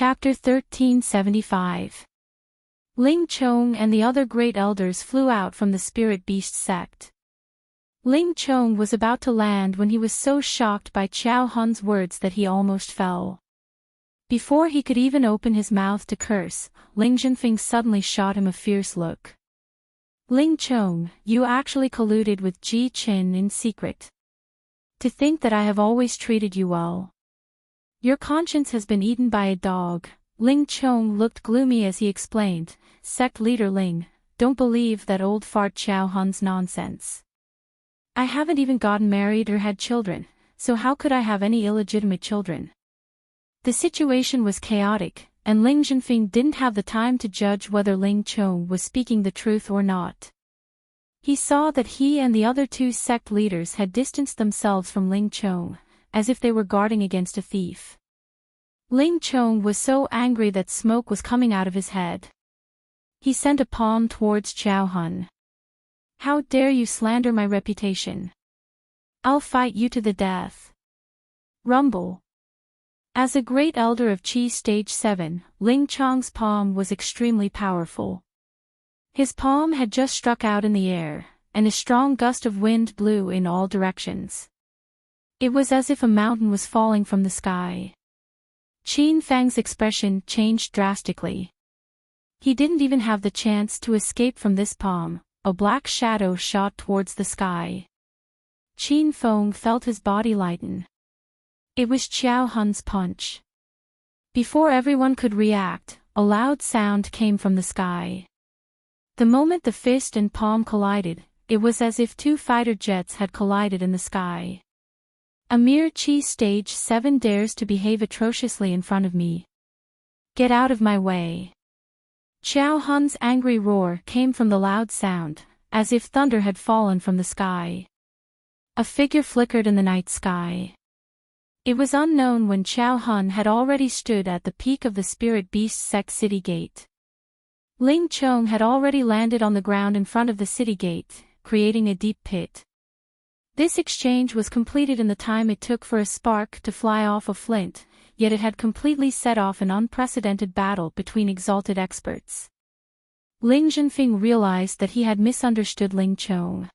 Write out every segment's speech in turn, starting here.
Chapter 1375. Ling Chong and the other great elders flew out from the spirit beast sect. Ling Chong was about to land when he was so shocked by Chao Hun's words that he almost fell. Before he could even open his mouth to curse, Ling Zhenfeng suddenly shot him a fierce look. Ling Chong, you actually colluded with Ji Qin in secret. To think that I have always treated you well. Your conscience has been eaten by a dog. Ling Chong looked gloomy as he explained, Sect leader Ling, don't believe that old fart Chao Hun's nonsense. I haven't even gotten married or had children, so how could I have any illegitimate children? The situation was chaotic, and Ling Zhenfeng didn't have the time to judge whether Ling Chong was speaking the truth or not. He saw that he and the other two sect leaders had distanced themselves from Ling Chong, as if they were guarding against a thief. Ling Chong was so angry that smoke was coming out of his head. He sent a palm towards Chao Hun. How dare you slander my reputation? I'll fight you to the death. Rumble. As a great elder of Qi Stage 7, Ling Chong's palm was extremely powerful. His palm had just struck out in the air, and a strong gust of wind blew in all directions. It was as if a mountain was falling from the sky. Qin Fang's expression changed drastically. He didn't even have the chance to escape from this palm. A black shadow shot towards the sky. Qin Feng felt his body lighten. It was Chao Hun's punch. Before everyone could react, a loud sound came from the sky. The moment the fist and palm collided, it was as if two fighter jets had collided in the sky. A mere Qi Stage 7 dares to behave atrociously in front of me. Get out of my way. Chao Hun's angry roar came from the loud sound, as if thunder had fallen from the sky. A figure flickered in the night sky. It was unknown when Chao Hun had already stood at the peak of the Spirit Beast Sect city gate. Ling Chong had already landed on the ground in front of the city gate, creating a deep pit. This exchange was completed in the time it took for a spark to fly off a flint, yet it had completely set off an unprecedented battle between exalted experts. Ling Zhenfeng realized that he had misunderstood Ling Chong.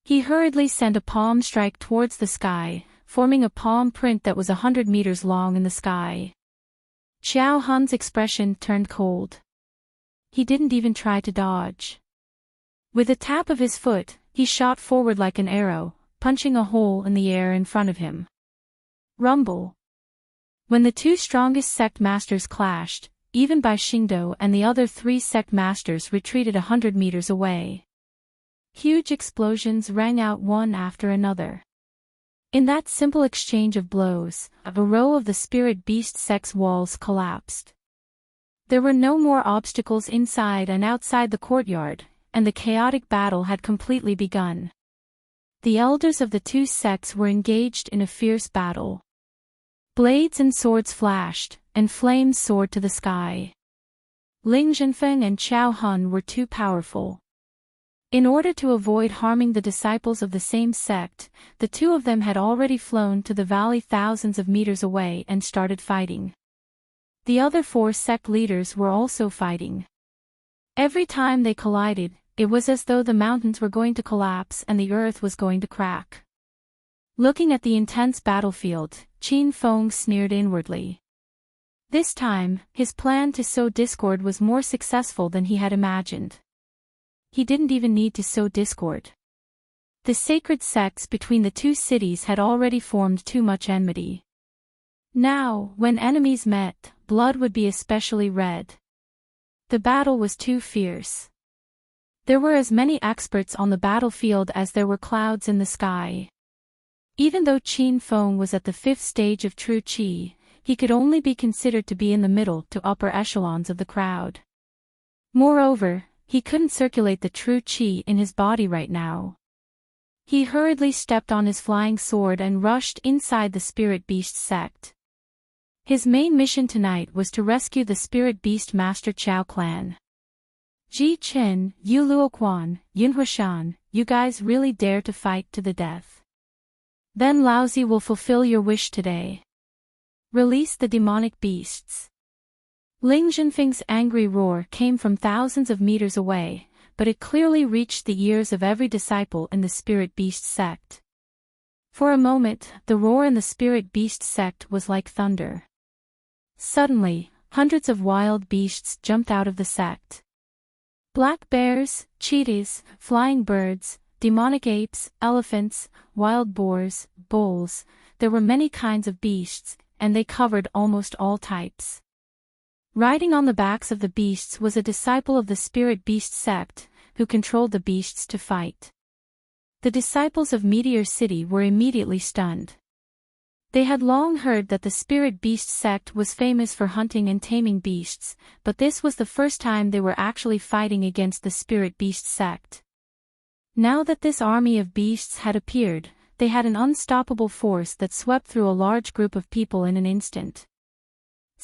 He hurriedly sent a palm strike towards the sky, forming a palm print that was 100 meters long in the sky. Chao Hun's expression turned cold. He didn't even try to dodge. With a tap of his foot, he shot forward like an arrow, punching a hole in the air in front of him. Rumble. When the two strongest sect masters clashed, even Bai Xingdou and the other three sect masters retreated 100 meters away. Huge explosions rang out one after another. In that simple exchange of blows, a row of the spirit beast sect's walls collapsed. There were no more obstacles inside and outside the courtyard, and the chaotic battle had completely begun. The elders of the two sects were engaged in a fierce battle. Blades and swords flashed, and flames soared to the sky. Ling Zhenfeng and Chao Hun were too powerful. In order to avoid harming the disciples of the same sect, the two of them had already flown to the valley thousands of meters away and started fighting. The other four sect leaders were also fighting. Every time they collided, it was as though the mountains were going to collapse and the earth was going to crack. Looking at the intense battlefield, Qin Feng sneered inwardly. This time, his plan to sow discord was more successful than he had imagined. He didn't even need to sow discord. The sacred sects between the two cities had already formed too much enmity. Now, when enemies met, blood would be especially red. The battle was too fierce. There were as many experts on the battlefield as there were clouds in the sky. Even though Qin Feng was at the 5th stage of true Qi, he could only be considered to be in the middle to upper echelons of the crowd. Moreover, he couldn't circulate the true Qi in his body right now. He hurriedly stepped on his flying sword and rushed inside the Spirit Beast sect. His main mission tonight was to rescue the Spirit Beast Master Chao clan. Ji Qin, Yu Luoquan, Yun Huashan, you guys really dare to fight to the death. Then Laozi will fulfill your wish today. Release the demonic beasts. Ling Zhenfeng's angry roar came from thousands of meters away, but it clearly reached the ears of every disciple in the Spirit Beast sect. For a moment, the roar in the Spirit Beast sect was like thunder. Suddenly, hundreds of wild beasts jumped out of the sect. Black bears, cheetahs, flying birds, demonic apes, elephants, wild boars, bulls, there were many kinds of beasts, and they covered almost all types. Riding on the backs of the beasts was a disciple of the Spirit Beast sect, who controlled the beasts to fight. The disciples of Meteor City were immediately stunned. They had long heard that the Spirit Beast sect was famous for hunting and taming beasts, but this was the first time they were actually fighting against the Spirit Beast sect. Now that this army of beasts had appeared, they had an unstoppable force that swept through a large group of people in an instant.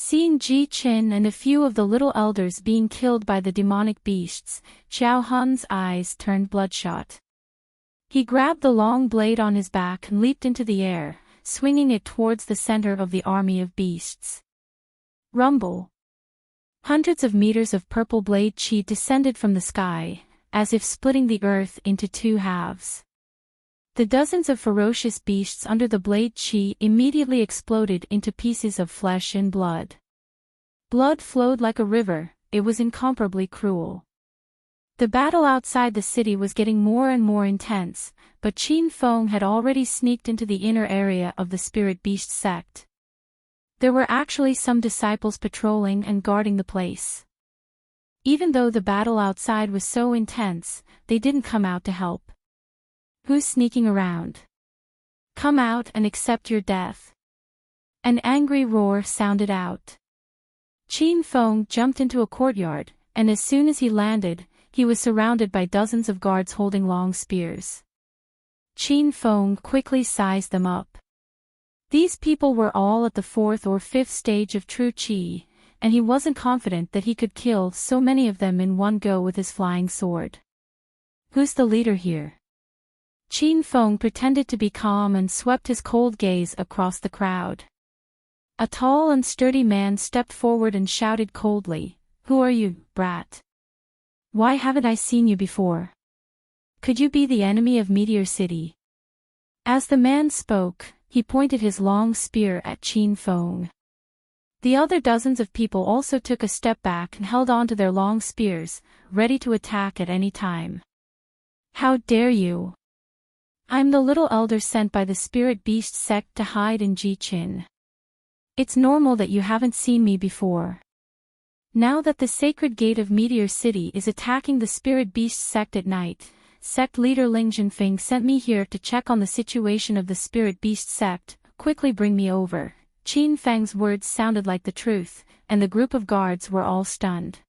Seeing Ji Qin and a few of the little elders being killed by the demonic beasts, Xiao Hun's eyes turned bloodshot. He grabbed the long blade on his back and leaped into the air, swinging it towards the center of the army of beasts. Rumble! Hundreds of meters of purple blade chi descended from the sky, as if splitting the earth into two halves. The dozens of ferocious beasts under the blade chi immediately exploded into pieces of flesh and blood. Blood flowed like a river, it was incomparably cruel. The battle outside the city was getting more and more intense, but Qin Feng had already sneaked into the inner area of the Spirit Beast sect. There were actually some disciples patrolling and guarding the place. Even though the battle outside was so intense, they didn't come out to help. Who's sneaking around? Come out and accept your death. An angry roar sounded out. Qin Feng jumped into a courtyard, and as soon as he landed, he was surrounded by dozens of guards holding long spears. Qin Feng quickly sized them up. These people were all at the 4th or 5th stage of true qi, and he wasn't confident that he could kill so many of them in one go with his flying sword. Who's the leader here? Qin Feng pretended to be calm and swept his cold gaze across the crowd. A tall and sturdy man stepped forward and shouted coldly, "Who are you, brat? Why haven't I seen you before? Could you be the enemy of Meteor City?" As the man spoke, he pointed his long spear at Qin Feng. The other dozens of people also took a step back and held on to their long spears, ready to attack at any time. "How dare you! I'm the little elder sent by the Spirit Beast sect to hide in Ji Qin. It's normal that you haven't seen me before. Now that the sacred gate of Meteor City is attacking the Spirit Beast sect at night, sect leader Ling Zhenfeng sent me here to check on the situation of the Spirit Beast sect. Quickly bring me over." Qin Feng's words sounded like the truth, and the group of guards were all stunned.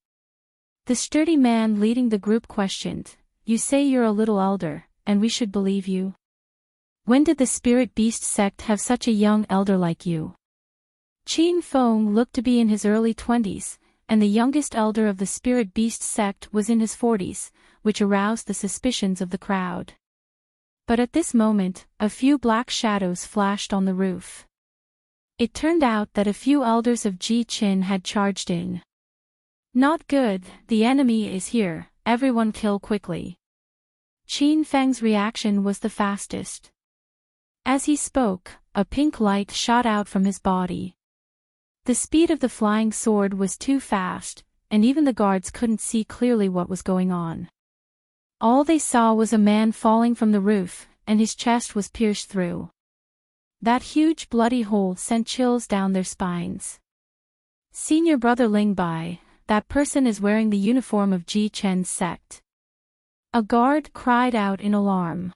The sturdy man leading the group questioned, "You say you're a little elder, and we should believe you? When did the Spirit Beast sect have such a young elder like you?" Qin Feng looked to be in his early 20s, and the youngest elder of the Spirit Beast sect was in his 40s, which aroused the suspicions of the crowd. But at this moment, a few black shadows flashed on the roof. It turned out that a few elders of Ji Qin had charged in. "Not good, the enemy is here, everyone kill quickly." Qin Feng's reaction was the fastest. As he spoke, a pink light shot out from his body. The speed of the flying sword was too fast, and even the guards couldn't see clearly what was going on. All they saw was a man falling from the roof, and his chest was pierced through. That huge bloody hole sent chills down their spines. "Senior brother Ling Bai, that person is wearing the uniform of Ji Chen's sect." A guard cried out in alarm.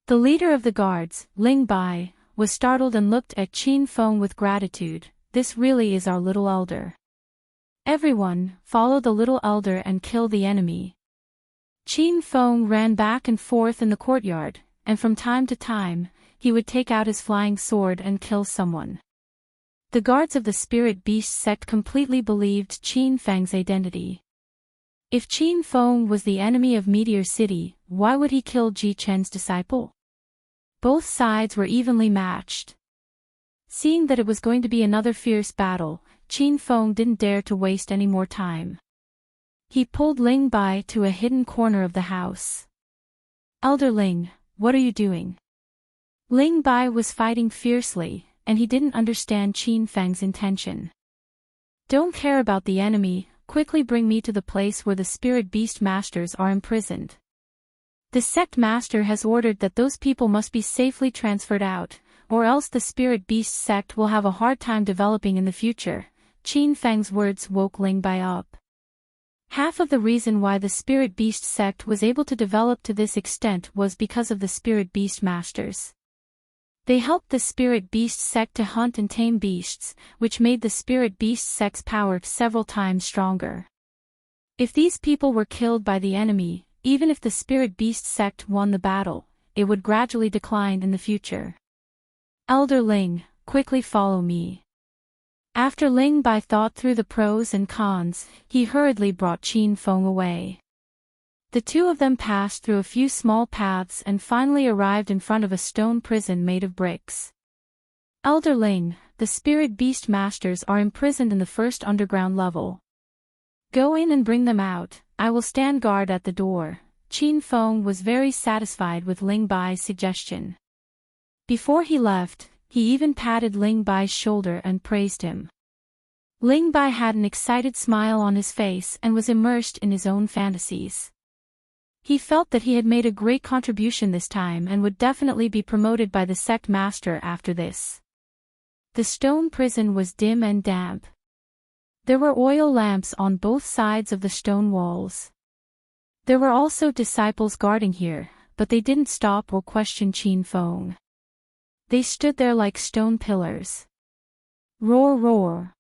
The leader of the guards, Ling Bai, was startled and looked at Qin Feng with gratitude. "This really is our little elder. Everyone, follow the little elder and kill the enemy." Qin Feng ran back and forth in the courtyard, and from time to time, he would take out his flying sword and kill someone. The guards of the Spirit Beast sect completely believed Qin Feng's identity. If Qin Feng was the enemy of Meteor City, why would he kill Ji Chen's disciple? Both sides were evenly matched. Seeing that it was going to be another fierce battle, Qin Feng didn't dare to waste any more time. He pulled Ling Bai to a hidden corner of the house. "Elder Ling, what are you doing?" Ling Bai was fighting fiercely, and he didn't understand Qin Feng's intention. "Don't care about the enemy, quickly bring me to the place where the spirit beast masters are imprisoned. The sect master has ordered that those people must be safely transferred out, or else the spirit beast sect will have a hard time developing in the future." Qin Feng's words woke Ling Bai up. Half of the reason why the spirit beast sect was able to develop to this extent was because of the spirit beast masters. They helped the spirit beast sect to hunt and tame beasts, which made the spirit beast sect's power several times stronger. If these people were killed by the enemy, even if the spirit beast sect won the battle, it would gradually decline in the future. "Elder Ling, quickly follow me." After Ling Bai thought through the pros and cons, he hurriedly brought Qin Feng away. The two of them passed through a few small paths and finally arrived in front of a stone prison made of bricks. "Elder Ling, the spirit beast masters are imprisoned in the first underground level. Go in and bring them out, I will stand guard at the door." Qin Feng was very satisfied with Ling Bai's suggestion. Before he left, he even patted Ling Bai's shoulder and praised him. Ling Bai had an excited smile on his face and was immersed in his own fantasies. He felt that he had made a great contribution this time and would definitely be promoted by the sect master after this. The stone prison was dim and damp. There were oil lamps on both sides of the stone walls. There were also disciples guarding here, but they didn't stop or question Qin Feng. They stood there like stone pillars. Roar, roar.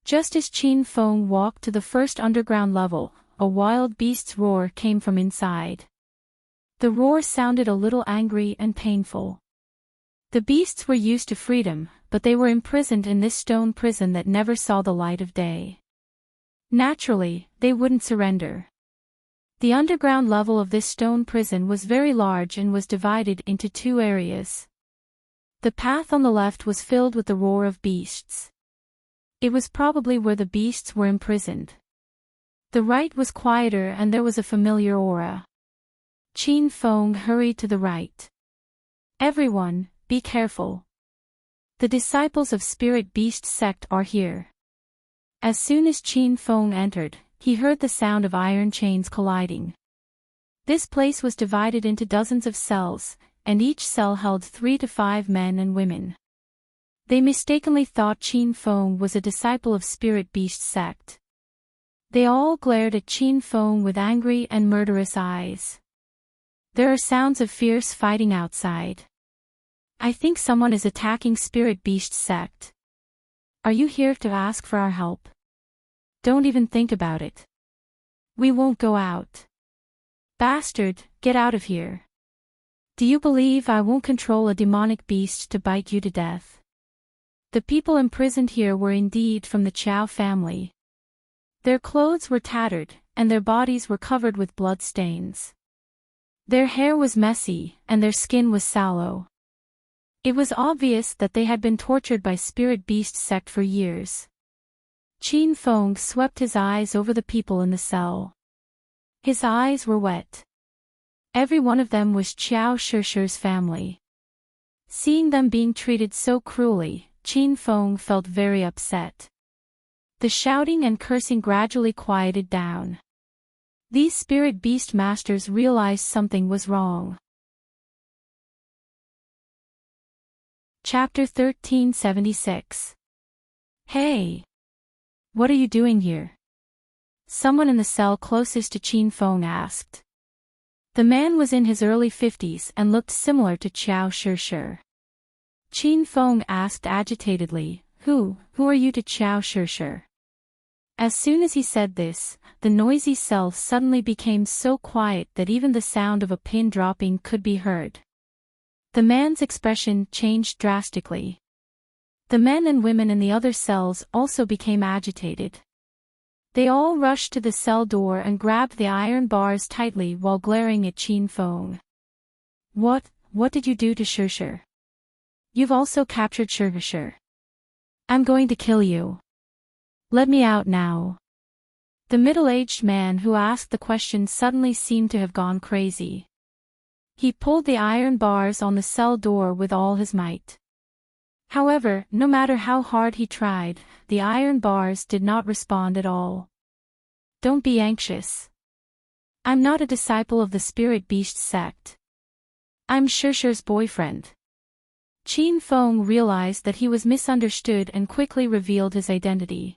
Just as Qin Feng walked to the first underground level, a wild beast's roar came from inside. The roar sounded a little angry and painful. The beasts were used to freedom, but they were imprisoned in this stone prison that never saw the light of day. Naturally, they wouldn't surrender. The underground level of this stone prison was very large and was divided into two areas. The path on the left was filled with the roar of beasts. It was probably where the beasts were imprisoned. The right was quieter and there was a familiar aura. Qin Feng hurried to the right. "Everyone, be careful. The disciples of Spirit Beast sect are here." As soon as Qin Feng entered, he heard the sound of iron chains colliding. This place was divided into dozens of cells, and each cell held 3 to 5 men and women. They mistakenly thought Qin Feng was a disciple of Spirit Beast sect. They all glared at Qin Feng with angry and murderous eyes. There are sounds of fierce fighting outside. "I think someone is attacking Spirit Beast sect. Are you here to ask for our help? Don't even think about it. We won't go out. Bastard, get out of here. Do you believe I won't control a demonic beast to bite you to death?" The people imprisoned here were indeed from the Chow family. Their clothes were tattered, and their bodies were covered with blood stains. Their hair was messy, and their skin was sallow. It was obvious that they had been tortured by Spirit Beast sect for years. Qin Feng swept his eyes over the people in the cell. His eyes were wet. Every one of them was Qiao Shishir's family. Seeing them being treated so cruelly, Qin Feng felt very upset. The shouting and cursing gradually quieted down. These Spirit Beast masters realized something was wrong. Chapter 1376. "Hey! What are you doing here?" Someone in the cell closest to Qin Feng asked. The man was in his early 50s and looked similar to Qiao Shishir. Qin Feng asked agitatedly, Who are you to Qiao Shishir?" As soon as he said this, the noisy cell suddenly became so quiet that even the sound of a pin dropping could be heard. The man's expression changed drastically. The men and women in the other cells also became agitated. They all rushed to the cell door and grabbed the iron bars tightly while glaring at Qin Feng. What did you do to Shishir? You've also captured Shishir. I'm going to kill you." Let me out now. The middle-aged man who asked the question suddenly seemed to have gone crazy. He pulled the iron bars on the cell door with all his might. However, no matter how hard he tried, the iron bars did not respond at all. Don't be anxious. I'm not a disciple of the Spirit Beast sect. I'm Shusher's boyfriend. Qin Feng realized that he was misunderstood and quickly revealed his identity.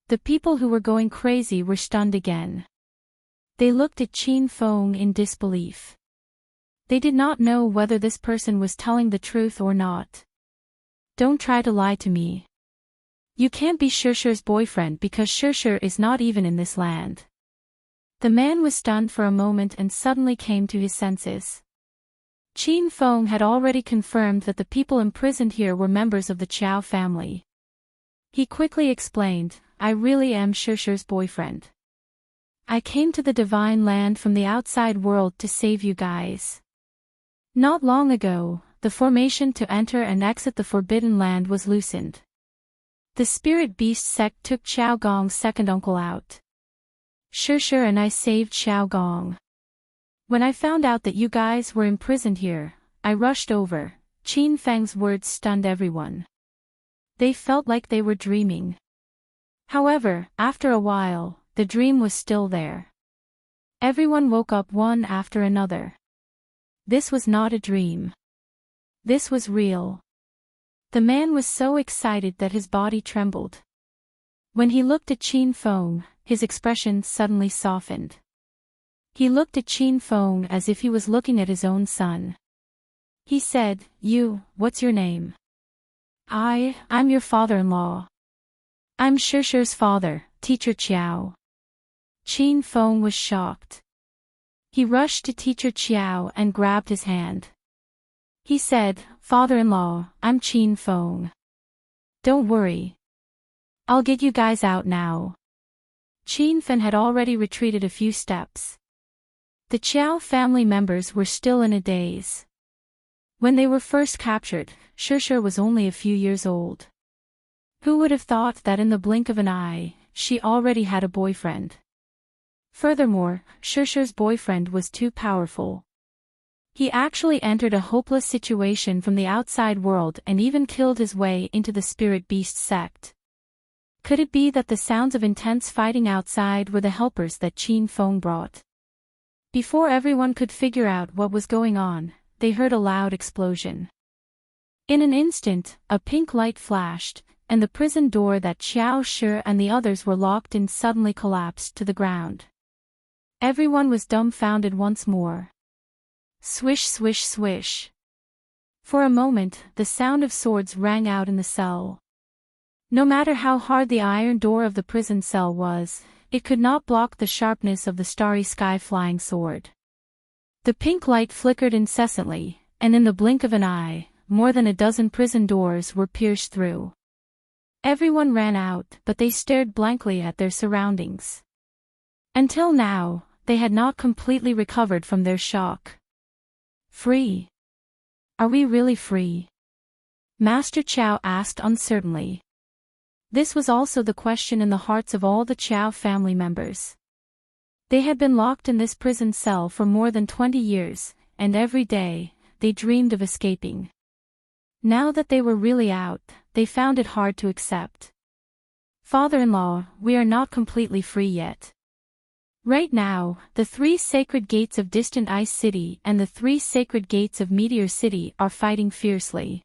The people who were going crazy were stunned again. They looked at Qin Feng in disbelief. They did not know whether this person was telling the truth or not. Don't try to lie to me. You can't be Shusher's boyfriend because Shusher is not even in this land. The man was stunned for a moment and suddenly came to his senses. Qin Feng had already confirmed that the people imprisoned here were members of the Qiao family. He quickly explained, I really am Shusher's boyfriend. I came to the divine land from the outside world to save you guys. Not long ago, the formation to enter and exit the Forbidden Land was loosened. The Spirit Beast sect took Xiao Gong's second uncle out. Shusher and I saved Xiao Gong. When I found out that you guys were imprisoned here, I rushed over. Qin Feng's words stunned everyone. They felt like they were dreaming. However, after a while, the dream was still there. Everyone woke up one after another. This was not a dream. This was real. The man was so excited that his body trembled. When he looked at Qin Feng, his expression suddenly softened. He looked at Qin Feng as if he was looking at his own son. He said, what's your name? I'm your father-in-law. I'm Shusher's father, Teacher Qiao. Qin Feng was shocked. He rushed to Teacher Qiao and grabbed his hand. He said, Father-in-law, I'm Qin Feng. Don't worry. I'll get you guys out now. Qin Feng had already retreated a few steps. The Qiao family members were still in a daze. When they were first captured, Shusher was only a few years old. Who would have thought that in the blink of an eye, she already had a boyfriend? Furthermore, Shusher's boyfriend was too powerful. He actually entered a hopeless situation from the outside world and even killed his way into the Spirit Beast sect. Could it be that the sounds of intense fighting outside were the helpers that Qin Feng brought? Before everyone could figure out what was going on, they heard a loud explosion. In an instant, a pink light flashed, and the prison door that Xiao Shi and the others were locked in suddenly collapsed to the ground. Everyone was dumbfounded once more. Swish, swish, swish. For a moment, the sound of swords rang out in the cell. No matter how hard the iron door of the prison cell was, it could not block the sharpness of the starry sky flying sword. The pink light flickered incessantly, and in the blink of an eye, more than a dozen prison doors were pierced through. Everyone ran out, but they stared blankly at their surroundings. Until now, they had not completely recovered from their shock. Free? Are we really free? Master Qiao asked uncertainly. This was also the question in the hearts of all the Qiao family members. They had been locked in this prison cell for more than 20 years, and every day, they dreamed of escaping. Now that they were really out, they found it hard to accept. Father-in-law, we are not completely free yet. Right now, the 3 sacred gates of Distant Ice City and the 3 sacred gates of Meteor City are fighting fiercely.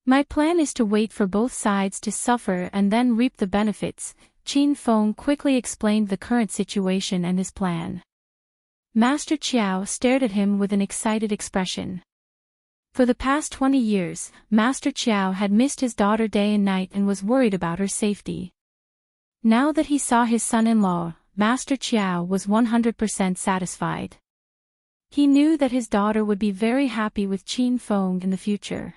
My plan is to wait for both sides to suffer and then reap the benefits. Qin Feng quickly explained the current situation and his plan. Master Qiao stared at him with an excited expression. For the past 20 years, Master Qiao had missed his daughter day and night and was worried about her safety. Now that he saw his son-in-law, Master Qiao was 100% satisfied. He knew that his daughter would be very happy with Qin Feng in the future.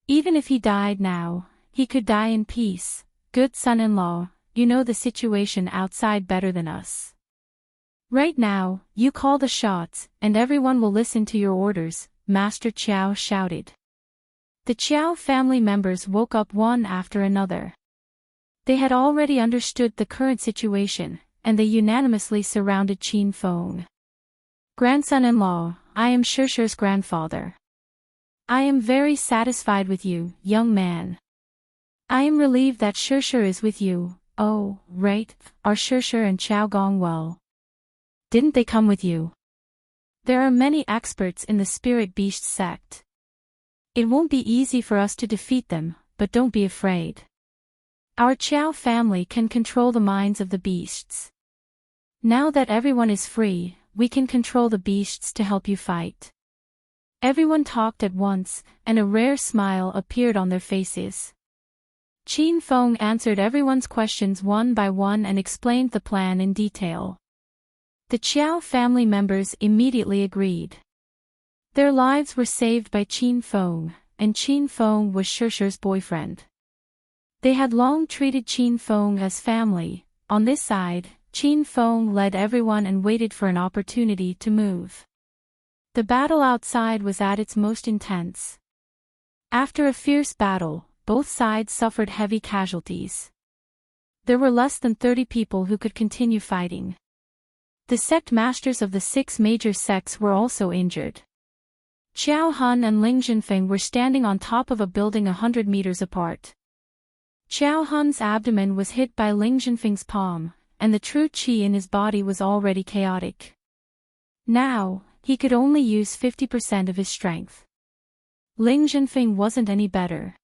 Even if he died now, he could die in peace. Good son-in-law, you know the situation outside better than us. Right now, you call the shots, and everyone will listen to your orders, Master Qiao shouted. The Qiao family members woke up one after another. They had already understood the current situation, and they unanimously surrounded Qin Feng. Grandson-in-law, I am Shishi's grandfather. I am very satisfied with you, young man. I am relieved that Shishi is with you. Oh, right, are Shishi and Qiao Gong well? Didn't they come with you? There are many experts in the Spirit Beast sect. It won't be easy for us to defeat them, but don't be afraid. Our Qiao family can control the minds of the beasts. Now that everyone is free, we can control the beasts to help you fight. Everyone talked at once, and a rare smile appeared on their faces. Qin Feng answered everyone's questions one by one and explained the plan in detail. The Qiao family members immediately agreed. Their lives were saved by Qin Feng, and Qin Feng was Shishi's boyfriend. They had long treated Qin Feng as family. On this side, Qin Feng led everyone and waited for an opportunity to move. The battle outside was at its most intense. After a fierce battle, both sides suffered heavy casualties. There were less than 30 people who could continue fighting. The sect masters of the 6 major sects were also injured. Qiao Han and Ling Jinfeng were standing on top of a building 100 meters apart. Qiao Han's abdomen was hit by Ling Jinfeng's palm, and the true qi in his body was already chaotic. Now, he could only use 50% of his strength. Ling Jinfeng wasn't any better.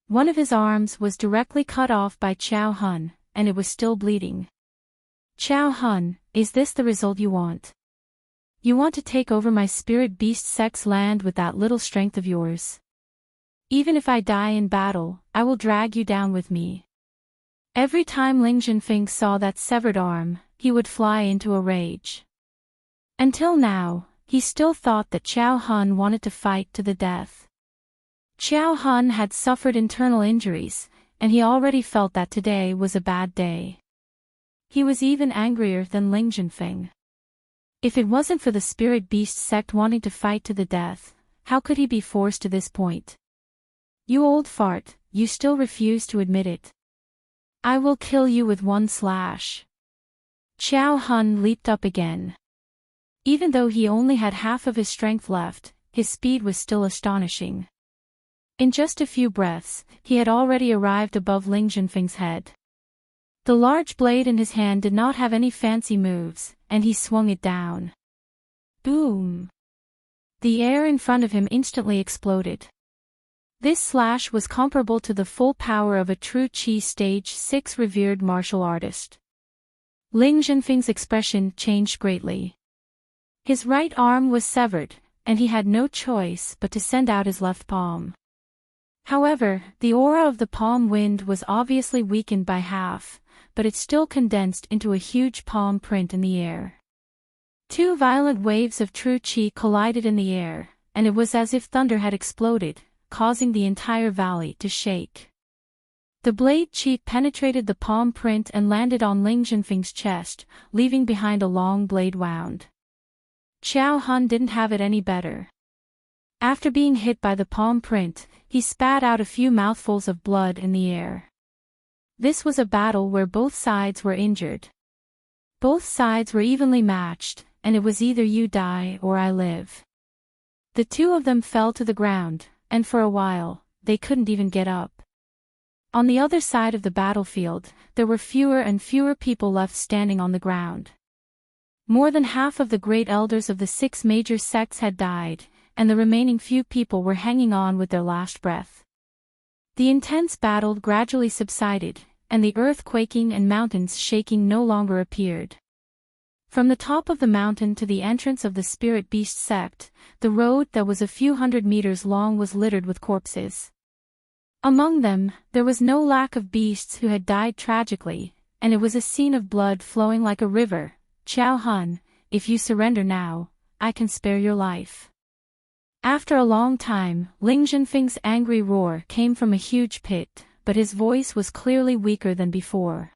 One of his arms was directly cut off by Qiao Han, and it was still bleeding. Qiao Han, is this the result you want? You want to take over my spirit beast sect's land with that little strength of yours? Even if I die in battle, I will drag you down with me. Every time Ling Jinfeng saw that severed arm, he would fly into a rage. Until now, he still thought that Qiao Han wanted to fight to the death. Qiao Han had suffered internal injuries, and he already felt that today was a bad day. He was even angrier than Ling Jinfeng. If it wasn't for the Spirit Beast sect wanting to fight to the death, how could he be forced to this point? You old fart, you still refuse to admit it. I will kill you with one slash. Qiao Han leaped up again. Even though he only had half of his strength left, his speed was still astonishing. In just a few breaths, he had already arrived above Ling Jinfeng's head. The large blade in his hand did not have any fancy moves, and he swung it down. Boom! The air in front of him instantly exploded. This slash was comparable to the full power of a true Qi Stage 6 revered martial artist. Ling Jinfeng's expression changed greatly. His right arm was severed, and he had no choice but to send out his left palm. However, the aura of the palm wind was obviously weakened by half, but it still condensed into a huge palm print in the air. 2 violent waves of true qi collided in the air, and it was as if thunder had exploded, causing the entire valley to shake. The blade qi penetrated the palm print and landed on Ling Jinfeng's chest, leaving behind a long blade wound. Qiao Han didn't have it any better. After being hit by the palm print, he spat out a few mouthfuls of blood in the air. This was a battle where both sides were injured. Both sides were evenly matched, and it was either you die or I live. The 2 of them fell to the ground, and for a while, they couldn't even get up. On the other side of the battlefield, there were fewer and fewer people left standing on the ground. More than half of the great elders of the 6 major sects had died, and the remaining few people were hanging on with their last breath. The intense battle gradually subsided, and the earth quaking and mountains shaking no longer appeared. From the top of the mountain to the entrance of the Spirit Beast sect, the road that was a few hundred meters long was littered with corpses. Among them, there was no lack of beasts who had died tragically, and it was a scene of blood flowing like a river. Qiao Han, if you surrender now, I can spare your life. After a long time, Ling Jinfeng's angry roar came from a huge pit, but his voice was clearly weaker than before.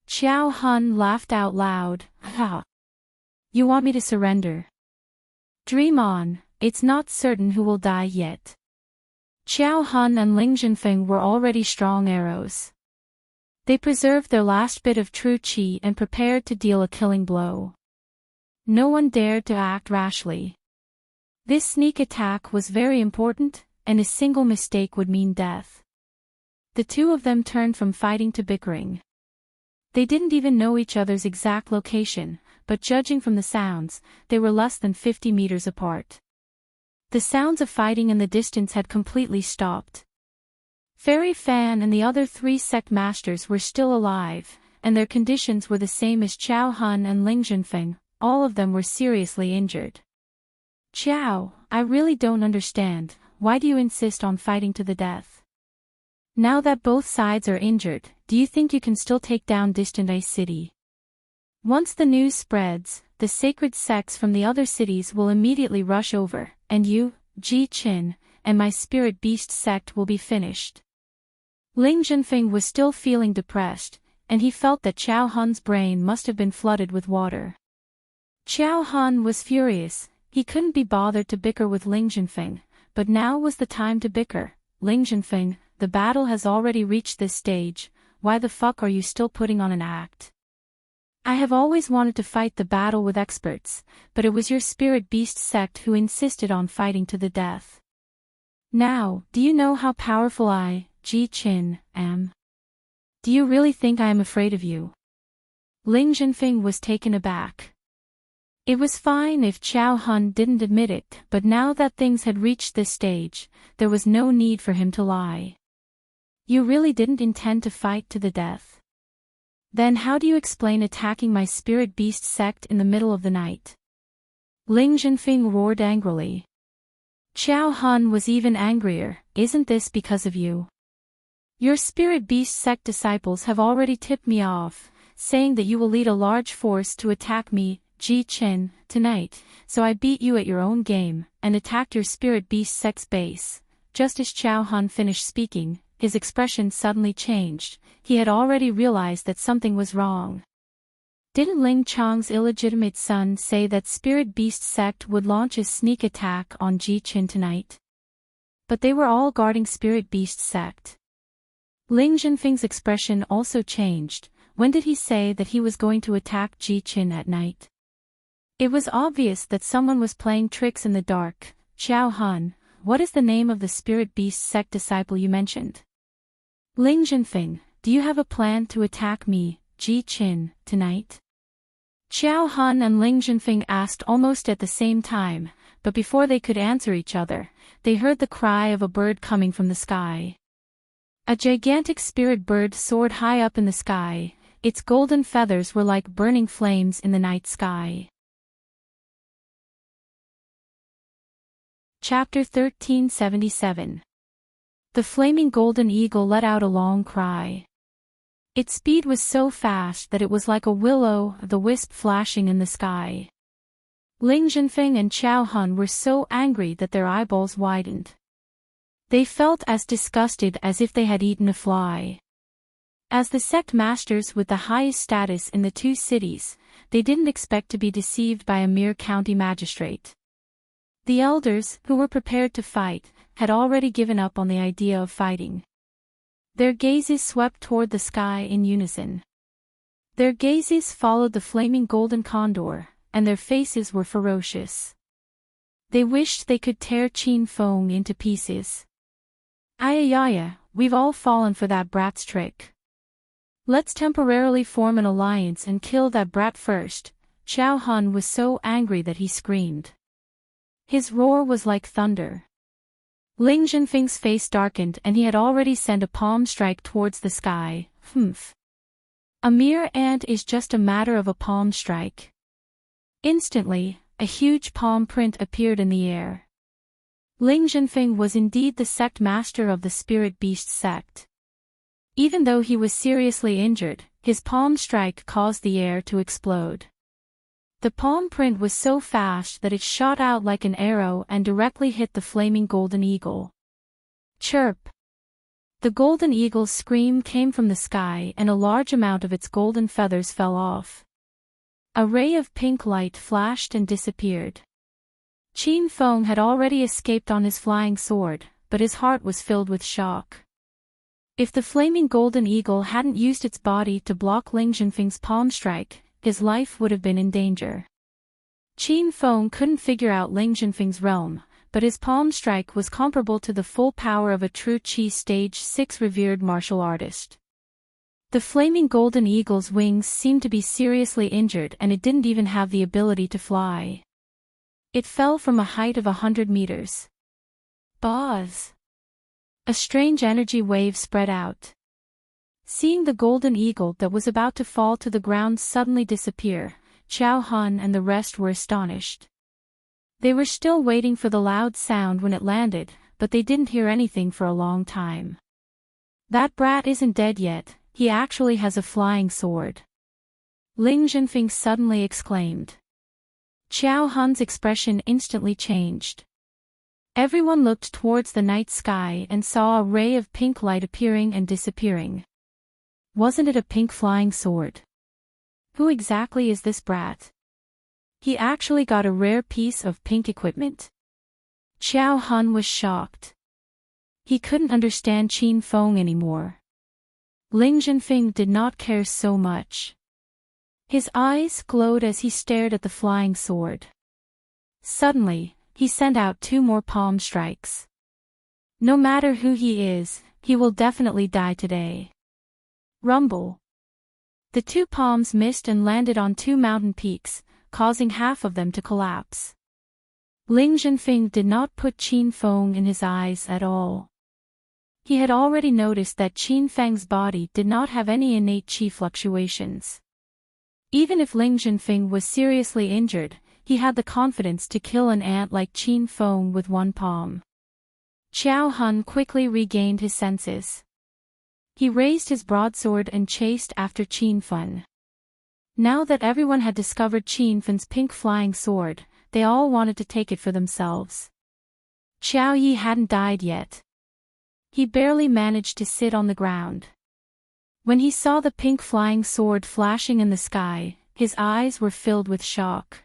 Qiao Han laughed out loud. Ha! You want me to surrender? Dream on, it's not certain who will die yet. Qiao Han and Ling Jinfeng were already strong arrows. They preserved their last bit of true chi and prepared to deal a killing blow. No one dared to act rashly. This sneak attack was very important, and a single mistake would mean death. The two of them turned from fighting to bickering. They didn't even know each other's exact location, but judging from the sounds, they were less than 50 meters apart. The sounds of fighting in the distance had completely stopped. Fairy Fan and the other 3 sect masters were still alive, and their conditions were the same as Chao Hun and Ling Junfeng. All of them were seriously injured. Chao, I really don't understand, why do you insist on fighting to the death? Now that both sides are injured, do you think you can still take down distant Ice City? Once the news spreads, the sacred sects from the other cities will immediately rush over, and you, Ji Qin, and my spirit beast sect will be finished. Ling Junfeng was still feeling depressed, and he felt that Chao Hun's brain must have been flooded with water. Chao Hun was furious. He couldn't be bothered to bicker with Ling Junfeng, but now was the time to bicker. Ling Junfeng, the battle has already reached this stage, why the fuck are you still putting on an act? I have always wanted to fight the battle with experts, but it was your spirit beast sect who insisted on fighting to the death. Now, do you know how powerful I, Ji Qin, am? Do you really think I am afraid of you? Ling Junfeng was taken aback. It was fine if Chao Hun didn't admit it, but now that things had reached this stage, there was no need for him to lie. You really didn't intend to fight to the death? Then how do you explain attacking my spirit beast sect in the middle of the night? Ling Junfeng roared angrily. Chao Hun was even angrier. Isn't this because of you? Your spirit beast sect disciples have already tipped me off, saying that you will lead a large force to attack me, Ji Qin, tonight, so I beat you at your own game, and attacked your spirit beast sect's base. Just as Chao Hun finished speaking, his expression suddenly changed. He had already realized that something was wrong. Didn't Ling Chong's illegitimate son say that spirit beast sect would launch a sneak attack on Ji Qin tonight? But they were all guarding spirit beast sect. Ling Junfeng's expression also changed. When did he say that he was going to attack Ji Qin at night? It was obvious that someone was playing tricks in the dark. Chao Hun, what is the name of the spirit beast sect disciple you mentioned? Ling Junfeng, do you have a plan to attack me, Ji Qin, tonight? Chao Hun and Ling Junfeng asked almost at the same time, but before they could answer each other, they heard the cry of a bird coming from the sky. A gigantic spirit bird soared high up in the sky. Its golden feathers were like burning flames in the night sky. Chapter 1377. The flaming golden eagle let out a long cry. Its speed was so fast that it was like a will-o'-the-wisp flashing in the sky. Ling Junfeng and Chao Hun were so angry that their eyeballs widened. They felt as disgusted as if they had eaten a fly. As the sect masters with the highest status in the 2 cities, they didn't expect to be deceived by a mere county magistrate. The elders, who were prepared to fight, had already given up on the idea of fighting. Their gazes swept toward the sky in unison. Their gazes followed the flaming golden condor, and their faces were ferocious. They wished they could tear Qin Feng into pieces. Ayayaya, we've all fallen for that brat's trick. Let's temporarily form an alliance and kill that brat first. Chao Hun was so angry that he screamed. His roar was like thunder. Ling Junfeng's face darkened and he had already sent a palm strike towards the sky. Humph. A mere ant is just a matter of a palm strike. Instantly, a huge palm print appeared in the air. Ling Junfeng was indeed the sect master of the spirit beast sect. Even though he was seriously injured, his palm strike caused the air to explode. The palm print was so fast that it shot out like an arrow and directly hit the flaming golden eagle. Chirp! The golden eagle's scream came from the sky and a large amount of its golden feathers fell off. A ray of pink light flashed and disappeared. Qin Feng had already escaped on his flying sword, but his heart was filled with shock. If the flaming golden eagle hadn't used its body to block Ling Jinfeng's palm strike, his life would have been in danger. Qin Feng couldn't figure out Ling Jinfeng's realm, but his palm strike was comparable to the full power of a true Qi Stage 6 revered martial artist. The flaming golden eagle's wings seemed to be seriously injured and it didn't even have the ability to fly. It fell from a height of 100 meters. Buzz! A strange energy wave spread out. Seeing the golden eagle that was about to fall to the ground suddenly disappear, Qiao Han and the rest were astonished. They were still waiting for the loud sound when it landed, but they didn't hear anything for a long time. That brat isn't dead yet, he actually has a flying sword. Ling Jinfeng suddenly exclaimed. Qiao Han's expression instantly changed. Everyone looked towards the night sky and saw a ray of pink light appearing and disappearing. Wasn't it a pink flying sword? Who exactly is this brat? He actually got a rare piece of pink equipment? Qiao Han was shocked. He couldn't understand Qin Feng anymore. Ling Jinfeng did not care so much. His eyes glowed as he stared at the flying sword. Suddenly, he sent out 2 more palm strikes. No matter who he is, he will definitely die today. Rumble. The 2 palms missed and landed on 2 mountain peaks, causing half of them to collapse. Ling Jinfeng did not put Qin Feng in his eyes at all. He had already noticed that Qin Feng's body did not have any innate qi fluctuations. Even if Ling Jinfeng was seriously injured, he had the confidence to kill an ant like Qin Feng with 1 palm. Qiao Han quickly regained his senses. He raised his broadsword and chased after Qin Feng. Now that everyone had discovered Qin Feng's pink flying sword, they all wanted to take it for themselves. Qiao Yi hadn't died yet. He barely managed to sit on the ground. When he saw the pink flying sword flashing in the sky, his eyes were filled with shock.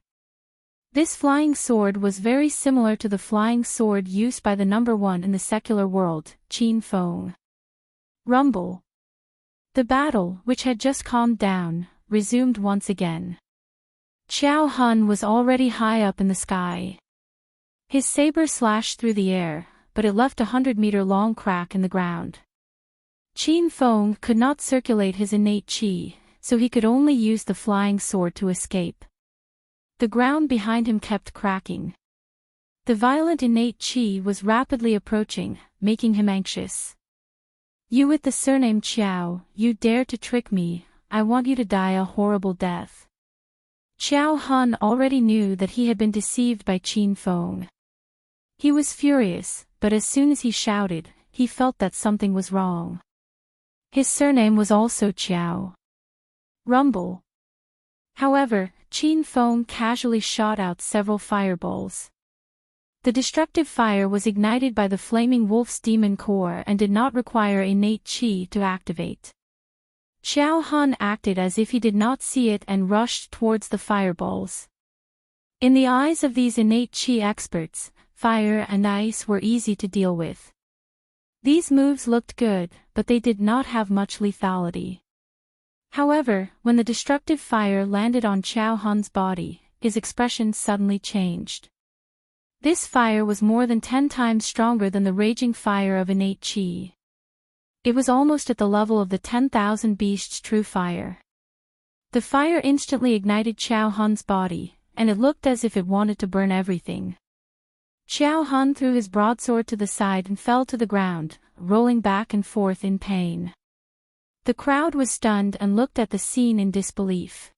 This flying sword was very similar to the flying sword used by the number 1 in the secular world, Qin Feng. Rumble. The battle, which had just calmed down, resumed once again. Qiao Han was already high up in the sky. His saber slashed through the air, but it left a 100-meter-long crack in the ground. Qin Feng could not circulate his innate qi, so he could only use the flying sword to escape. The ground behind him kept cracking. The violent innate qi was rapidly approaching, making him anxious. You with the surname Qiao, you dare to trick me, I want you to die a horrible death. Qiao Han already knew that he had been deceived by Qin Feng. He was furious, but as soon as he shouted, he felt that something was wrong. His surname was also Qiao. Rumble. However, Qin Feng casually shot out several fireballs. The destructive fire was ignited by the flaming wolf's demon core and did not require innate qi to activate. Qiao Han acted as if he did not see it and rushed towards the fireballs. In the eyes of these innate qi experts, fire and ice were easy to deal with. These moves looked good, but they did not have much lethality. However, when the destructive fire landed on Qiao Han's body, his expression suddenly changed. This fire was more than 10 times stronger than the raging fire of innate qi. It was almost at the level of the 10,000 beasts' true fire. The fire instantly ignited Qiao Han's body, and it looked as if it wanted to burn everything. Qiao Han threw his broadsword to the side and fell to the ground, rolling back and forth in pain. The crowd was stunned and looked at the scene in disbelief.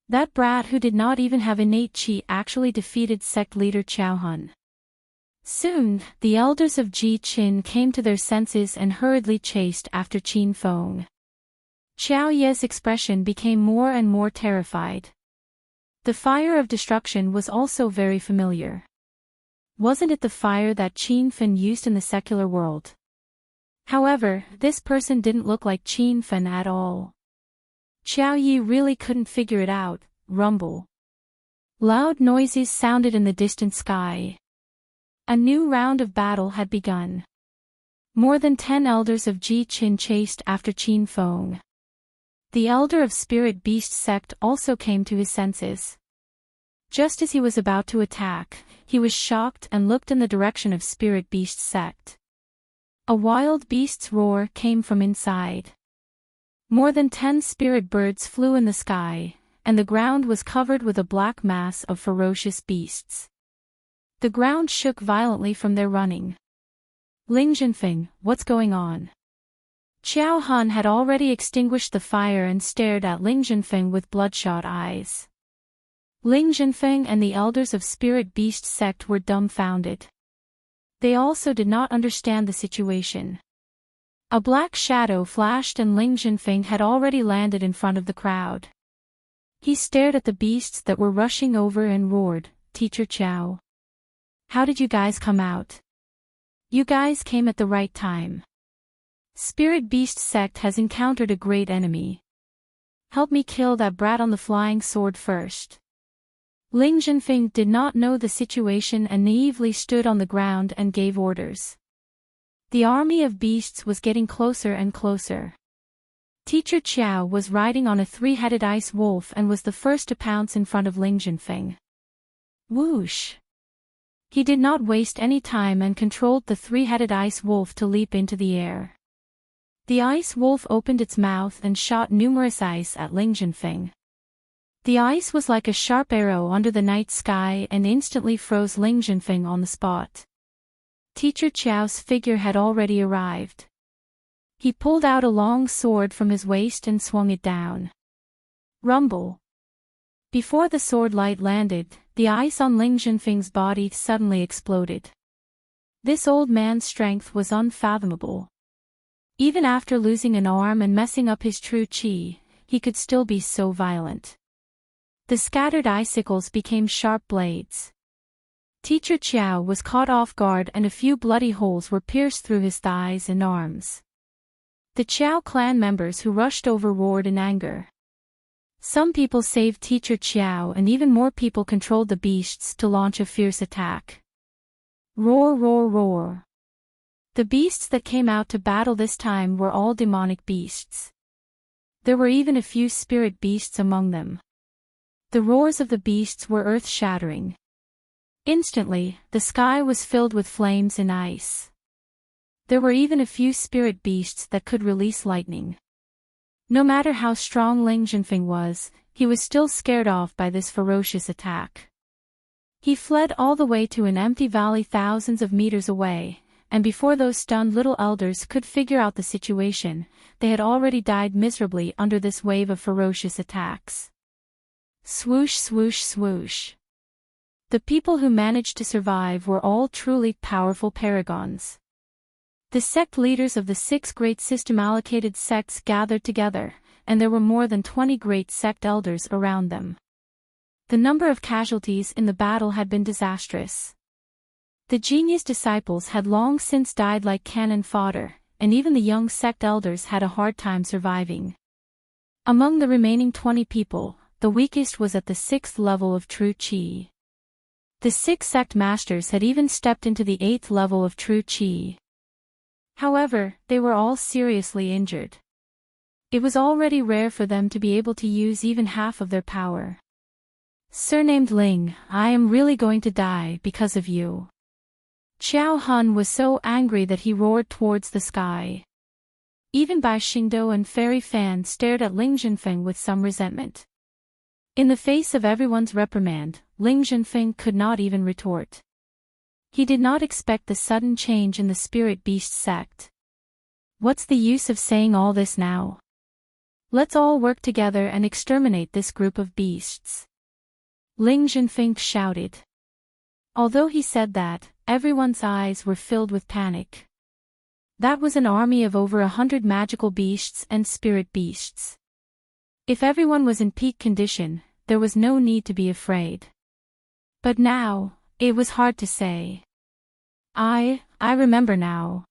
That brat who did not even have innate qi actually defeated sect leader Qiao Han. Soon, the elders of Ji Qin came to their senses and hurriedly chased after Qin Feng. Qiao Ye's expression became more and more terrified. The fire of destruction was also very familiar. Wasn't it the fire that Qin Feng used in the secular world? However, this person didn't look like Qin Feng at all. Qiao Yi really couldn't figure it out. Rumble. Loud noises sounded in the distant sky. A new round of battle had begun. More than 10 elders of Ji Qin chased after Qin Feng. The elder of Spirit Beast sect also came to his senses. Just as he was about to attack, he was shocked and looked in the direction of Spirit Beast sect. A wild beast's roar came from inside. More than 10 spirit birds flew in the sky, and the ground was covered with a black mass of ferocious beasts. The ground shook violently from their running. Ling Jinfeng, what's going on? Qiao Han had already extinguished the fire and stared at Ling Jinfeng with bloodshot eyes. Ling Jinfeng and the elders of Spirit Beast sect were dumbfounded. They also did not understand the situation. A black shadow flashed and Ling Jinfeng had already landed in front of the crowd. He stared at the beasts that were rushing over and roared, "Teacher Qiao. How did you guys come out? You guys came at the right time. Spirit Beast sect has encountered a great enemy. Help me kill that brat on the flying sword first." Ling Jinfeng did not know the situation and naively stood on the ground and gave orders. The army of beasts was getting closer and closer. Teacher Qiao was riding on a three-headed ice wolf and was the first to pounce in front of Ling Jinfeng. Whoosh! He did not waste any time and controlled the three-headed ice wolf to leap into the air. The ice wolf opened its mouth and shot numerous ice at Ling Jinfeng. The ice was like a sharp arrow under the night sky and instantly froze Ling Jinfeng on the spot. Teacher Qiao's figure had already arrived. He pulled out a long sword from his waist and swung it down. Rumble! Before the sword light landed, the ice on Ling Jinfeng's body suddenly exploded. This old man's strength was unfathomable. Even after losing an arm and messing up his true qi, he could still be so violent. The scattered icicles became sharp blades. Teacher Qiao was caught off guard and a few bloody holes were pierced through his thighs and arms. The Qiao clan members who rushed over roared in anger. Some people saved Teacher Qiao and even more people controlled the beasts to launch a fierce attack. Roar, roar, roar. The beasts that came out to battle this time were all demonic beasts. There were even a few spirit beasts among them. The roars of the beasts were earth-shattering. Instantly, the sky was filled with flames and ice. There were even a few spirit beasts that could release lightning. No matter how strong Ling Jinfeng was, he was still scared off by this ferocious attack. He fled all the way to an empty valley thousands of meters away, and before those stunned little elders could figure out the situation, they had already died miserably under this wave of ferocious attacks. Swoosh, swoosh, swoosh. The people who managed to survive were all truly powerful paragons. The sect leaders of the 6 great system-allocated sects gathered together, and there were more than 20 great sect elders around them. The number of casualties in the battle had been disastrous. The genius disciples had long since died like cannon fodder, and even the young sect elders had a hard time surviving. Among the remaining 20 people, the weakest was at the 6th level of true qi. The 6 sect masters had even stepped into the 8th level of true qi. However, they were all seriously injured. It was already rare for them to be able to use even half of their power. Surnamed Ling, I am really going to die because of you. Qiao Han was so angry that he roared towards the sky. Even Bai Xingdou and Fairy Fan stared at Ling Jinfeng with some resentment. In the face of everyone's reprimand, Ling Jinfeng could not even retort. He did not expect the sudden change in the Spirit Beast sect. What's the use of saying all this now? Let's all work together and exterminate this group of beasts. Ling Jinfeng shouted. Although he said that, everyone's eyes were filled with panic. That was an army of over 100 magical beasts and spirit beasts. If everyone was in peak condition, there was no need to be afraid. But now, it was hard to say. I remember now.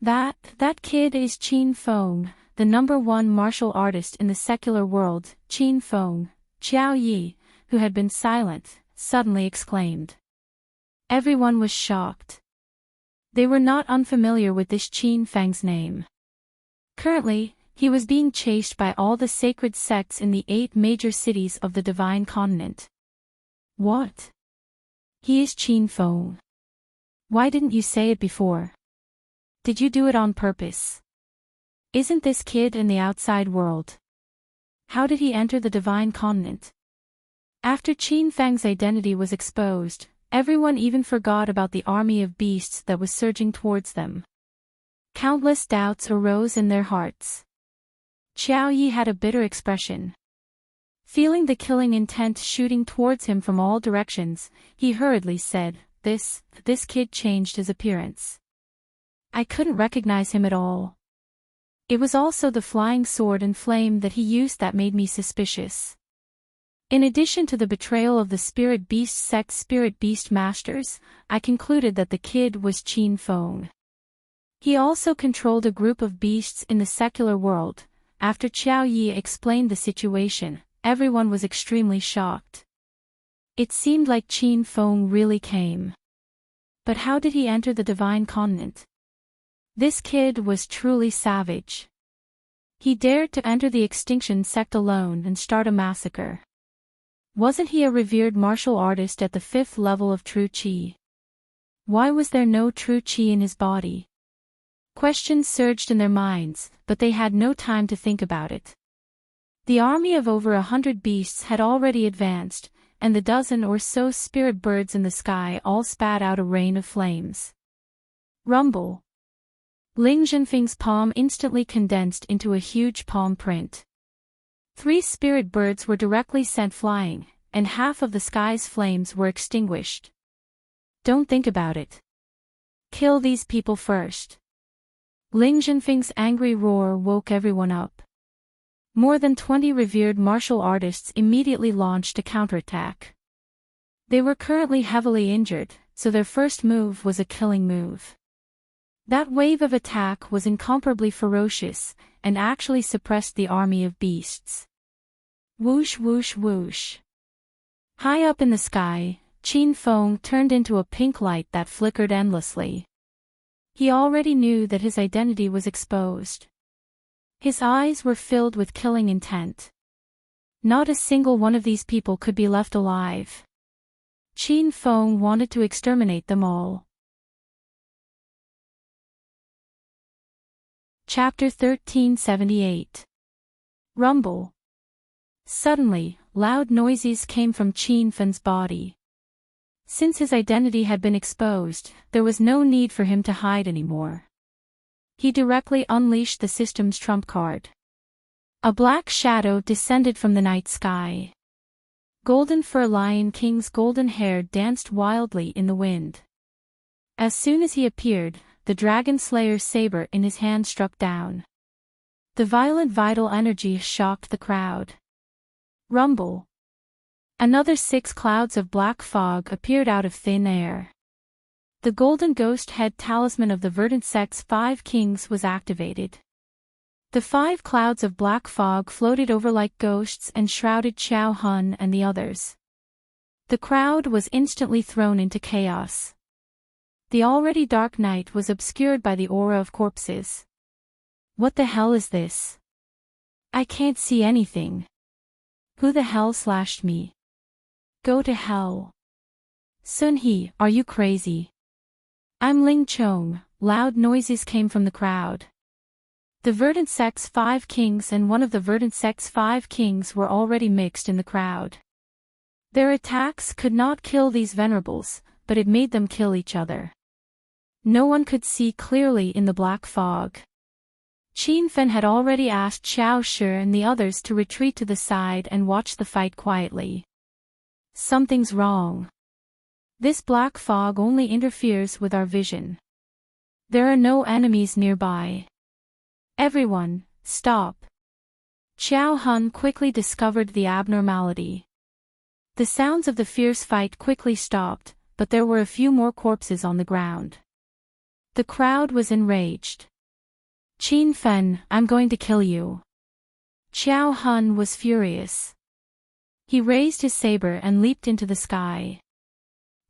That kid is Qin Feng, the #1 martial artist in the secular world. Qin Feng, Qiao Yi, who had been silent, suddenly exclaimed. Everyone was shocked. They were not unfamiliar with this Qin Feng's name. Currently, he was being chased by all the sacred sects in the 8 major cities of the Divine Continent. What? He is Qin Feng. Why didn't you say it before? Did you do it on purpose? Isn't this kid in the outside world? How did he enter the Divine Continent? After Qin Feng's identity was exposed, everyone even forgot about the army of beasts that was surging towards them. Countless doubts arose in their hearts. Qiao Yi had a bitter expression. Feeling the killing intent shooting towards him from all directions, he hurriedly said, This kid changed his appearance. I couldn't recognize him at all. It was also the flying sword and flame that he used that made me suspicious. In addition to the betrayal of the Spirit Beast Sect's Spirit Beast Masters, I concluded that the kid was Qin Feng. He also controlled a group of beasts in the secular world. After Qiao Yi explained the situation, everyone was extremely shocked. It seemed like Qin Feng really came. But how did he enter the Divine Continent? This kid was truly savage. He dared to enter the Extinction Sect alone and start a massacre. Wasn't he a revered martial artist at the 5th level of True Qi? Why was there no True Qi in his body? Questions surged in their minds, but they had no time to think about it. The army of over 100 beasts had already advanced, and the dozen or so spirit birds in the sky all spat out a rain of flames. Rumble. Ling Zhenfeng's palm instantly condensed into a huge palm print. 3 spirit birds were directly sent flying, and half of the sky's flames were extinguished. Don't think about it. Kill these people first. Ling Zhenfeng's angry roar woke everyone up. More than 20 revered martial artists immediately launched a counterattack. They were currently heavily injured, so their first move was a killing move. That wave of attack was incomparably ferocious, and actually suppressed the army of beasts. Whoosh whoosh whoosh. High up in the sky, Qin Feng turned into a pink light that flickered endlessly. He already knew that his identity was exposed. His eyes were filled with killing intent. Not a single one of these people could be left alive. Qin Feng wanted to exterminate them all. Chapter 1378. Rumble. Suddenly, loud noises came from Qin Feng's body. Since his identity had been exposed, there was no need for him to hide anymore. He directly unleashed the system's trump card. A black shadow descended from the night sky. Golden Fur Lion King's golden hair danced wildly in the wind. As soon as he appeared, the Dragon Slayer's saber in his hand struck down. The violent vital energy shocked the crowd. Rumble. Another 6 clouds of black fog appeared out of thin air. The golden ghost head talisman of the Verdant Sect's 5 kings was activated. The 5 clouds of black fog floated over like ghosts and shrouded Xiao Hun and the others. The crowd was instantly thrown into chaos. The already dark night was obscured by the aura of corpses. What the hell is this? I can't see anything. Who the hell slashed me? Go to hell. Sun He, are you crazy? I'm Ling Chong. Loud noises came from the crowd. The Verdant Sect's 5 kings and one of the Verdant Sect's 5 kings were already mixed in the crowd. Their attacks could not kill these venerables, but it made them kill each other. No one could see clearly in the black fog. Qin Feng had already asked Xiao Shi and the others to retreat to the side and watch the fight quietly. Something's wrong. This black fog only interferes with our vision. There are no enemies nearby. Everyone, stop. Xiao Hun quickly discovered the abnormality. The sounds of the fierce fight quickly stopped, but there were a few more corpses on the ground. The crowd was enraged. Qin Feng, I'm going to kill you. Xiao Hun was furious. He raised his saber and leaped into the sky.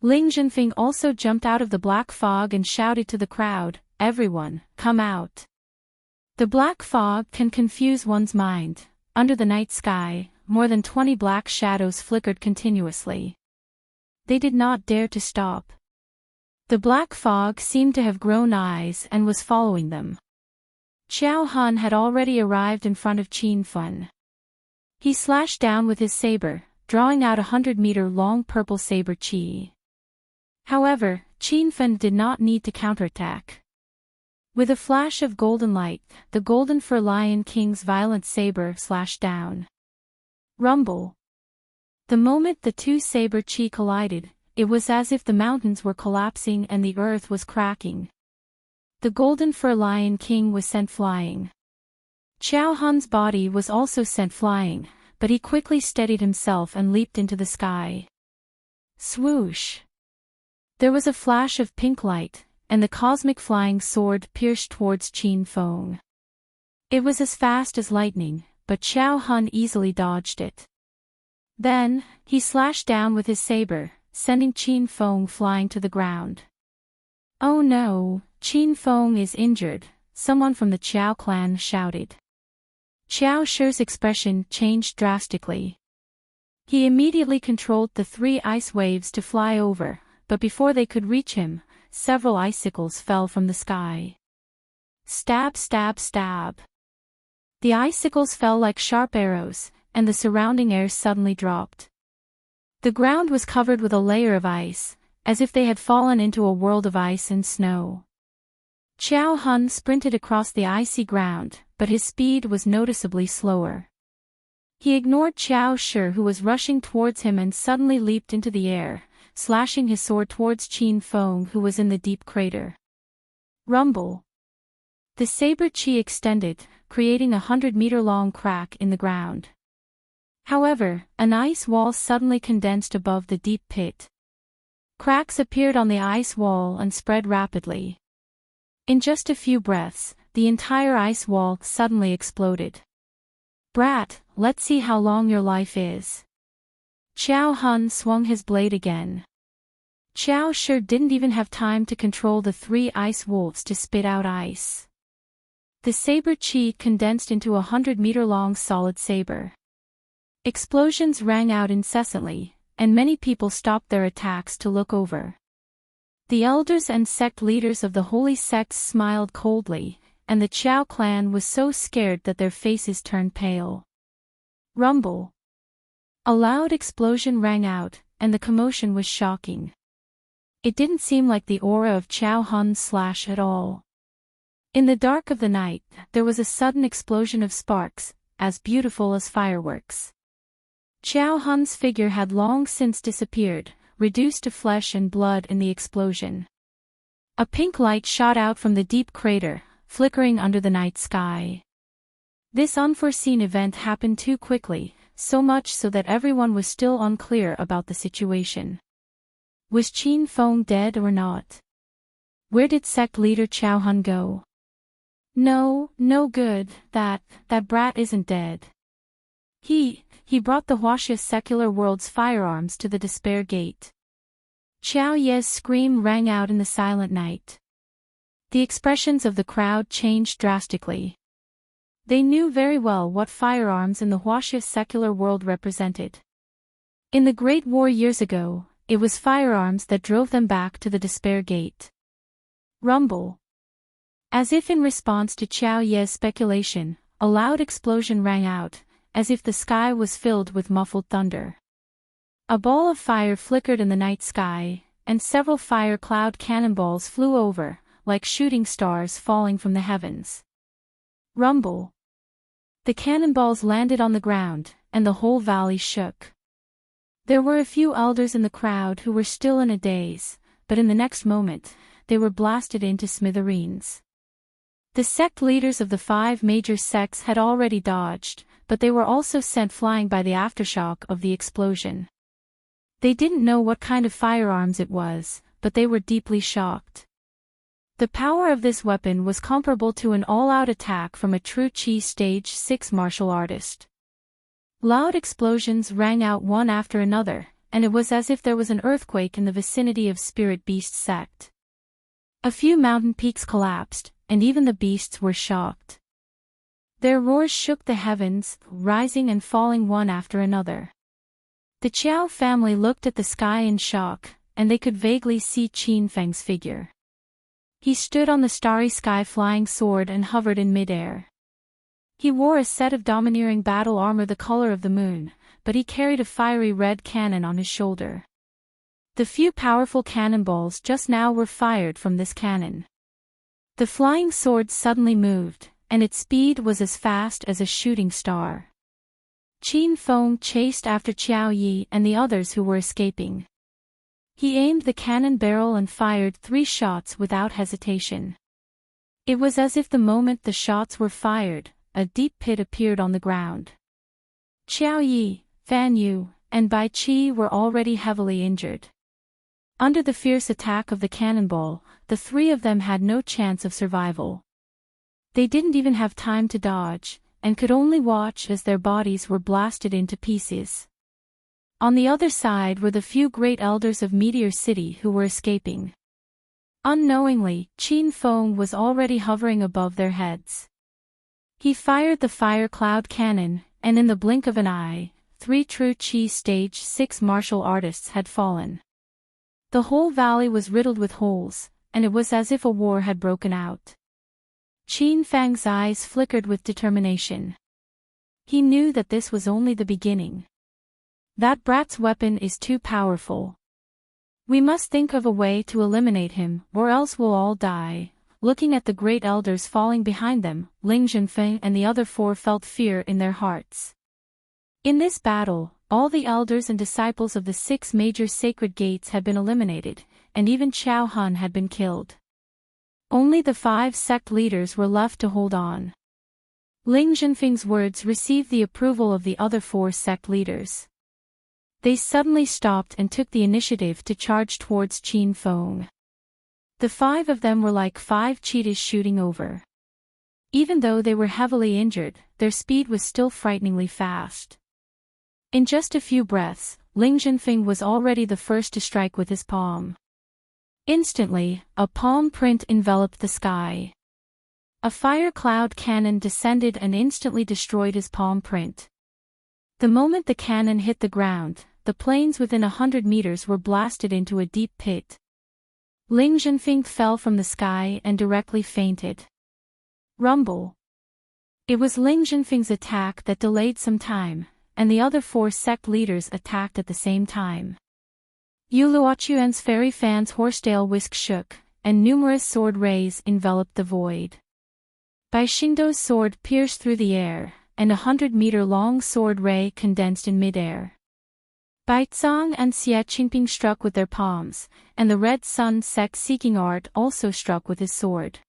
Ling Zhenfeng also jumped out of the black fog and shouted to the crowd, "Everyone, come out." The black fog can confuse one's mind. Under the night sky, more than 20 black shadows flickered continuously. They did not dare to stop. The black fog seemed to have grown eyes and was following them. Xiao Han had already arrived in front of Qin Fun. He slashed down with his saber, drawing out 100-meter-long purple saber qi. However, Qin Fun did not need to counterattack. With a flash of golden light, the golden fur lion king's violent saber slashed down. Rumble. The moment the two saber qi collided, it was as if the mountains were collapsing and the earth was cracking. The golden fur lion king was sent flying. Xiao Han's body was also sent flying, but he quickly steadied himself and leaped into the sky. Swoosh! There was a flash of pink light, and the cosmic flying sword pierced towards Qin Feng. It was as fast as lightning, but Xiao Han easily dodged it. Then, he slashed down with his saber, sending Qin Feng flying to the ground. "Oh no, Qin Feng is injured," someone from the Qiao clan shouted. Qiao Shi's expression changed drastically. He immediately controlled the 3 ice waves to fly over, but before they could reach him, several icicles fell from the sky. Stab, stab, stab. The icicles fell like sharp arrows, and the surrounding air suddenly dropped. The ground was covered with a layer of ice, as if they had fallen into a world of ice and snow. Xiao Han sprinted across the icy ground, but his speed was noticeably slower. He ignored Xiao Shi, who was rushing towards him, and suddenly leaped into the air, slashing his sword towards Qin Feng, who was in the deep crater. Rumble. The saber qi extended, creating a 100-meter-long crack in the ground. However, an ice wall suddenly condensed above the deep pit. Cracks appeared on the ice wall and spread rapidly. In just a few breaths, the entire ice wall suddenly exploded. "Brat, let's see how long your life is." Xiao Han swung his blade again. Xiao Shi didn't even have time to control the 3 ice wolves to spit out ice. The saber qi condensed into a 100-meter-long solid saber. Explosions rang out incessantly, and many people stopped their attacks to look over. The elders and sect leaders of the holy sects smiled coldly, and the Qiao clan was so scared that their faces turned pale. Rumble. A loud explosion rang out, and the commotion was shocking. It didn't seem like the aura of Xiao Han's slash at all. In the dark of the night, there was a sudden explosion of sparks, as beautiful as fireworks. Xiao Han's figure had long since disappeared, reduced to flesh and blood in the explosion. A pink light shot out from the deep crater, flickering under the night sky. This unforeseen event happened too quickly, so much so that everyone was still unclear about the situation. Was Qin Feng dead or not? Where did sect leader Xiao Han go? No good, that brat isn't dead. He brought the Huaxia secular world's firearms to the Despair Gate. Xiao Ye's scream rang out in the silent night. The expressions of the crowd changed drastically. They knew very well what firearms in the Huaxia secular world represented. In the Great War years ago, it was firearms that drove them back to the Despair Gate. Rumble. As if in response to Xiao Ye's speculation, a loud explosion rang out, as if the sky was filled with muffled thunder. A ball of fire flickered in the night sky, and several fire cloud cannonballs flew over, like shooting stars falling from the heavens. Rumble. The cannonballs landed on the ground, and the whole valley shook. There were a few elders in the crowd who were still in a daze, but in the next moment, they were blasted into smithereens. The sect leaders of the 5 major sects had already dodged, but they were also sent flying by the aftershock of the explosion. They didn't know what kind of firearms it was, but they were deeply shocked. The power of this weapon was comparable to an all-out attack from a true Qi Stage 6 martial artist. Loud explosions rang out one after another, and it was as if there was an earthquake in the vicinity of Spirit Beast sect. A few mountain peaks collapsed, and even the beasts were shocked. Their roars shook the heavens, rising and falling one after another. The Qiao family looked at the sky in shock, and they could vaguely see Qin Feng's figure. He stood on the starry sky flying sword and hovered in midair. He wore a set of domineering battle armor the color of the moon, but he carried a fiery red cannon on his shoulder. The few powerful cannonballs just now were fired from this cannon. The flying sword suddenly moved, and its speed was as fast as a shooting star. Qin Feng chased after Qiao Yi and the others who were escaping. He aimed the cannon barrel and fired 3 shots without hesitation. It was as if the moment the shots were fired, a deep pit appeared on the ground. Qiao Yi, Fan Yu, and Bai Qi were already heavily injured. Under the fierce attack of the cannonball, the 3 of them had no chance of survival. They didn't even have time to dodge, and could only watch as their bodies were blasted into pieces. On the other side were the few great elders of Meteor City who were escaping. Unknowingly, Qin Feng was already hovering above their heads. He fired the fire cloud cannon, and in the blink of an eye, 3 true Qi Stage 6 martial artists had fallen. The whole valley was riddled with holes, and it was as if a war had broken out. Qin Feng's eyes flickered with determination. He knew that this was only the beginning. That brat's weapon is too powerful. We must think of a way to eliminate him, or else we'll all die. Looking at the great elders falling behind them, Ling Zhenfeng and the other 4 felt fear in their hearts. In this battle, all the elders and disciples of the 6 major sacred gates had been eliminated, and even Qiao Han had been killed. Only the 5 sect leaders were left to hold on. Ling Zhenfeng's words received the approval of the other 4 sect leaders. They suddenly stopped and took the initiative to charge towards Qin Feng. The 5 of them were like 5 cheetahs shooting over. Even though they were heavily injured, their speed was still frighteningly fast. In just a few breaths, Ling Zhenfeng was already the first to strike with his palm. Instantly, a palm print enveloped the sky. A fire cloud cannon descended and instantly destroyed his palm print. The moment the cannon hit the ground, the plains within 100 meters were blasted into a deep pit. Ling Zhenfeng fell from the sky and directly fainted. Rumble. It was Ling Zhenfeng's attack that delayed some time, and the other 4 sect leaders attacked at the same time. Yu Luochuan's fairy fan's horsetail whisk shook, and numerous sword rays enveloped the void. Bai Xingdou's sword pierced through the air, and a 100-meter-long sword ray condensed in midair. Bai Zong and Xie Qingping struck with their palms, and the Red Sun sect seeking art also struck with his sword.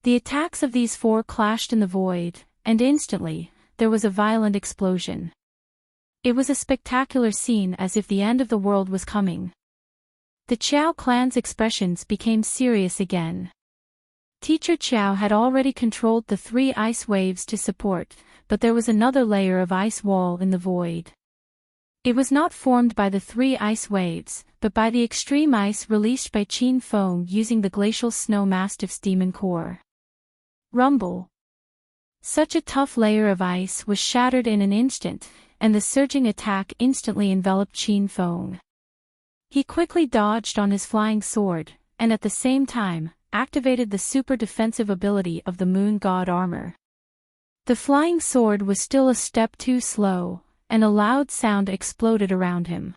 The attacks of these 4 clashed in the void, and instantly, there was a violent explosion. It was a spectacular scene as if the end of the world was coming. The Qiao clan's expressions became serious again. Teacher Qiao had already controlled the 3 ice waves to support, but there was another layer of ice wall in the void. It was not formed by the 3 ice waves, but by the extreme ice released by Qin Feng using the glacial snow mastiff's demon core. Rumble. Such a tough layer of ice was shattered in an instant, and the surging attack instantly enveloped Qin Feng. He quickly dodged on his flying sword, and at the same time, activated the super defensive ability of the Moon God armor. The flying sword was still a step too slow, and a loud sound exploded around him.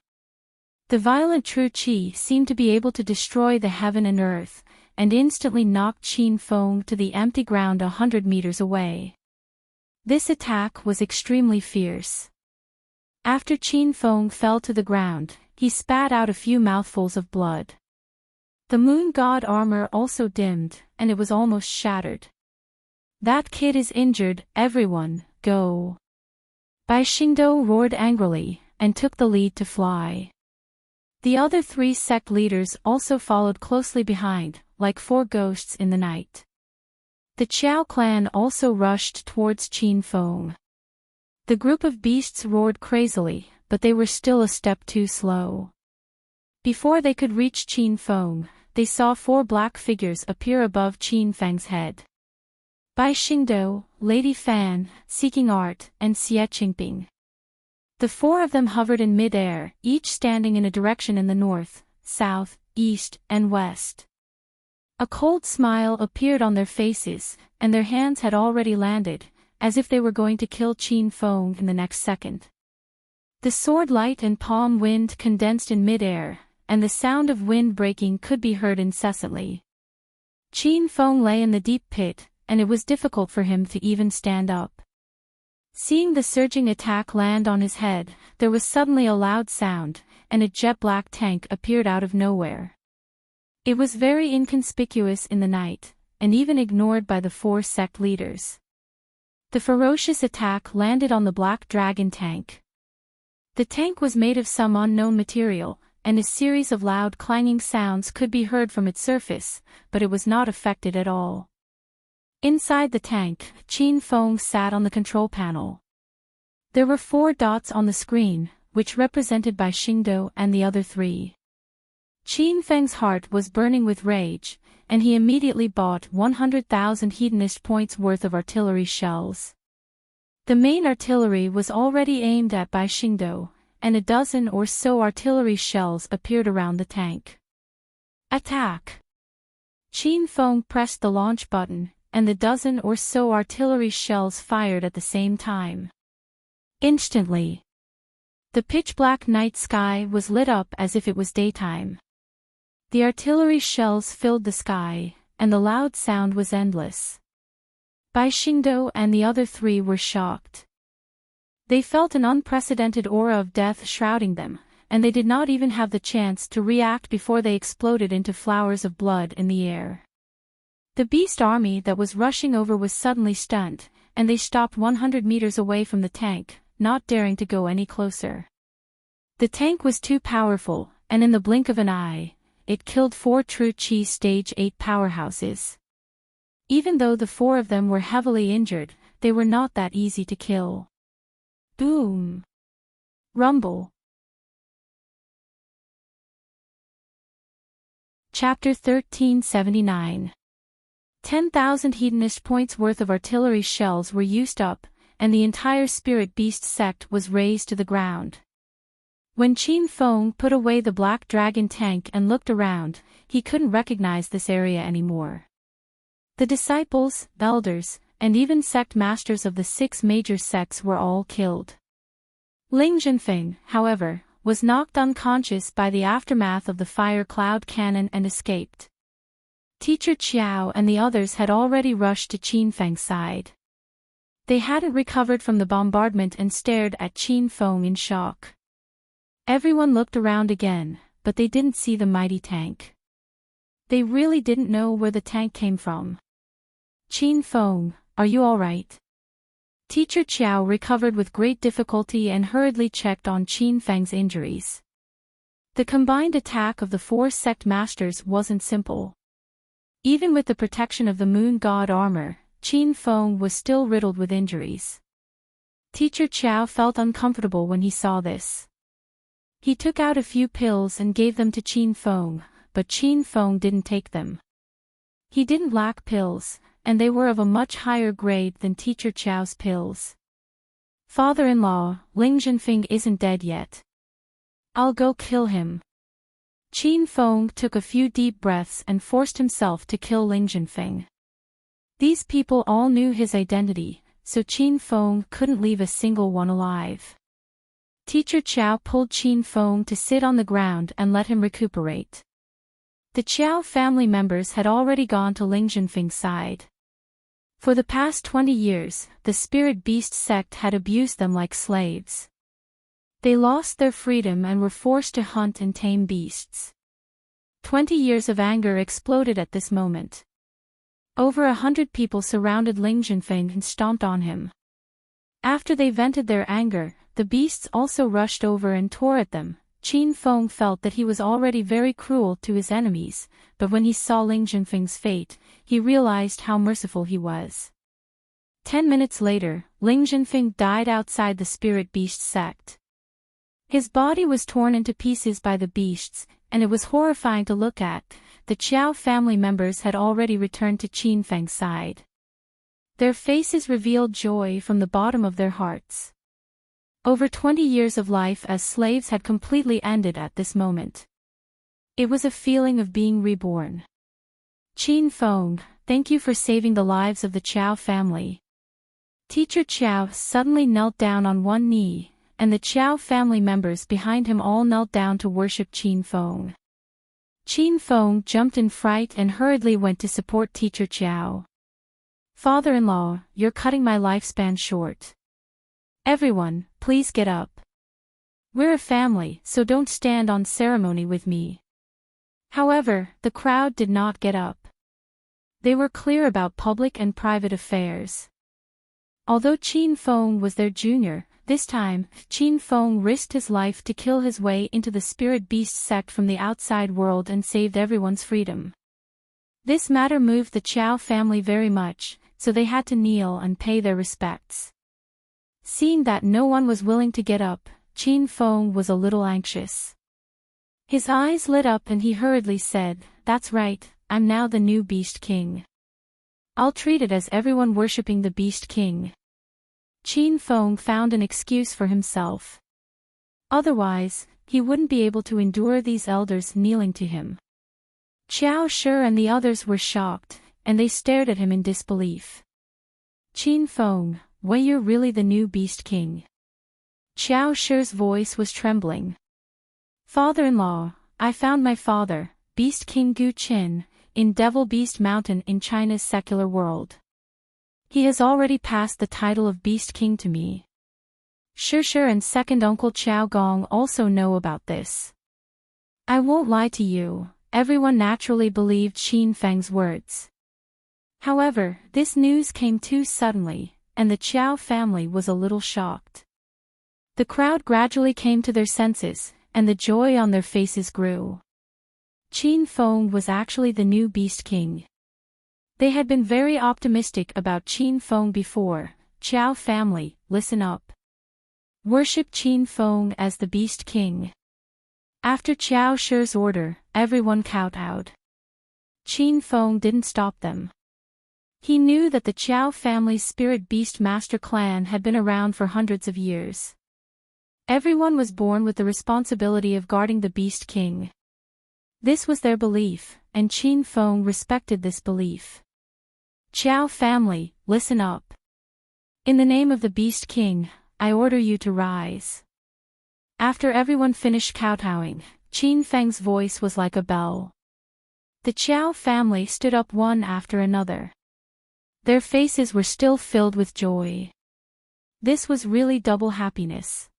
The violent True Qi seemed to be able to destroy the heaven and earth, and instantly knocked Qin Feng to the empty ground 100 meters away. This attack was extremely fierce. After Qin Feng fell to the ground, he spat out a few mouthfuls of blood. The Moon God armor also dimmed, and it was almost shattered. That kid is injured, everyone, go. Bai Xingdou roared angrily, and took the lead to fly. The other 3 sect leaders also followed closely behind, like 4 ghosts in the night. The Qiao clan also rushed towards Qin Feng. The group of beasts roared crazily, but they were still a step too slow. Before they could reach Qin Feng, they saw 4 black figures appear above Qin Feng's head. Bai Xingdou, Lady Fan, Seeking Art, and Xie Qingping. The 4 of them hovered in mid-air, each standing in a direction in the north, south, east, and west. A cold smile appeared on their faces, and their hands had already landed, as if they were going to kill Qin Feng in the next second. The sword light and palm wind condensed in mid-air, and the sound of wind breaking could be heard incessantly. Qin Feng lay in the deep pit, and it was difficult for him to even stand up. Seeing the surging attack land on his head, there was suddenly a loud sound, and a jet-black tank appeared out of nowhere. It was very inconspicuous in the night, and even ignored by the 4 sect leaders. The ferocious attack landed on the Black Dragon tank. The tank was made of some unknown material, and a series of loud clanging sounds could be heard from its surface, but it was not affected at all. Inside the tank, Qin Feng sat on the control panel. There were 4 dots on the screen, which represented Bai Xingdou and the other 3. Qin Feng's heart was burning with rage, and he immediately bought 100,000 hedonist points worth of artillery shells. The main artillery was already aimed at Bai Xingdou, and a dozen or so artillery shells appeared around the tank. Attack! Qin Feng pressed the launch button, and the dozen or so artillery shells fired at the same time. Instantly, the pitch-black night sky was lit up as if it was daytime. The artillery shells filled the sky, and the loud sound was endless. Bai Xingdou and the other 3 were shocked. They felt an unprecedented aura of death shrouding them, and they did not even have the chance to react before they exploded into flowers of blood in the air. The beast army that was rushing over was suddenly stunned, and they stopped 100 meters away from the tank, not daring to go any closer. The tank was too powerful, and in the blink of an eye, it killed 4 true Qi Stage 8 powerhouses. Even though the 4 of them were heavily injured, they were not that easy to kill. Boom! Rumble. Chapter 1379. 10,000 hedonist points worth of artillery shells were used up, and the entire spirit beast sect was razed to the ground. When Qin Feng put away the Black Dragon tank and looked around, he couldn't recognize this area anymore. The disciples, elders, and even sect masters of the 6 major sects were all killed. Ling Zhenfeng, however, was knocked unconscious by the aftermath of the fire cloud cannon and escaped. Teacher Qiao and the others had already rushed to Qin Feng's side. They hadn't recovered from the bombardment and stared at Qin Feng in shock. Everyone looked around again, but they didn't see the mighty tank. They really didn't know where the tank came from. Qin Feng, are you all right? Teacher Qiao recovered with great difficulty and hurriedly checked on Qin Feng's injuries. The combined attack of the 4 sect masters wasn't simple. Even with the protection of the moon god armor, Qin Feng was still riddled with injuries. Teacher Qiao felt uncomfortable when he saw this. He took out a few pills and gave them to Qin Feng, but Qin Feng didn't take them. He didn't lack pills, and they were of a much higher grade than Teacher Qiao's pills. Father-in-law, Ling Zhenfeng isn't dead yet. I'll go kill him. Qin Feng took a few deep breaths and forced himself to kill Ling Zhenfeng. These people all knew his identity, so Qin Feng couldn't leave a single one alive. Teacher Qiao pulled Qin Feng to sit on the ground and let him recuperate. The Qiao family members had already gone to Ling Zhenfeng's side. For the past 20 years, the spirit beast sect had abused them like slaves. They lost their freedom and were forced to hunt and tame beasts. 20 years of anger exploded at this moment. Over 100 people surrounded Ling Zhenfeng and stomped on him. After they vented their anger, the beasts also rushed over and tore at them. Qin Feng felt that he was already very cruel to his enemies, but when he saw Ling Zhenfeng's fate, he realized how merciful he was. 10 minutes later, Ling Zhenfeng died outside the spirit beast sect. His body was torn into pieces by the beasts, and it was horrifying to look at. The Qiao family members had already returned to Qin Feng's side. Their faces revealed joy from the bottom of their hearts. Over 20 years of life as slaves had completely ended at this moment. It was a feeling of being reborn. Qin Feng, thank you for saving the lives of the Qiao family. Teacher Qiao suddenly knelt down on one knee, and the Qiao family members behind him all knelt down to worship Qin Feng. Qin Feng jumped in fright and hurriedly went to support Teacher Qiao. Father-in-law, you're cutting my lifespan short. Everyone, please get up. We're a family, so don't stand on ceremony with me. However, the crowd did not get up. They were clear about public and private affairs. Although Qin Feng was their junior, this time, Qin Feng risked his life to kill his way into the spirit beast sect from the outside world and saved everyone's freedom. This matter moved the Qiao family very much, so they had to kneel and pay their respects. Seeing that no one was willing to get up, Qin Feng was a little anxious. His eyes lit up and he hurriedly said, "That's right, I'm now the new Beast King. I'll treat it as everyone worshipping the Beast King." Qin Feng found an excuse for himself. Otherwise, he wouldn't be able to endure these elders kneeling to him. Qiao Shi and the others were shocked, and they stared at him in disbelief. "Qin Feng, were you really the new Beast King?" Qiao Shi's voice was trembling. "Father-in-law, I found my father, Beast King Gu Qin, in Devil Beast Mountain in China's secular world. He has already passed the title of Beast King to me. Shi and second uncle Qiao Gong also know about this." I won't lie to you, everyone naturally believed Qin Feng's words. However, this news came too suddenly, and the Qiao family was a little shocked. The crowd gradually came to their senses, and the joy on their faces grew. Qin Feng was actually the new Beast King. They had been very optimistic about Qin Feng before. "Qiao family, listen up. Worship Qin Feng as the Beast King." After Qiao Shi's order, everyone kowtowed. Qin Feng didn't stop them. He knew that the Qiao family's spirit beast master clan had been around for hundreds of years. Everyone was born with the responsibility of guarding the Beast King. This was their belief, and Qin Feng respected this belief. "Qiao family, listen up. In the name of the Beast King, I order you to rise." After everyone finished kowtowing, Qin Feng's voice was like a bell. The Qiao family stood up one after another. Their faces were still filled with joy. This was really double happiness.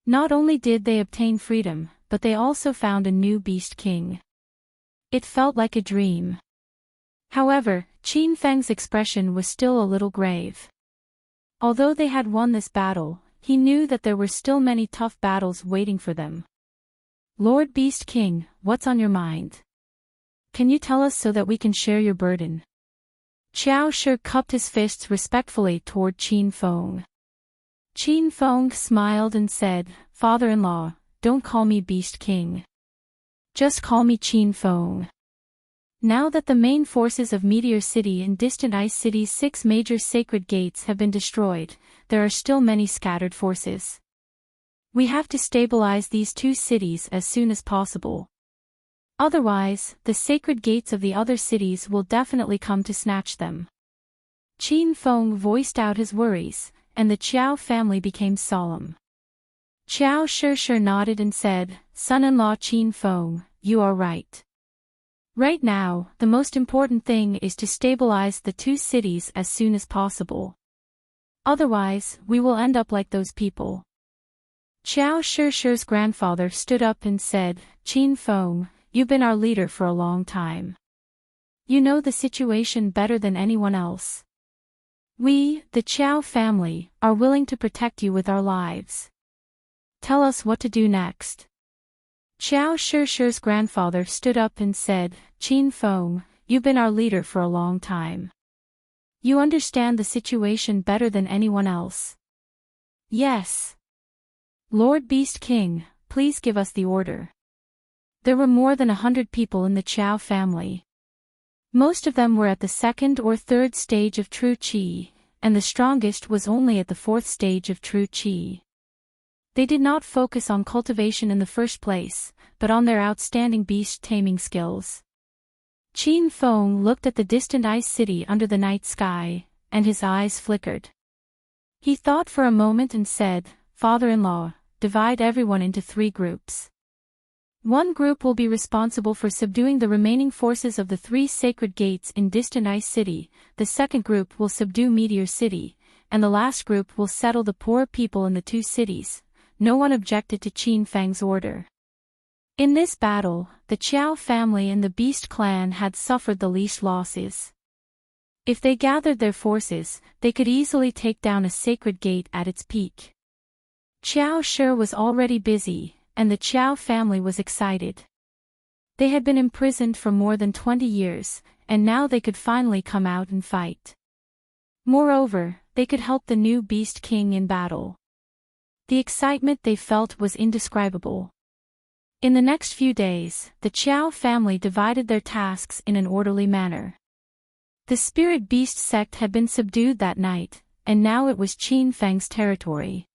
Not only did they obtain freedom, but they also found a new Beast King. It felt like a dream. However, Qin Feng's expression was still a little grave. Although they had won this battle, he knew that there were still many tough battles waiting for them. "Lord Beast King, what's on your mind? Can you tell us so that we can share your burden?" Qiao Shi cupped his fists respectfully toward Qin Feng. Qin Feng smiled and said, "Father-in-law, don't call me Beast King. Just call me Qin Feng." Now that the main forces of Meteor City and Distant Ice City's 6 major sacred gates have been destroyed, there are still many scattered forces. We have to stabilize these 2 cities as soon as possible. Otherwise, the sacred gates of the other cities will definitely come to snatch them. Qin Feng voiced out his worries, and the Qiao family became solemn. Qiao Shi nodded and said, "Son-in-law Qin Feng, you are right. Right now, the most important thing is to stabilize the 2 cities as soon as possible. Otherwise, we will end up like those people." Qiao Shi's grandfather stood up and said, "Qin Feng, you've been our leader for a long time. You know the situation better than anyone else. We, the Qiao family, are willing to protect you with our lives. Tell us what to do next." Qiao Shi's grandfather stood up and said, "Qin Feng, you've been our leader for a long time. You understand the situation better than anyone else." "Yes. "Lord Beast King, please give us the order." There were more than 100 people in the Chow family. Most of them were at the second or third stage of true Qi, and the strongest was only at the fourth stage of true Qi. They did not focus on cultivation in the first place, but on their outstanding beast-taming skills. Qin Feng looked at the distant ice city under the night sky, and his eyes flickered. He thought for a moment and said, "Father-in-law, divide everyone into 3 groups. One group will be responsible for subduing the remaining forces of the 3 sacred gates in distant ice city, the second group will subdue Meteor City, and the last group will settle the poor people in the 2 cities." No one objected to Qin Feng's order. In this battle, the Qiao family and the Beast clan had suffered the least losses. If they gathered their forces, they could easily take down a sacred gate at its peak. Qiao Shi was already busy, and the Qiao family was excited. They had been imprisoned for more than 20 years, and now they could finally come out and fight. Moreover, they could help the new Beast King in battle. The excitement they felt was indescribable. In the next few days, the Qiao family divided their tasks in an orderly manner. The spirit beast sect had been subdued that night, and now it was Qin Feng's territory.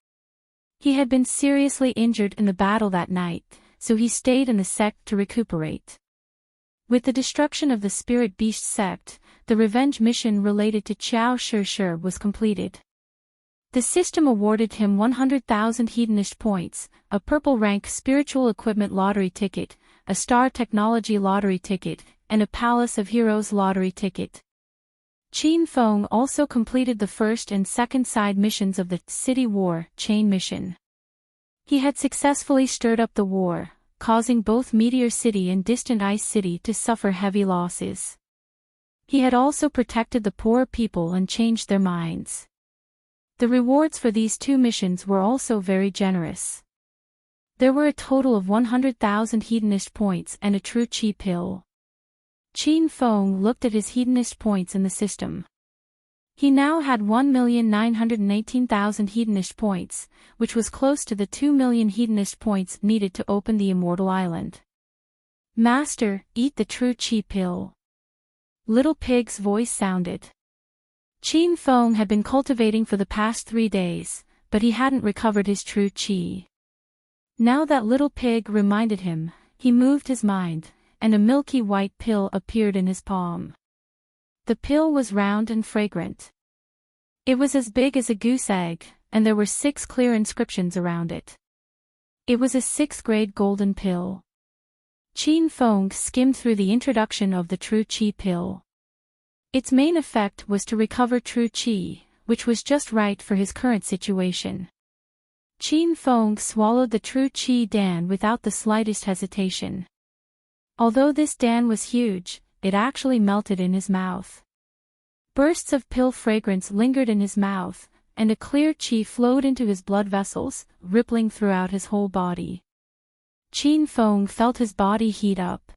He had been seriously injured in the battle that night, so he stayed in the sect to recuperate. With the destruction of the spirit beast sect, the revenge mission related to Qiao Shi was completed. The system awarded him 100,000 hedonist points, a purple-rank spiritual equipment lottery ticket, a star technology lottery ticket, and a Palace of Heroes lottery ticket. Qin Feng also completed the first and second side missions of the City War chain mission. He had successfully stirred up the war, causing both Meteor City and Distant Ice City to suffer heavy losses. He had also protected the poor people and changed their minds. The rewards for these 2 missions were also very generous. There were a total of 100,000 hedonist points and a true Qi pill. Qin Feng looked at his hedonist points in the system. He now had 1,918,000 hedonist points, which was close to the 2 million hedonist points needed to open the Immortal Island. "Master, eat the true Qi pill." Little Pig's voice sounded. Qin Feng had been cultivating for the past 3 days, but he hadn't recovered his true Qi. Now that Little Pig reminded him, he moved his mind, and a milky white pill appeared in his palm. The pill was round and fragrant. It was as big as a goose egg, and there were 6 clear inscriptions around it. It was a 6th-grade golden pill. Qin Feng skimmed through the introduction of the true Qi pill. Its main effect was to recover true Qi, which was just right for his current situation. Qin Feng swallowed the true Qi Dan without the slightest hesitation. Although this Dan was huge, it actually melted in his mouth. Bursts of pill fragrance lingered in his mouth, and a clear Qi flowed into his blood vessels, rippling throughout his whole body. Qin Feng felt his body heat up.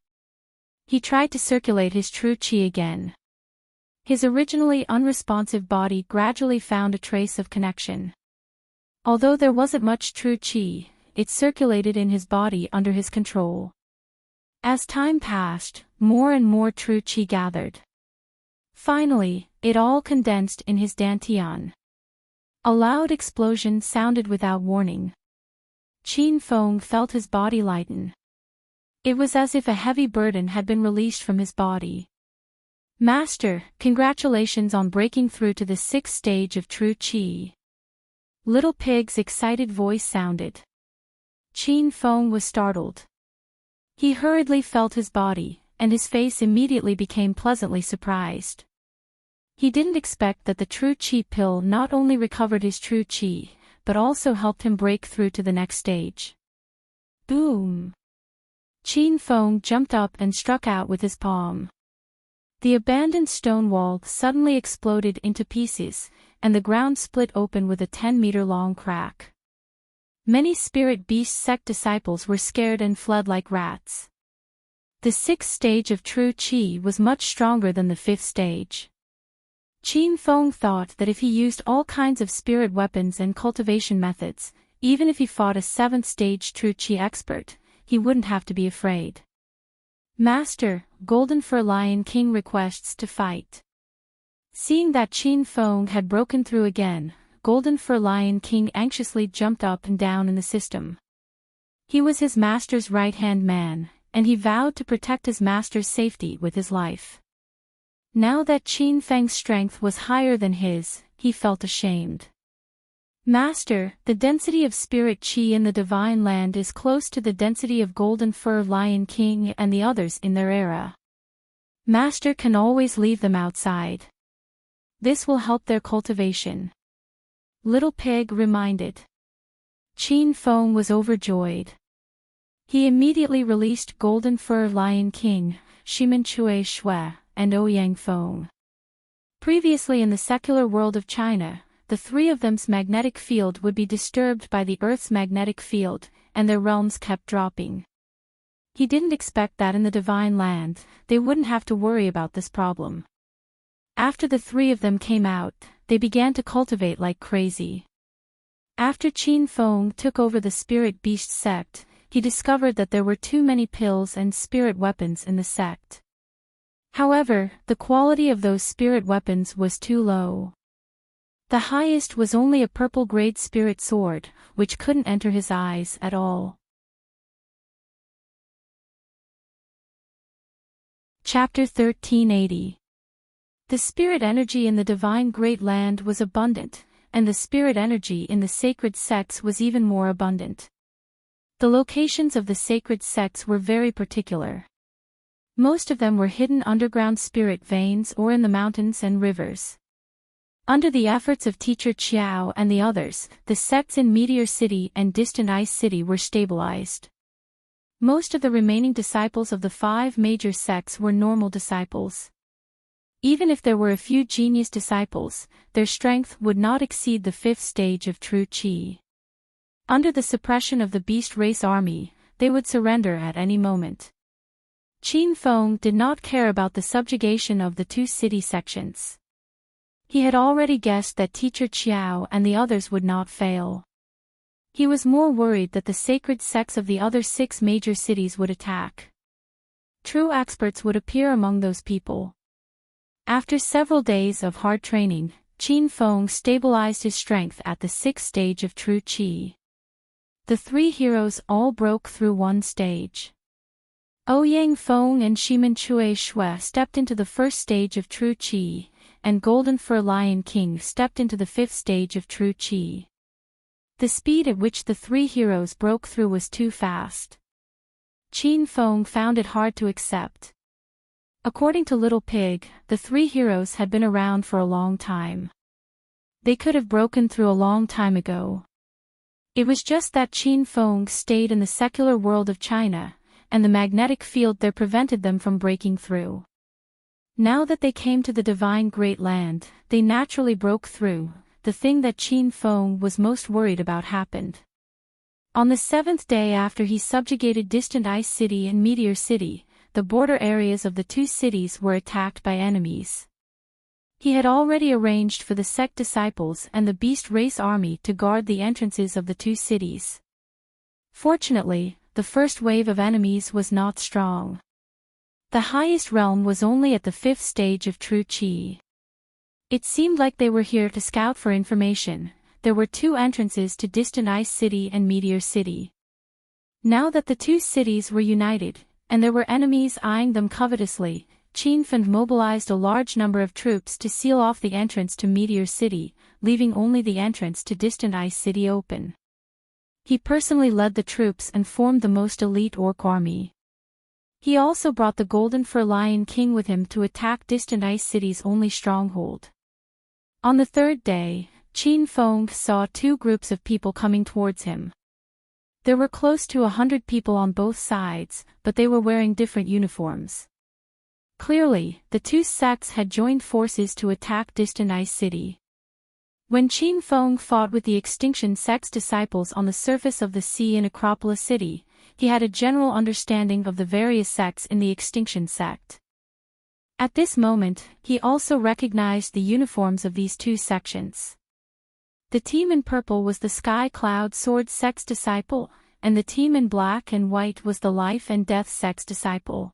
He tried to circulate his true Qi again. His originally unresponsive body gradually found a trace of connection. Although there wasn't much true Qi, it circulated in his body under his control. As time passed, more and more true Qi gathered. Finally, it all condensed in his dantian. A loud explosion sounded without warning. Qin Feng felt his body lighten. It was as if a heavy burden had been released from his body. "Master, congratulations on breaking through to the 6th stage of true Qi." Little Pig's excited voice sounded. Qin Feng was startled. He hurriedly felt his body, and his face immediately became pleasantly surprised. He didn't expect that the true Qi pill not only recovered his true Qi, but also helped him break through to the next stage. Boom! Qin Feng jumped up and struck out with his palm. The abandoned stone wall suddenly exploded into pieces, and the ground split open with a 10-meter-long crack. Many spirit beast sect disciples were scared and fled like rats. The 6th stage of true Qi was much stronger than the 5th stage. Qin Feng thought that if he used all kinds of spirit weapons and cultivation methods, Even if he fought a 7th stage true Qi expert, he wouldn't have to be afraid. Master, Golden Fur Lion King requests to fight. Seeing that Qin Feng had broken through again, Golden Fur Lion King anxiously jumped up and down in the system. He was his master's right-hand man, and he vowed to protect his master's safety with his life. Now that Qin Feng's strength was higher than his, he felt ashamed. Master, the density of spirit Qi in the Divine Land is close to the density of Golden Fur Lion King and the others in their era. Master can always leave them outside. This will help their cultivation. Little Pig reminded. Qin Feng was overjoyed. He immediately released Golden Fur Lion King, Shimen Chui Shui, and Ouyang Feng. Previously in the secular world of China, the three of them's magnetic field would be disturbed by the Earth's magnetic field, and their realms kept dropping. He didn't expect that in the Divine Land, they wouldn't have to worry about this problem. After the three of them came out, they began to cultivate like crazy. After Qin Feng took over the Spirit Beast sect, he discovered that there were too many pills and spirit weapons in the sect. However, the quality of those spirit weapons was too low. The highest was only a purple-grade spirit sword, which couldn't enter his eyes at all. Chapter 1380. The spirit energy in the Divine Great Land was abundant, and the spirit energy in the sacred sects was even more abundant. The locations of the sacred sects were very particular. Most of them were hidden underground spirit veins or in the mountains and rivers. Under the efforts of Teacher Qiao and the others, the sects in Meteor City and Distant Ice City were stabilized. Most of the remaining disciples of the 5 major sects were normal disciples. Even if there were a few genius disciples, their strength would not exceed the 5th stage of true Qi. Under the suppression of the beast race army, they would surrender at any moment. Qin Feng did not care about the subjugation of the 2 city sections. He had already guessed that Teacher Qiao and the others would not fail. He was more worried that the sacred sects of the other 6 major cities would attack. True experts would appear among those people. After several days of hard training, Qin Feng stabilized his strength at the 6th stage of true Qi. The 3 heroes all broke through one stage. Ouyang Feng and Shimen Chui Shui stepped into the 1st stage of true Qi, and Golden Fur Lion King stepped into the 5th stage of true Qi. The speed at which the 3 heroes broke through was too fast. Qin Feng found it hard to accept. According to Little Pig, the 3 heroes had been around for a long time. They could have broken through a long time ago. It was just that Qin Feng stayed in the secular world of China, and the magnetic field there prevented them from breaking through. Now that they came to the Divine Great Land, they naturally broke through. The thing that Qin Feng was most worried about happened. On the 7th day after he subjugated Distant Ice City and Meteor City, the border areas of the 2 cities were attacked by enemies. He had already arranged for the sect disciples and the beast race army to guard the entrances of the 2 cities. Fortunately, the first wave of enemies was not strong. The highest realm was only at the 5th stage of true Qi. It seemed like they were here to scout for information. There were 2 entrances to Distant Ice City and Meteor City. Now that the 2 cities were united, and there were enemies eyeing them covetously, Qin Feng mobilized a large number of troops to seal off the entrance to Meteor City, leaving only the entrance to Distant Ice City open. He personally led the troops and formed the most elite orc army. He also brought the Golden Fur Lion King with him to attack Distant Ice City's only stronghold. On the 3rd day, Qin Feng saw 2 groups of people coming towards him. There were close to 100 people on both sides, but they were wearing different uniforms. Clearly, the 2 sects had joined forces to attack Distant Ice City. When Qin Feng fought with the Extinction sect's disciples on the surface of the sea in Acropolis City, he had a general understanding of the various sects in the Extinction sect. At this moment, he also recognized the uniforms of these 2 sections. The team in purple was the Sky Cloud Sword Sect's disciple, and the team in black and white was the Life and Death Sect's disciple.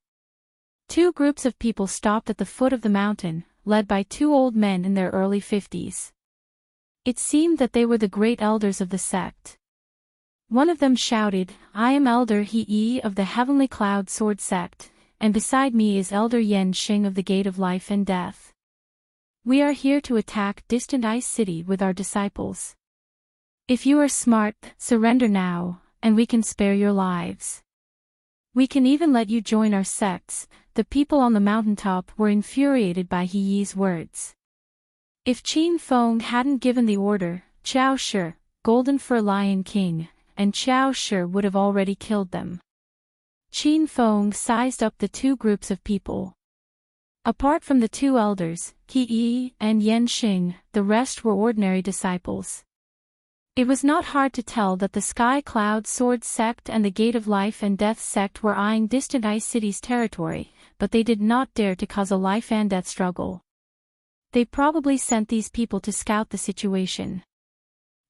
Two groups of people stopped at the foot of the mountain, led by two old men in their early 50s. It seemed that they were the great elders of the sect. One of them shouted, "I am Elder He of the Heavenly Cloud Sword Sect, and beside me is Elder Yen Xing of the Gate of Life and Death. We are here to attack Distant Ice City with our disciples. If you are smart, surrender now, and we can spare your lives. We can even let you join our sects." The people on the mountaintop were infuriated by He Yi's words. If Qin Feng hadn't given the order, Chao Shi, Golden Fur Lion King, and Chao Shi would have already killed them. Qin Feng sized up the two groups of people. Apart from the two elders, He Yi and Yen Xing, the rest were ordinary disciples. It was not hard to tell that the Sky Cloud Sword Sect and the Gate of Life and Death Sect were eyeing Distant Ice City's territory, but they did not dare to cause a life and death struggle. They probably sent these people to scout the situation.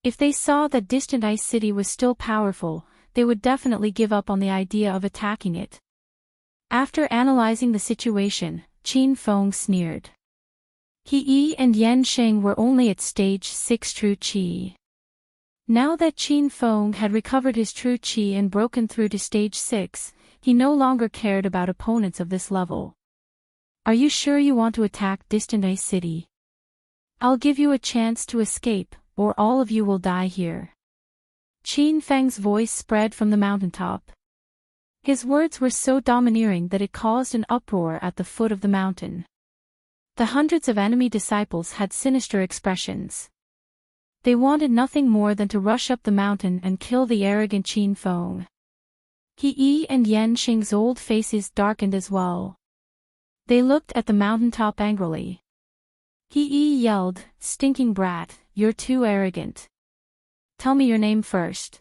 If they saw that Distant Ice City was still powerful, they would definitely give up on the idea of attacking it. After analyzing the situation, Qin Feng sneered. He Yi and Yen Xing were only at stage 6 true qi. Now that Qin Feng had recovered his true qi and broken through to stage 6, he no longer cared about opponents of this level. Are you sure you want to attack Distant Ice City? I'll give you a chance to escape, or all of you will die here. Qin Feng's voice spread from the mountaintop. His words were so domineering that it caused an uproar at the foot of the mountain. The hundreds of enemy disciples had sinister expressions. They wanted nothing more than to rush up the mountain and kill the arrogant Qin Feng. He Yi and Yen Xing's old faces darkened as well. They looked at the mountaintop angrily. He Yi yelled, "Stinking brat, you're too arrogant. Tell me your name first.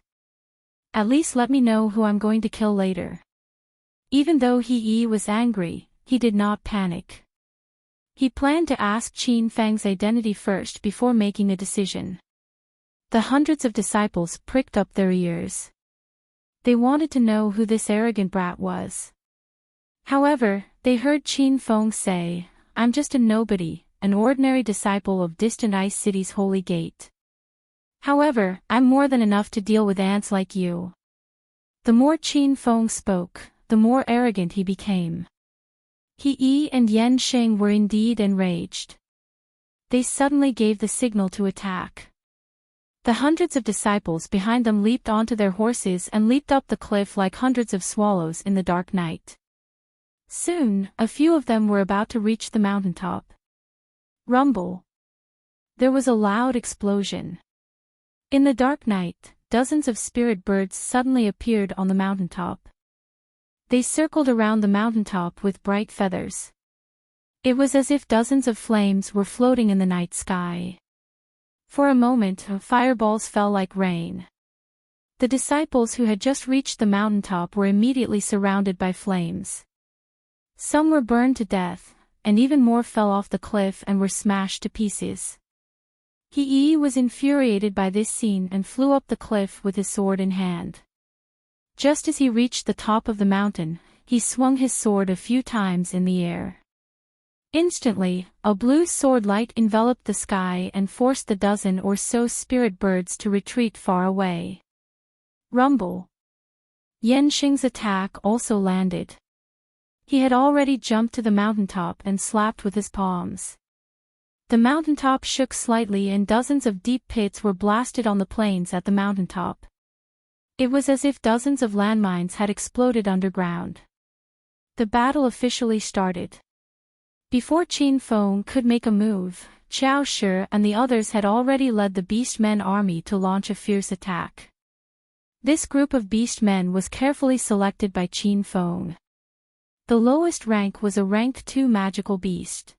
At least let me know who I'm going to kill later." Even though He Yi was angry, he did not panic. He planned to ask Qin Feng's identity first before making a decision. The hundreds of disciples pricked up their ears. They wanted to know who this arrogant brat was. However, they heard Qin Feng say, "I'm just a nobody, an ordinary disciple of Distant Ice City's Holy Gate. However, I'm more than enough to deal with ants like you." The more Qin Feng spoke, the more arrogant he became. He Yi and Yen Xing were indeed enraged. They suddenly gave the signal to attack. The hundreds of disciples behind them leaped onto their horses and leaped up the cliff like hundreds of swallows in the dark night. Soon, a few of them were about to reach the mountaintop. Rumble. There was a loud explosion. In the dark night, dozens of spirit birds suddenly appeared on the mountaintop. They circled around the mountaintop with bright feathers. It was as if dozens of flames were floating in the night sky. For a moment, fireballs fell like rain. The disciples who had just reached the mountaintop were immediately surrounded by flames. Some were burned to death, and even more fell off the cliff and were smashed to pieces. He Yi was infuriated by this scene and flew up the cliff with his sword in hand. Just as he reached the top of the mountain, he swung his sword a few times in the air. Instantly, a blue sword light enveloped the sky and forced the dozen or so spirit birds to retreat far away. Rumble. Yen Xing's attack also landed. He had already jumped to the mountaintop and slapped with his palms. The mountaintop shook slightly and dozens of deep pits were blasted on the plains at the mountaintop. It was as if dozens of landmines had exploded underground. The battle officially started. Before Qin Feng could make a move, Chao Shi and the others had already led the Beastmen army to launch a fierce attack. This group of Beastmen was carefully selected by Qin Feng. The lowest rank was a rank 2 magical beast.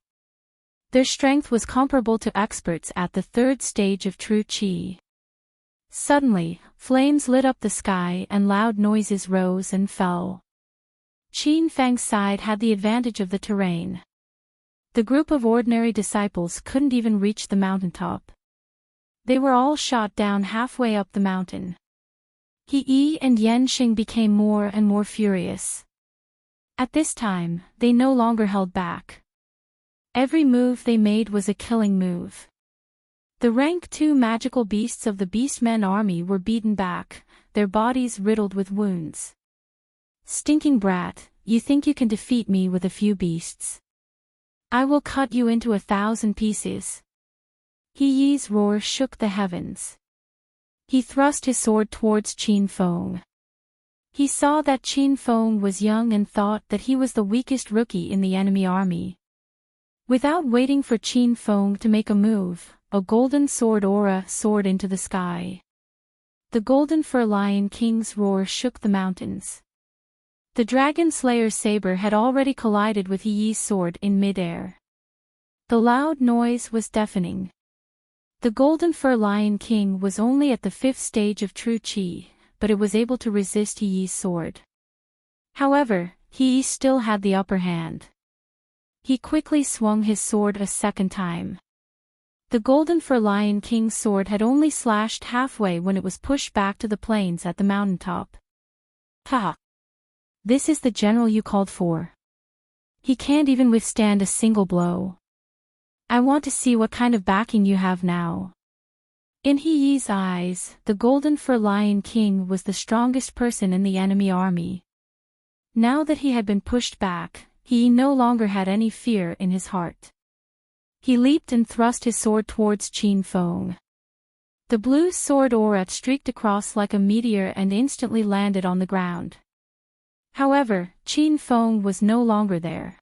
Their strength was comparable to experts at the 3rd stage of true qi. Suddenly, flames lit up the sky and loud noises rose and fell. Qin Feng's side had the advantage of the terrain. The group of ordinary disciples couldn't even reach the mountaintop. They were all shot down halfway up the mountain. He and Yenshing became more and more furious. At this time, they no longer held back. Every move they made was a killing move. The rank 2 magical beasts of the Beastmen army were beaten back, their bodies riddled with wounds. Stinking brat, you think you can defeat me with a few beasts? I will cut you into 1,000 pieces. He's roar shook the heavens. He thrust his sword towards Qin Feng. He saw that Qin Feng was young and thought that he was the weakest rookie in the enemy army. Without waiting for Qin Feng to make a move, a golden sword aura soared into the sky. The golden fur lion king's roar shook the mountains. The dragon slayer's saber had already collided with He's sword in midair. The loud noise was deafening. The golden fur lion king was only at the 5th stage of true qi, but it was able to resist He's sword. However, He still had the upper hand. He quickly swung his sword a second time. The golden fur lion king's sword had only slashed halfway when it was pushed back to the plains at the mountaintop. Ha! This is the general you called for. He can't even withstand a single blow. I want to see what kind of backing you have now. In He's eyes, the golden fur lion king was the strongest person in the enemy army. Now that he had been pushed back, he no longer had any fear in his heart. He leaped and thrust his sword towards Qin Feng. The blue sword aura streaked across like a meteor and instantly landed on the ground. However, Qin Feng was no longer there.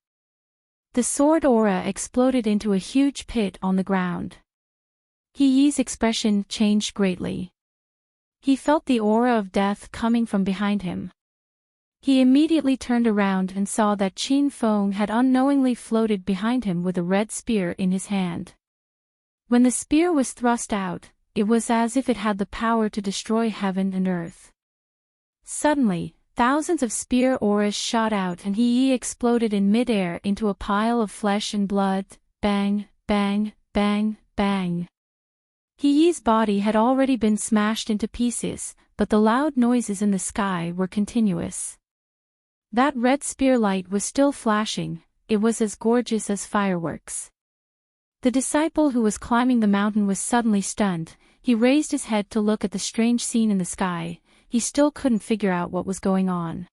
The sword aura exploded into a huge pit on the ground. He's expression changed greatly. He felt the aura of death coming from behind him. He immediately turned around and saw that Qin Feng had unknowingly floated behind him with a red spear in his hand. When the spear was thrust out, it was as if it had the power to destroy heaven and earth. Suddenly, thousands of spear auras shot out and He exploded in midair into a pile of flesh and blood. Bang, bang, bang, bang. He's body had already been smashed into pieces, but the loud noises in the sky were continuous. That red spear light was still flashing, it was as gorgeous as fireworks. The disciple who was climbing the mountain was suddenly stunned. He raised his head to look at the strange scene in the sky. He still couldn't figure out what was going on.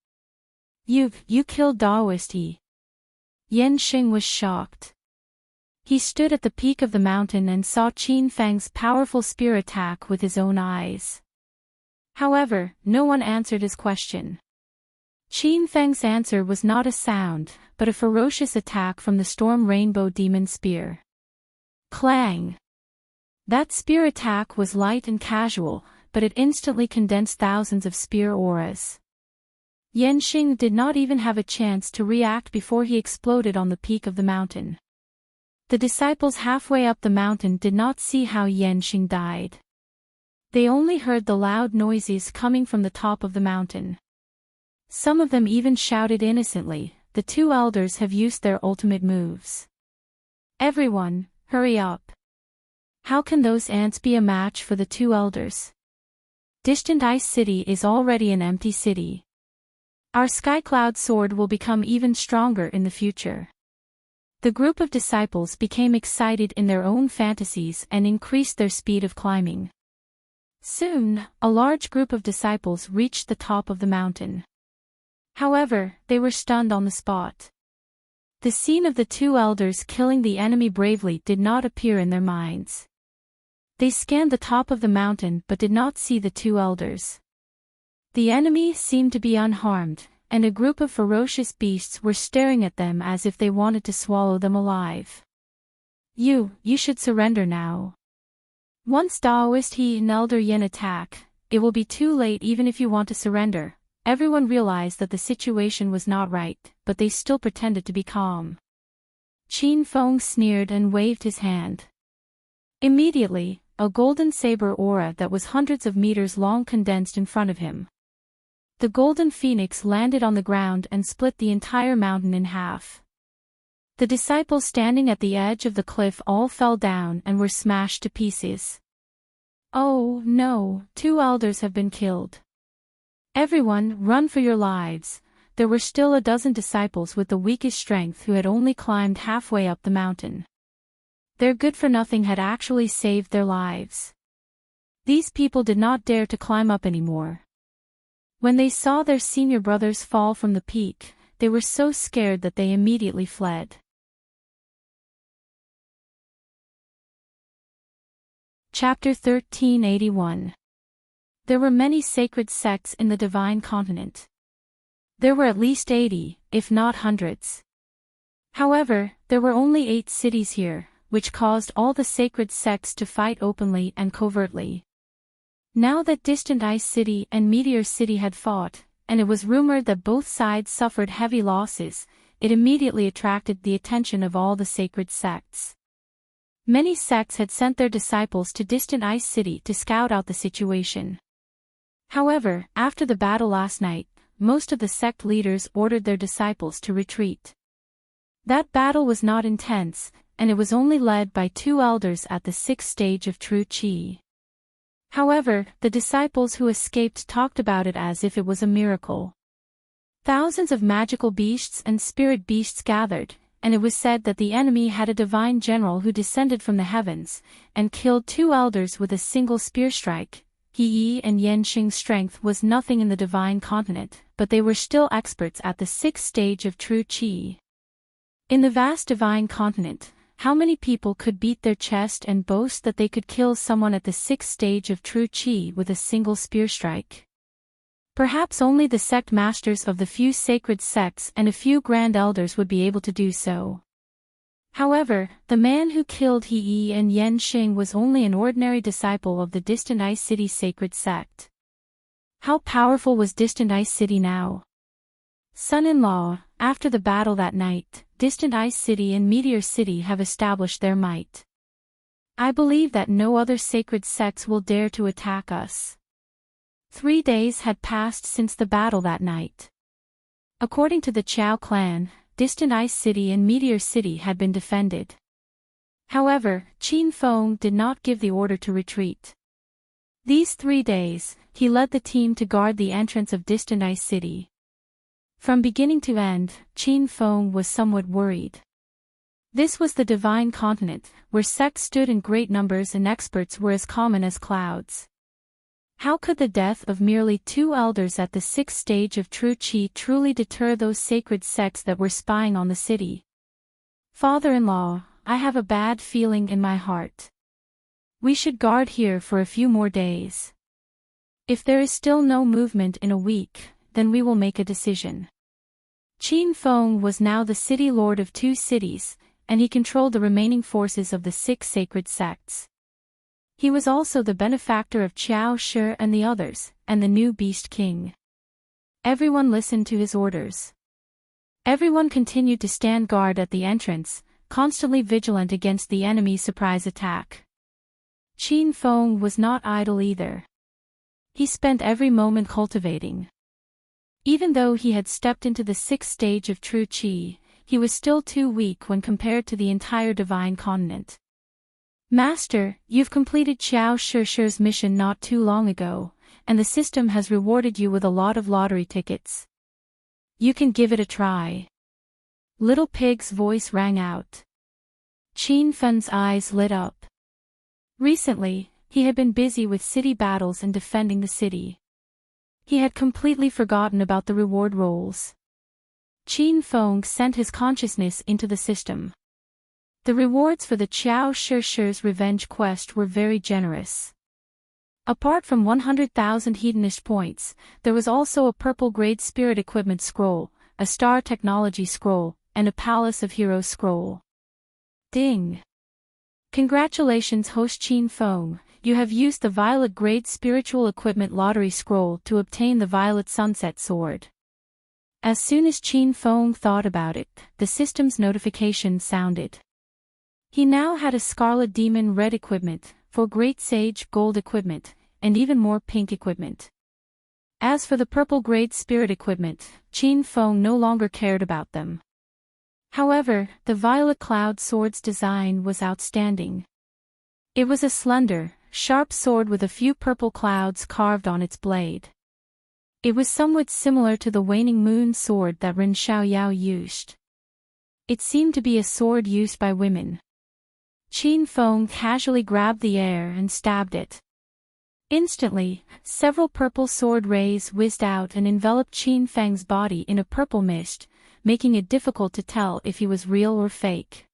You killed Daoist He. Yenshing was shocked. He stood at the peak of the mountain and saw Qin Feng's powerful spear attack with his own eyes. However, no one answered his question. Qin Feng's answer was not a sound, but a ferocious attack from the storm rainbow demon spear. Clang! That spear attack was light and casual, but it instantly condensed thousands of spear auras. Yenshing did not even have a chance to react before he exploded on the peak of the mountain. The disciples halfway up the mountain did not see how Yenshing died. They only heard the loud noises coming from the top of the mountain. Some of them even shouted innocently, "The 2 elders have used their ultimate moves. Everyone, hurry up. How can those ants be a match for the 2 elders? Distant Ice City is already an empty city. Our Skycloud sword will become even stronger in the future." The group of disciples became excited in their own fantasies and increased their speed of climbing. Soon, a large group of disciples reached the top of the mountain. However, they were stunned on the spot. The scene of the 2 elders killing the enemy bravely did not appear in their minds. They scanned the top of the mountain but did not see the 2 elders. The enemy seemed to be unharmed, and a group of ferocious beasts were staring at them as if they wanted to swallow them alive. You should surrender now. Once Daoist He and Elder Yin attack, it will be too late even if you want to surrender. Everyone realized that the situation was not right, but they still pretended to be calm. Qin Feng sneered and waved his hand. Immediately, a golden saber aura that was hundreds of meters long condensed in front of him. The golden phoenix landed on the ground and split the entire mountain in half. The disciples standing at the edge of the cliff all fell down and were smashed to pieces. Oh, no, 2 elders have been killed. Everyone, run for your lives. There were still a dozen disciples with the weakest strength who had only climbed halfway up the mountain. Their good-for-nothing had actually saved their lives. These people did not dare to climb up anymore. When they saw their senior brothers fall from the peak, they were so scared that they immediately fled. Chapter 1381. There were many sacred sects in the Divine Continent. There were at least 80, if not hundreds. However, there were only 8 cities here, which caused all the sacred sects to fight openly and covertly. Now that Distant Ice City and Meteor City had fought, and it was rumored that both sides suffered heavy losses, it immediately attracted the attention of all the sacred sects. Many sects had sent their disciples to Distant Ice City to scout out the situation. However, after the battle last night, most of the sect leaders ordered their disciples to retreat. That battle was not intense, and it was only led by 2 elders at the 6th stage of true Qi. However, the disciples who escaped talked about it as if it was a miracle. Thousands of magical beasts and spirit beasts gathered, and it was said that the enemy had a divine general who descended from the heavens, and killed 2 elders with a single spear strike. Yi and Yenxing's strength was nothing in the Divine Continent, but they were still experts at the 6th stage of true Qi. In the vast Divine Continent, how many people could beat their chest and boast that they could kill someone at the 6th stage of true Qi with a single spear strike? Perhaps only the sect masters of the few sacred sects and a few grand elders would be able to do so. However, the man who killed Yi and Yenxing was only an ordinary disciple of the Distant Ice City sacred sect. How powerful was Distant Ice City now? Son-in-law, after the battle that night, Distant Ice City and Meteor City have established their might. I believe that no other sacred sects will dare to attack us. 3 days had passed since the battle that night. According to the Chao clan, Distant Ice City and Meteor City had been defended. However, Qin Feng did not give the order to retreat. These 3 days, he led the team to guard the entrance of Distant Ice City. From beginning to end, Qin Feng was somewhat worried. This was the Divine Continent, where sects stood in great numbers and experts were as common as clouds. How could the death of merely 2 elders at the 6th stage of true Qi truly deter those sacred sects that were spying on the city? Father-in-law, I have a bad feeling in my heart. We should guard here for a few more days. If there is still no movement in a week, then we will make a decision. Qin Feng was now the city lord of 2 cities, and he controlled the remaining forces of the 6 sacred sects. He was also the benefactor of Qiao Shi and the others, and the new Beast King. Everyone listened to his orders. Everyone continued to stand guard at the entrance, constantly vigilant against the enemy's surprise attack. Qin Feng was not idle either. He spent every moment cultivating. Even though he had stepped into the 6th stage of true Qi, he was still too weak when compared to the entire Divine Continent. Master, you've completed Qiao Shi's mission not too long ago, and the system has rewarded you with a lot of lottery tickets. You can give it a try. Little Pig's voice rang out. Qin Feng's eyes lit up. Recently, he had been busy with city battles and defending the city. He had completely forgotten about the reward rolls. Qin Feng sent his consciousness into the system. The rewards for the Qiao Shi's revenge quest were very generous. Apart from 100,000 hedonist points, there was also a purple-grade spirit equipment scroll, a star technology scroll, and a Palace of Heroes scroll. Ding! Congratulations host Qin Feng, you have used the violet-grade spiritual equipment lottery scroll to obtain the violet sunset sword. As soon as Qin Feng thought about it, the system's notification sounded. He now had a Scarlet Demon red equipment, for Great Sage gold equipment, and even more pink equipment. As for the purple grade spirit equipment, Qin Feng no longer cared about them. However, the Violet Cloud Sword's design was outstanding. It was a slender, sharp sword with a few purple clouds carved on its blade. It was somewhat similar to the waning moon sword that Ren Xiaoyao used. It seemed to be a sword used by women. Qin Feng casually grabbed the air and stabbed it. Instantly, several purple sword rays whizzed out and enveloped Qin Feng's body in a purple mist, making it difficult to tell if he was real or fake.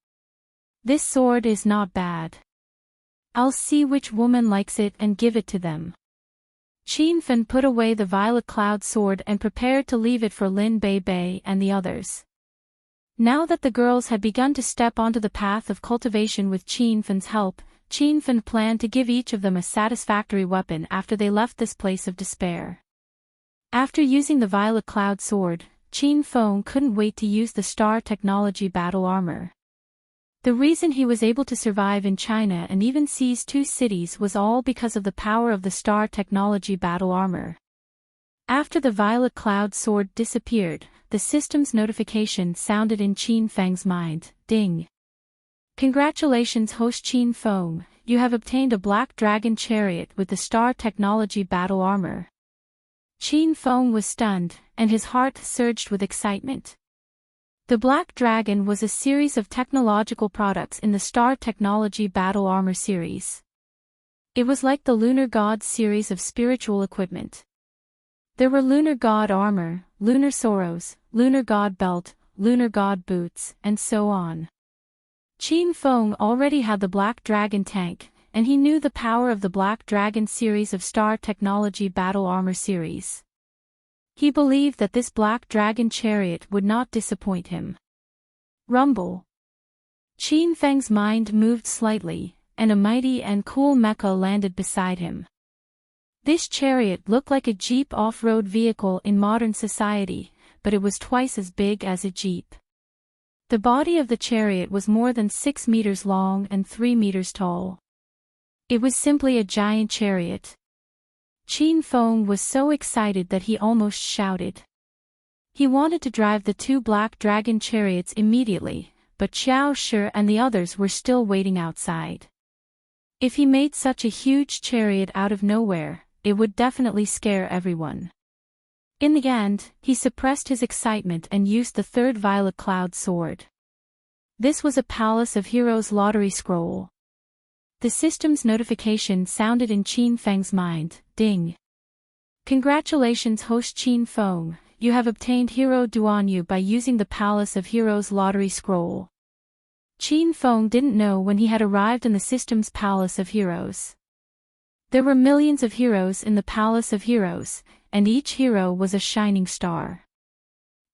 This sword is not bad. I'll see which woman likes it and give it to them. Qin Feng put away the violet cloud sword and prepared to leave it for Lin Bei Bei and the others. Now that the girls had begun to step onto the path of cultivation with Qin Feng's help, Qin Feng planned to give each of them a satisfactory weapon after they left this place of despair. After using the violet cloud sword, Qin Feng couldn't wait to use the star technology battle armor. The reason he was able to survive in China and even seize 2 cities was all because of the power of the star technology battle armor. After the violet cloud sword disappeared, the system's notification sounded in Qin Feng's mind, ding. Congratulations host Qin Feng, you have obtained a black dragon chariot with the star technology battle armor. Qin Feng was stunned, and his heart surged with excitement. The Black Dragon was a series of technological products in the Star Technology Battle Armor series. It was like the Lunar God series of spiritual equipment. There were Lunar God armor, Lunar Sorrows, Lunar God belt, Lunar God boots, and so on. Qin Feng already had the Black Dragon tank, and he knew the power of the Black Dragon series of Star Technology Battle Armor series. He believed that this Black Dragon chariot would not disappoint him. Rumble. Qin Feng's mind moved slightly, and a mighty and cool mecha landed beside him. This chariot looked like a Jeep off-road vehicle in modern society, but it was twice as big as a Jeep. The body of the chariot was more than 6 meters long and 3 meters tall. It was simply a giant chariot. Qin Feng was so excited that he almost shouted. He wanted to drive the 2 black dragon chariots immediately, but Xiao Shi and the others were still waiting outside. If he made such a huge chariot out of nowhere, it would definitely scare everyone. In the end, he suppressed his excitement and used the 3rd violet cloud sword. This was a Palace of Heroes lottery scroll. The system's notification sounded in Qin Feng's mind, ding. Congratulations host Qin Feng, you have obtained Hero Duanyu by using the Palace of Heroes lottery scroll. Qin Feng didn't know when he had arrived in the system's Palace of Heroes. There were millions of heroes in the Palace of Heroes, and each hero was a shining star.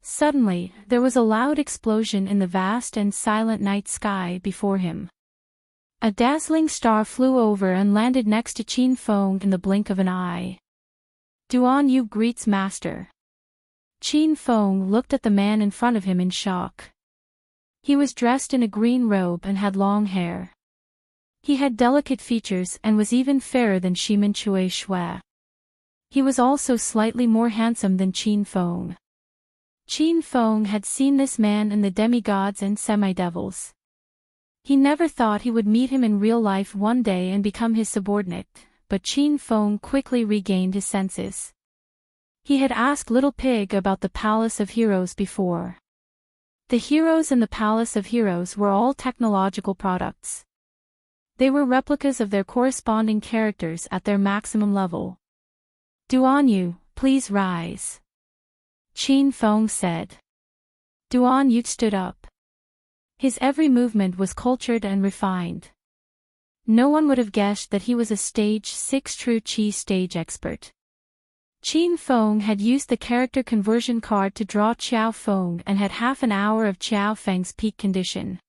Suddenly, there was a loud explosion in the vast and silent night sky before him. A dazzling star flew over and landed next to Qin Feng in the blink of an eye. Duanyu greets Master. Qin Feng looked at the man in front of him in shock. He was dressed in a green robe and had long hair. He had delicate features and was even fairer than Shimen Chui Shui. He was also slightly more handsome than Qin Feng. Qin Feng had seen this man in the demigods and semi-devils. He never thought he would meet him in real life one day and become his subordinate, but Qin Feng quickly regained his senses. He had asked Little Pig about the Palace of Heroes before. The heroes in the Palace of Heroes were all technological products. They were replicas of their corresponding characters at their maximum level. Duanyu, please rise. Qin Feng said. Duanyu stood up. His every movement was cultured and refined. No one would have guessed that he was a stage 6 true chi stage expert. Qin Feng had used the character conversion card to draw Qiao Feng and had half an hour of Qiao Feng's peak condition.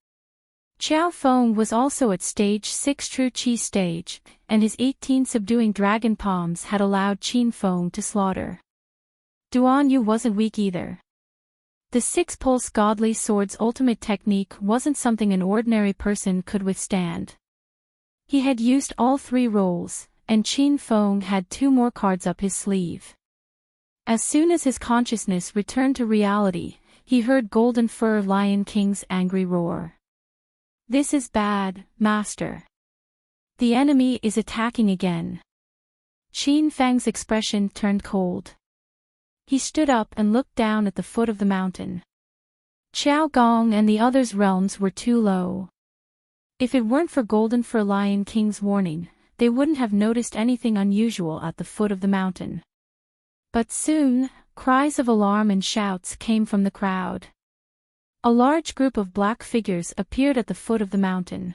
Qiao Feng was also at stage 6 true chi stage, and his 18 subduing dragon palms had allowed Qin Feng to slaughter. Duanyu wasn't weak either. The 6-pulse godly sword's ultimate technique wasn't something an ordinary person could withstand. He had used all 3 roles, and Qin Feng had 2 more cards up his sleeve. As soon as his consciousness returned to reality, he heard Golden Fur Lion King's angry roar. This is bad, Master. The enemy is attacking again. Qin Fang's expression turned cold. He stood up and looked down at the foot of the mountain. Qiao Gong and the others' realms were too low. If it weren't for Golden Fur Lion King's warning, they wouldn't have noticed anything unusual at the foot of the mountain. But soon, cries of alarm and shouts came from the crowd. A large group of black figures appeared at the foot of the mountain.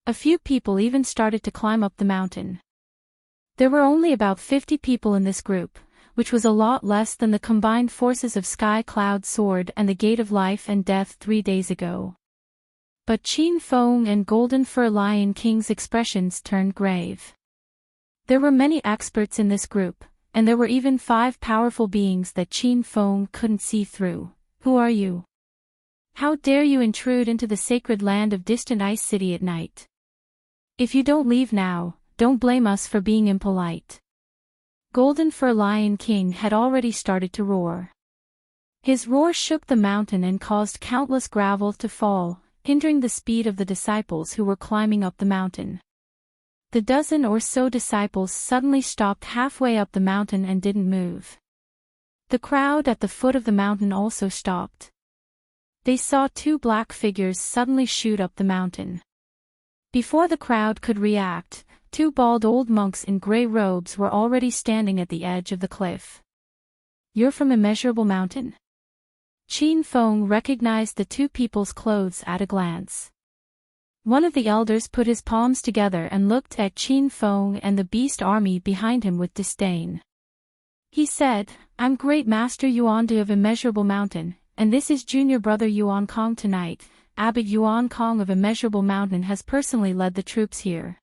A few people even started to climb up the mountain. There were only about 50 people in this group, which was a lot less than the combined forces of Sky Cloud Sword and the Gate of Life and Death 3 days ago. But Qin Feng and Golden Fur Lion King's expressions turned grave. There were many experts in this group, and there were even 5 powerful beings that Qin Feng couldn't see through. Who are you? How dare you intrude into the sacred land of distant Ice City at night? If you don't leave now, don't blame us for being impolite. Golden Fur Lion King had already started to roar. His roar shook the mountain and caused countless gravel to fall, hindering the speed of the disciples who were climbing up the mountain. The dozen or so disciples suddenly stopped halfway up the mountain and didn't move. The crowd at the foot of the mountain also stopped. They saw 2 black figures suddenly shoot up the mountain. Before the crowd could react, 2 bald old monks in gray robes were already standing at the edge of the cliff. You're from Immeasurable Mountain? Qin Feng recognized the 2 people's clothes at a glance. One of the elders put his palms together and looked at Qin Feng and the beast army behind him with disdain. He said, I'm Great Master Yuande of Immeasurable Mountain, and this is Junior Brother Yuan Kong tonight. Abbot Yuan Kong of Immeasurable Mountain has personally led the troops here.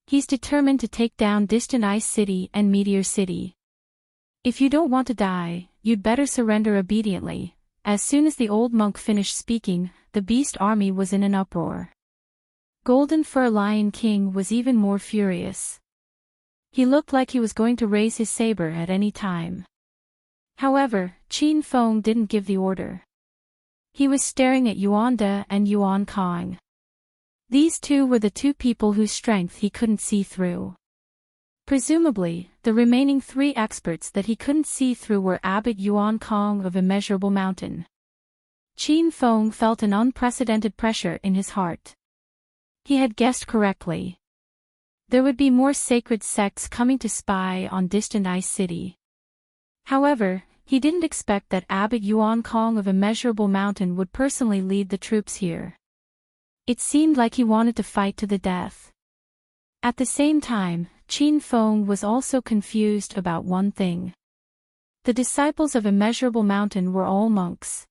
He's determined to take down Distant Ice City and Meteor City. If you don't want to die, you'd better surrender obediently. As soon as the old monk finished speaking, the beast army was in an uproar. Golden Fur Lion King was even more furious. He looked like he was going to raise his saber at any time. However, Qin Feng didn't give the order. He was staring at Yuanda and Yuan Kong. These 2 were the 2 people whose strength he couldn't see through. Presumably, the remaining 3 experts that he couldn't see through were Abbot Yuan Kong of Immeasurable Mountain. Qin Feng felt an unprecedented pressure in his heart. He had guessed correctly. There would be more sacred sects coming to spy on Distant Ice City. However, he didn't expect that Abbot Yuan Kong of Immeasurable Mountain would personally lead the troops here. It seemed like he wanted to fight to the death. At the same time, Qin Feng was also confused about one thing. The disciples of Immeasurable Mountain were all monks.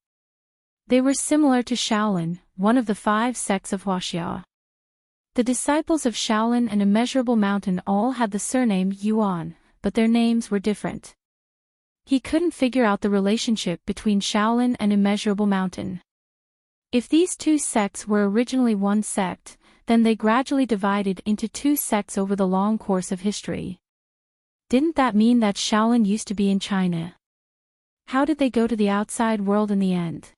They were similar to Shaolin, one of the 5 sects of Huaxia. The disciples of Shaolin and Immeasurable Mountain all had the surname Yuan, but their names were different. He couldn't figure out the relationship between Shaolin and Immeasurable Mountain. If these 2 sects were originally one sect, then they gradually divided into 2 sects over the long course of history. Didn't that mean that Shaolin used to be in China? How did they go to the outside world in the end?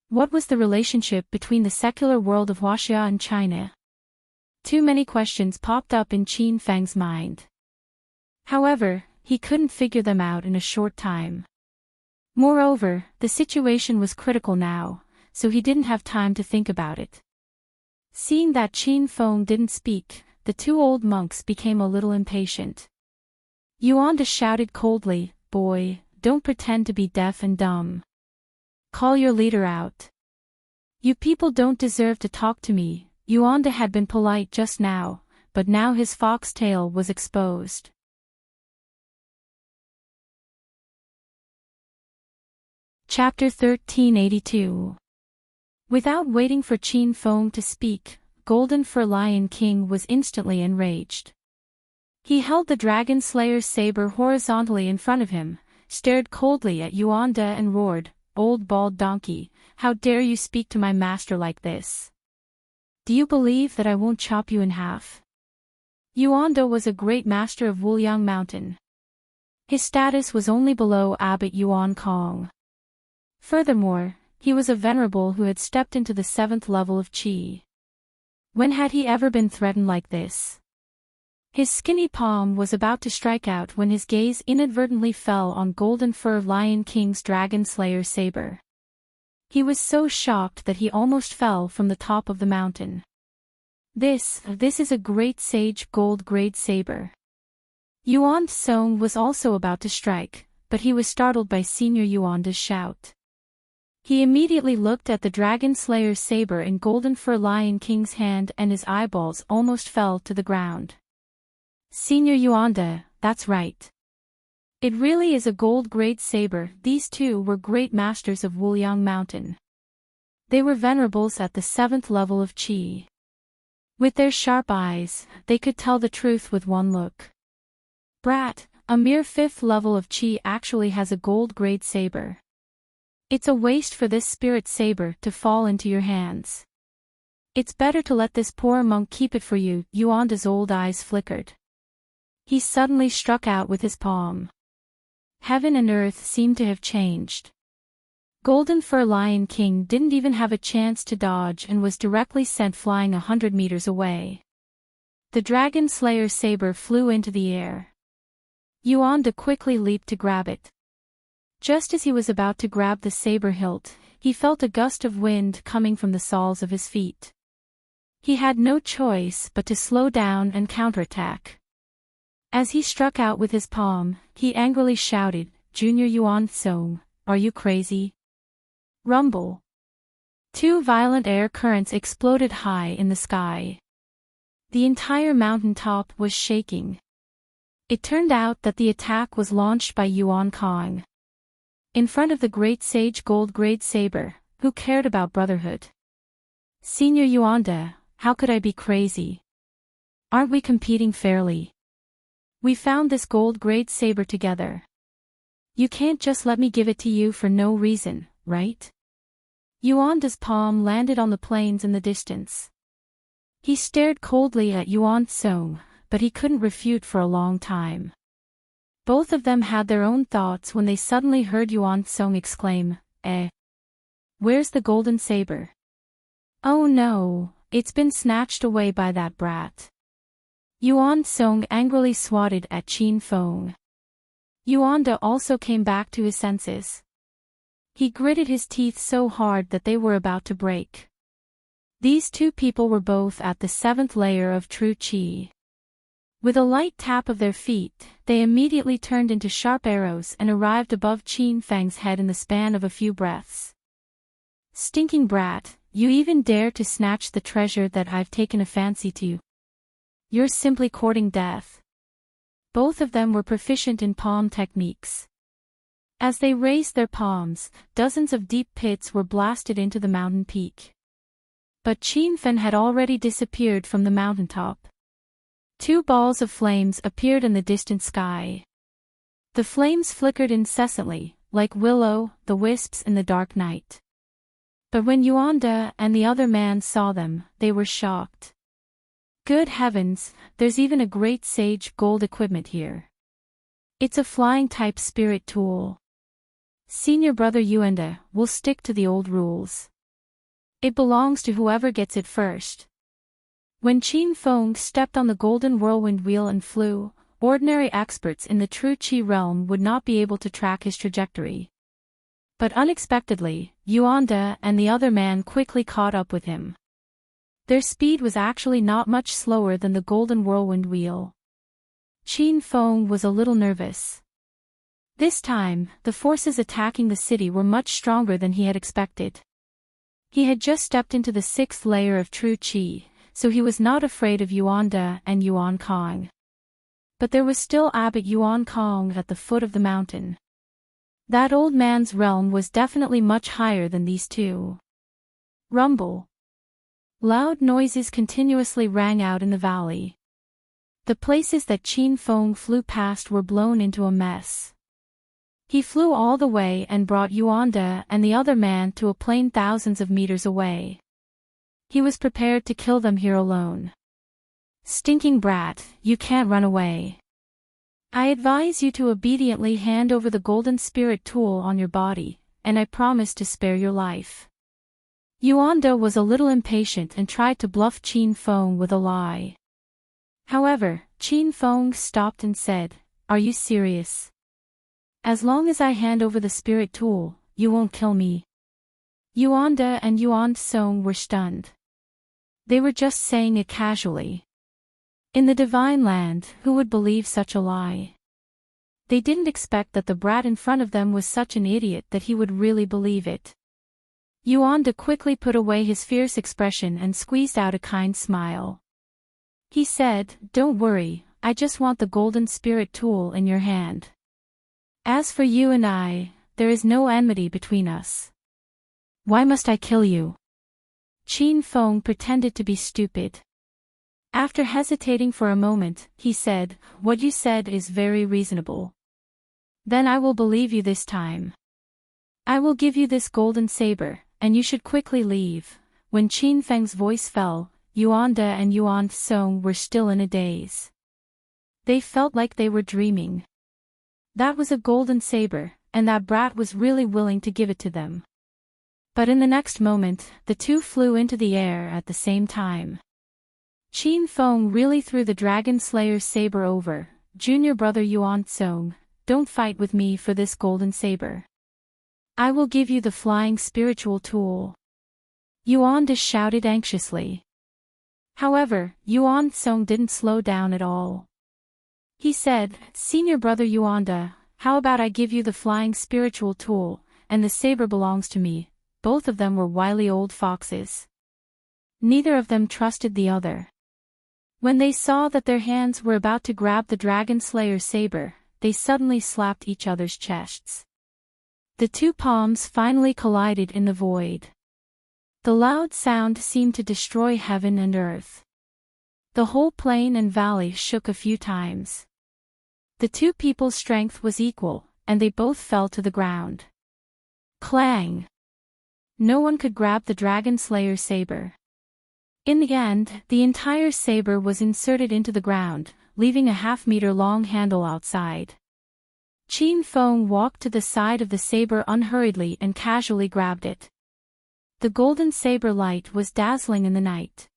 What was the relationship between the secular world of Huaxia and China? Too many questions popped up in Qin Feng's mind. However, he couldn't figure them out in a short time. Moreover, the situation was critical now, so he didn't have time to think about it. Seeing that Qin Feng didn't speak, the 2 old monks became a little impatient. Yuanda shouted coldly, Boy, don't pretend to be deaf and dumb. Call your leader out. You people don't deserve to talk to me. Yuanda had been polite just now, but now his foxtail was exposed. Chapter 1382. Without waiting for Qin Feng to speak, Golden Fur Lion King was instantly enraged. He held the Dragon Slayer's saber horizontally in front of him, stared coldly at Yuanda and roared, Old bald donkey, how dare you speak to my master like this? Do you believe that I won't chop you in half? Yuanda was a great master of Wuliang Mountain. His status was only below Abbot Yuan Kong. Furthermore, he was a venerable who had stepped into the 7th level of Qi. When had he ever been threatened like this? His skinny palm was about to strike out when his gaze inadvertently fell on Golden Fur Lion King's Dragon Slayer saber. He was so shocked that he almost fell from the top of the mountain. This is a great sage gold grade saber. Yuan Song was also about to strike, but he was startled by Senior Yuanda's shout. He immediately looked at the Dragon Slayer's saber in Golden Fur Lion King's hand and his eyeballs almost fell to the ground. Senior Yuanda, that's right. It really is a gold-grade saber. These two were great masters of Wuliang Mountain. They were venerables at the 7th level of Qi. With their sharp eyes, they could tell the truth with one look. Brat, a mere 5th level of Qi actually has a gold-grade saber. It's a waste for this spirit saber to fall into your hands. It's better to let this poor monk keep it for you. Yuanda's old eyes flickered. He suddenly struck out with his palm. Heaven and earth seemed to have changed. Golden Fur Lion King didn't even have a chance to dodge and was directly sent flying 100 meters away. The Dragon Slayer saber flew into the air. Yuanda quickly leaped to grab it. Just as he was about to grab the saber hilt, he felt a gust of wind coming from the soles of his feet. He had no choice but to slow down and counterattack. As he struck out with his palm, he angrily shouted, "Junior Yuan Song, are you crazy?" Rumble. 2 violent air currents exploded high in the sky. The entire mountain top was shaking. It turned out that the attack was launched by Yuan Kong. In front of the great sage gold-grade saber, who cared about brotherhood? Senior Yuanda, how could I be crazy? Aren't we competing fairly? We found this gold-grade saber together. You can't just let me give it to you for no reason, right? Yuanda's palm landed on the plains in the distance. He stared coldly at Yuan Song, but he couldn't refute for a long time. Both of them had their own thoughts when they suddenly heard Yuan Song exclaim, Where's the golden saber? Oh no, it's been snatched away by that brat. Yuan Song angrily swatted at Qin Feng. Yuanda also came back to his senses. He gritted his teeth so hard that they were about to break. These two people were both at the 7th layer of true Qi. With a light tap of their feet, they immediately turned into sharp arrows and arrived above Qin Feng's head in the span of a few breaths. Stinking brat, you even dare to snatch the treasure that I've taken a fancy to. You're simply courting death. Both of them were proficient in palm techniques. As they raised their palms, dozens of deep pits were blasted into the mountain peak. But Qin Fen had already disappeared from the mountaintop. 2 balls of flames appeared in the distant sky. The flames flickered incessantly, like will-o'-the-wisps in the dark night. But when Yuanda and the other man saw them, they were shocked. Good heavens, there's even a great sage gold equipment here. It's a flying-type spirit tool. Senior brother Yuanda will stick to the old rules. It belongs to whoever gets it first. When Qin Feng stepped on the golden whirlwind wheel and flew, ordinary experts in the true Qi realm would not be able to track his trajectory. But unexpectedly, Yuanda and the other man quickly caught up with him. Their speed was actually not much slower than the golden whirlwind wheel. Qin Feng was a little nervous. This time, the forces attacking the city were much stronger than he had expected. He had just stepped into the 6th layer of true Qi, so he was not afraid of Yuanda and Yuan Kong. But there was still Abbot Yuan Kong at the foot of the mountain. That old man's realm was definitely much higher than these two. Rumble. Loud noises continuously rang out in the valley. The places that Qin Feng flew past were blown into a mess. He flew all the way and brought Yuanda and the other man to a plain thousands of meters away. He was prepared to kill them here alone. Stinking brat, you can't run away. I advise you to obediently hand over the golden spirit tool on your body, and I promise to spare your life. Yuanda was a little impatient and tried to bluff Qin Feng with a lie. However, Qin Feng stopped and said, "Are you serious? As long as I hand over the spirit tool, you won't kill me." Yuanda and Yuan Song were stunned. They were just saying it casually. In the divine land, who would believe such a lie? They didn't expect that the brat in front of them was such an idiot that he would really believe it. Yuanda quickly put away his fierce expression and squeezed out a kind smile. He said, "Don't worry, I just want the golden spirit tool in your hand. As for you and I, there is no enmity between us." "Why must I kill you?" Qin Feng pretended to be stupid. After hesitating for a moment, he said, "What you said is very reasonable. Then I will believe you this time. I will give you this golden saber, and you should quickly leave." When Qin Feng's voice fell, Yuanda and Yuan Song were still in a daze. They felt like they were dreaming. That was a golden saber, and that brat was really willing to give it to them. But in the next moment, the two flew into the air at the same time. Qin Feng really threw the Dragon Slayer's saber over. "Junior brother Yuan Song, don't fight with me for this golden saber. I will give you the flying spiritual tool." Yuanda shouted anxiously. However, Yuan Song didn't slow down at all. He said, "Senior brother Yuanda, how about I give you the flying spiritual tool, and the saber belongs to me." Both of them were wily old foxes. Neither of them trusted the other. When they saw that their hands were about to grab the Dragon Slayer's saber, they suddenly slapped each other's chests. The two palms finally collided in the void. The loud sound seemed to destroy heaven and earth. The whole plain and valley shook a few times. The two people's strength was equal, and they both fell to the ground. Clang! No one could grab the Dragon Slayer's saber. In the end, the entire saber was inserted into the ground, leaving a half-meter-long handle outside. Qin Feng walked to the side of the saber unhurriedly and casually grabbed it. The golden saber light was dazzling in the night.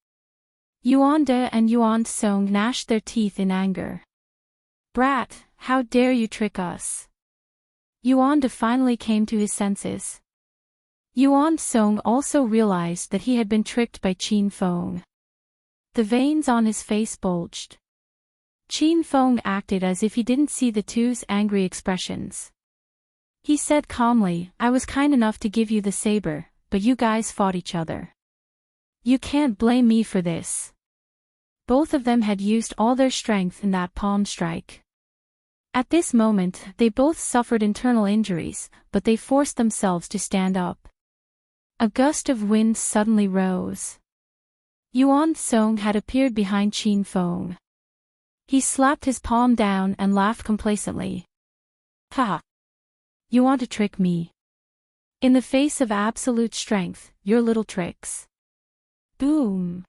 Yuanda and Yuan Song gnashed their teeth in anger. "Brat, how dare you trick us?" Yuanda finally came to his senses. Yuan Song also realized that he had been tricked by Qin Feng. The veins on his face bulged. Qin Feng acted as if he didn't see the two's angry expressions. He said calmly, "I was kind enough to give you the saber, but you guys fought each other. You can't blame me for this." Both of them had used all their strength in that palm strike. At this moment, they both suffered internal injuries, but they forced themselves to stand up. A gust of wind suddenly rose. Yuan Song had appeared behind Qin Feng. He slapped his palm down and laughed complacently. "Ha! You want to trick me? In the face of absolute strength, your little tricks." Boom!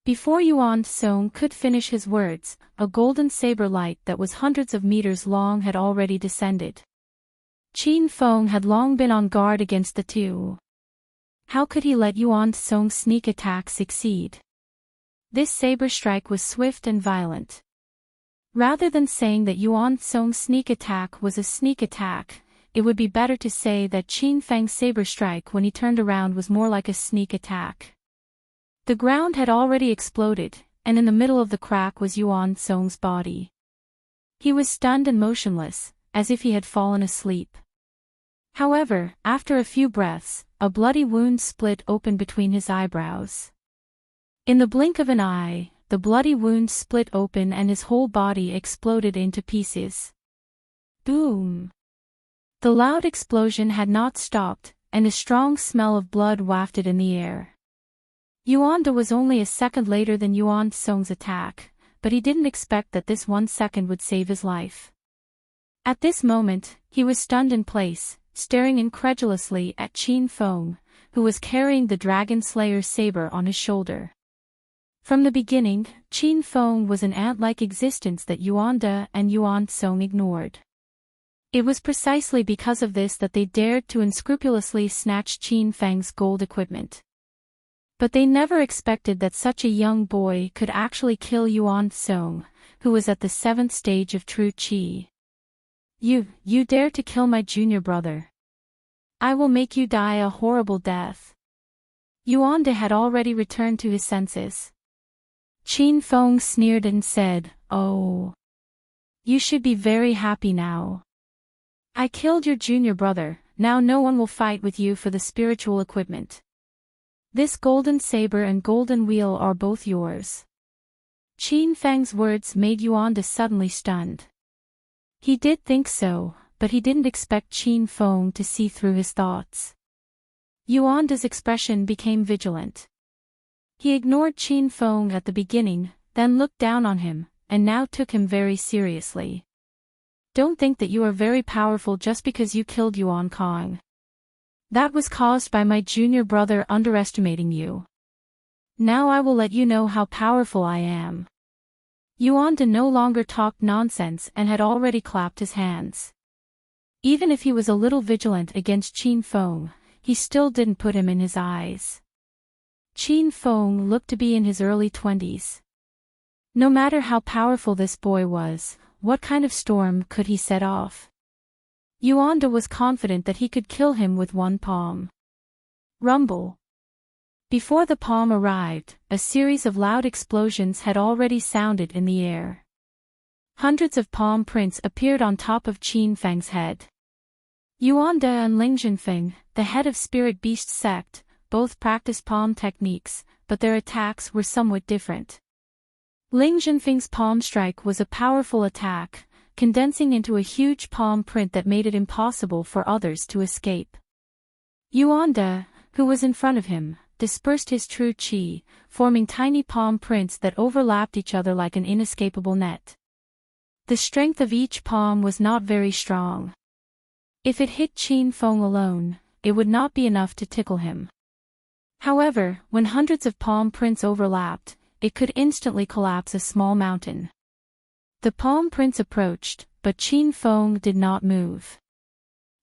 Before Yuan Song could finish his words, a golden saber light that was hundreds of meters long had already descended. Qin Feng had long been on guard against the two. How could he let Yuan Song's sneak attack succeed? This saber strike was swift and violent. Rather than saying that Yuan Song's sneak attack was a sneak attack, it would be better to say that Qin Feng's saber strike when he turned around was more like a sneak attack. The ground had already exploded, and in the middle of the crack was Yuan Song's body. He was stunned and motionless, as if he had fallen asleep. However, after a few breaths, a bloody wound split open between his eyebrows. In the blink of an eye, the bloody wound split open and his whole body exploded into pieces. Boom! The loud explosion had not stopped, and a strong smell of blood wafted in the air. Yuanda was only a second later than Yuan Song's attack, but he didn't expect that this 1 second would save his life. At this moment, he was stunned in place, staring incredulously at Qin Feng, who was carrying the Dragon Slayer's saber on his shoulder. From the beginning, Qin Feng was an ant-like existence that Yuanda and Yuan Song ignored. It was precisely because of this that they dared to unscrupulously snatch Qin Feng's gold equipment. But they never expected that such a young boy could actually kill Yuan Song, who was at the 7th stage of true qi. You dare to kill my junior brother. I will make you die a horrible death. Yuan De had already returned to his senses. Qin Feng sneered and said, "Oh. You should be very happy now. I killed your junior brother, now no one will fight with you for the spiritual equipment. This golden saber and golden wheel are both yours." Qin Feng's words made Yuan De suddenly stunned. He did think so, but he didn't expect Qin Feng to see through his thoughts. Yuan De's expression became vigilant. He ignored Qin Feng at the beginning, then looked down on him, and now took him very seriously. "Don't think that you are very powerful just because you killed Yuan Kong. That was caused by my junior brother underestimating you. Now I will let you know how powerful I am." Yuan De no longer talked nonsense and had already clapped his hands. Even if he was a little vigilant against Qin Feng, he still didn't put him in his eyes. Qin Feng looked to be in his early 20s. No matter how powerful this boy was, what kind of storm could he set off? Yuan De was confident that he could kill him with one palm. Rumble. Before the palm arrived, a series of loud explosions had already sounded in the air. Hundreds of palm prints appeared on top of Qin Feng's head. Yuan De and Ling Zhenfeng, the head of Spirit Beast sect, both practiced palm techniques, but their attacks were somewhat different. Ling Zhenfeng's palm strike was a powerful attack, condensing into a huge palm print that made it impossible for others to escape. Yuan De, who was in front of him, dispersed his true qi, forming tiny palm prints that overlapped each other like an inescapable net. The strength of each palm was not very strong. If it hit Qin Feng alone, it would not be enough to tickle him. However, when hundreds of palm prints overlapped, it could instantly collapse a small mountain. The palm prints approached, but Qin Feng did not move.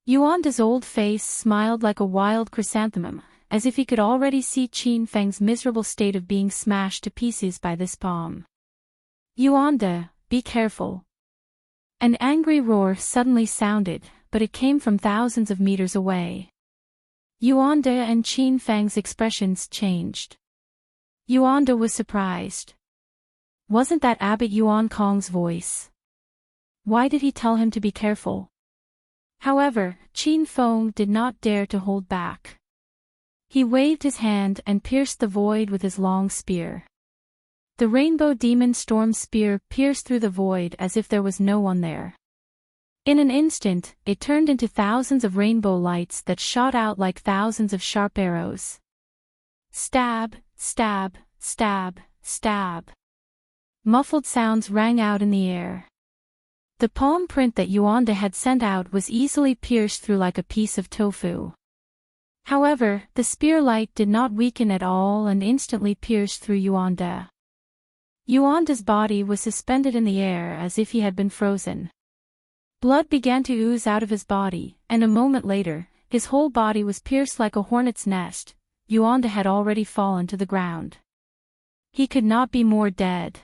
Yuan De's old face smiled like a wild chrysanthemum, as if he could already see Qin Feng's miserable state of being smashed to pieces by this palm. "Yuan De, be careful." An angry roar suddenly sounded, but it came from thousands of meters away. Yuan De and Qin Feng's expressions changed. Yuan De was surprised. Wasn't that Abbot Yuan Kong's voice? Why did he tell him to be careful? However, Qin Feng did not dare to hold back. He waved his hand and pierced the void with his long spear. The Rainbow Demon Storm Spear pierced through the void as if there was no one there. In an instant, it turned into thousands of rainbow lights that shot out like thousands of sharp arrows. Stab, stab, stab, stab. Muffled sounds rang out in the air. The palm print that Yuan De had sent out was easily pierced through like a piece of tofu. However, the spear light did not weaken at all and instantly pierced through Yuan De. Yuan De's body was suspended in the air as if he had been frozen. Blood began to ooze out of his body, and a moment later, his whole body was pierced like a hornet's nest. Yuan De had already fallen to the ground. He could not be more dead.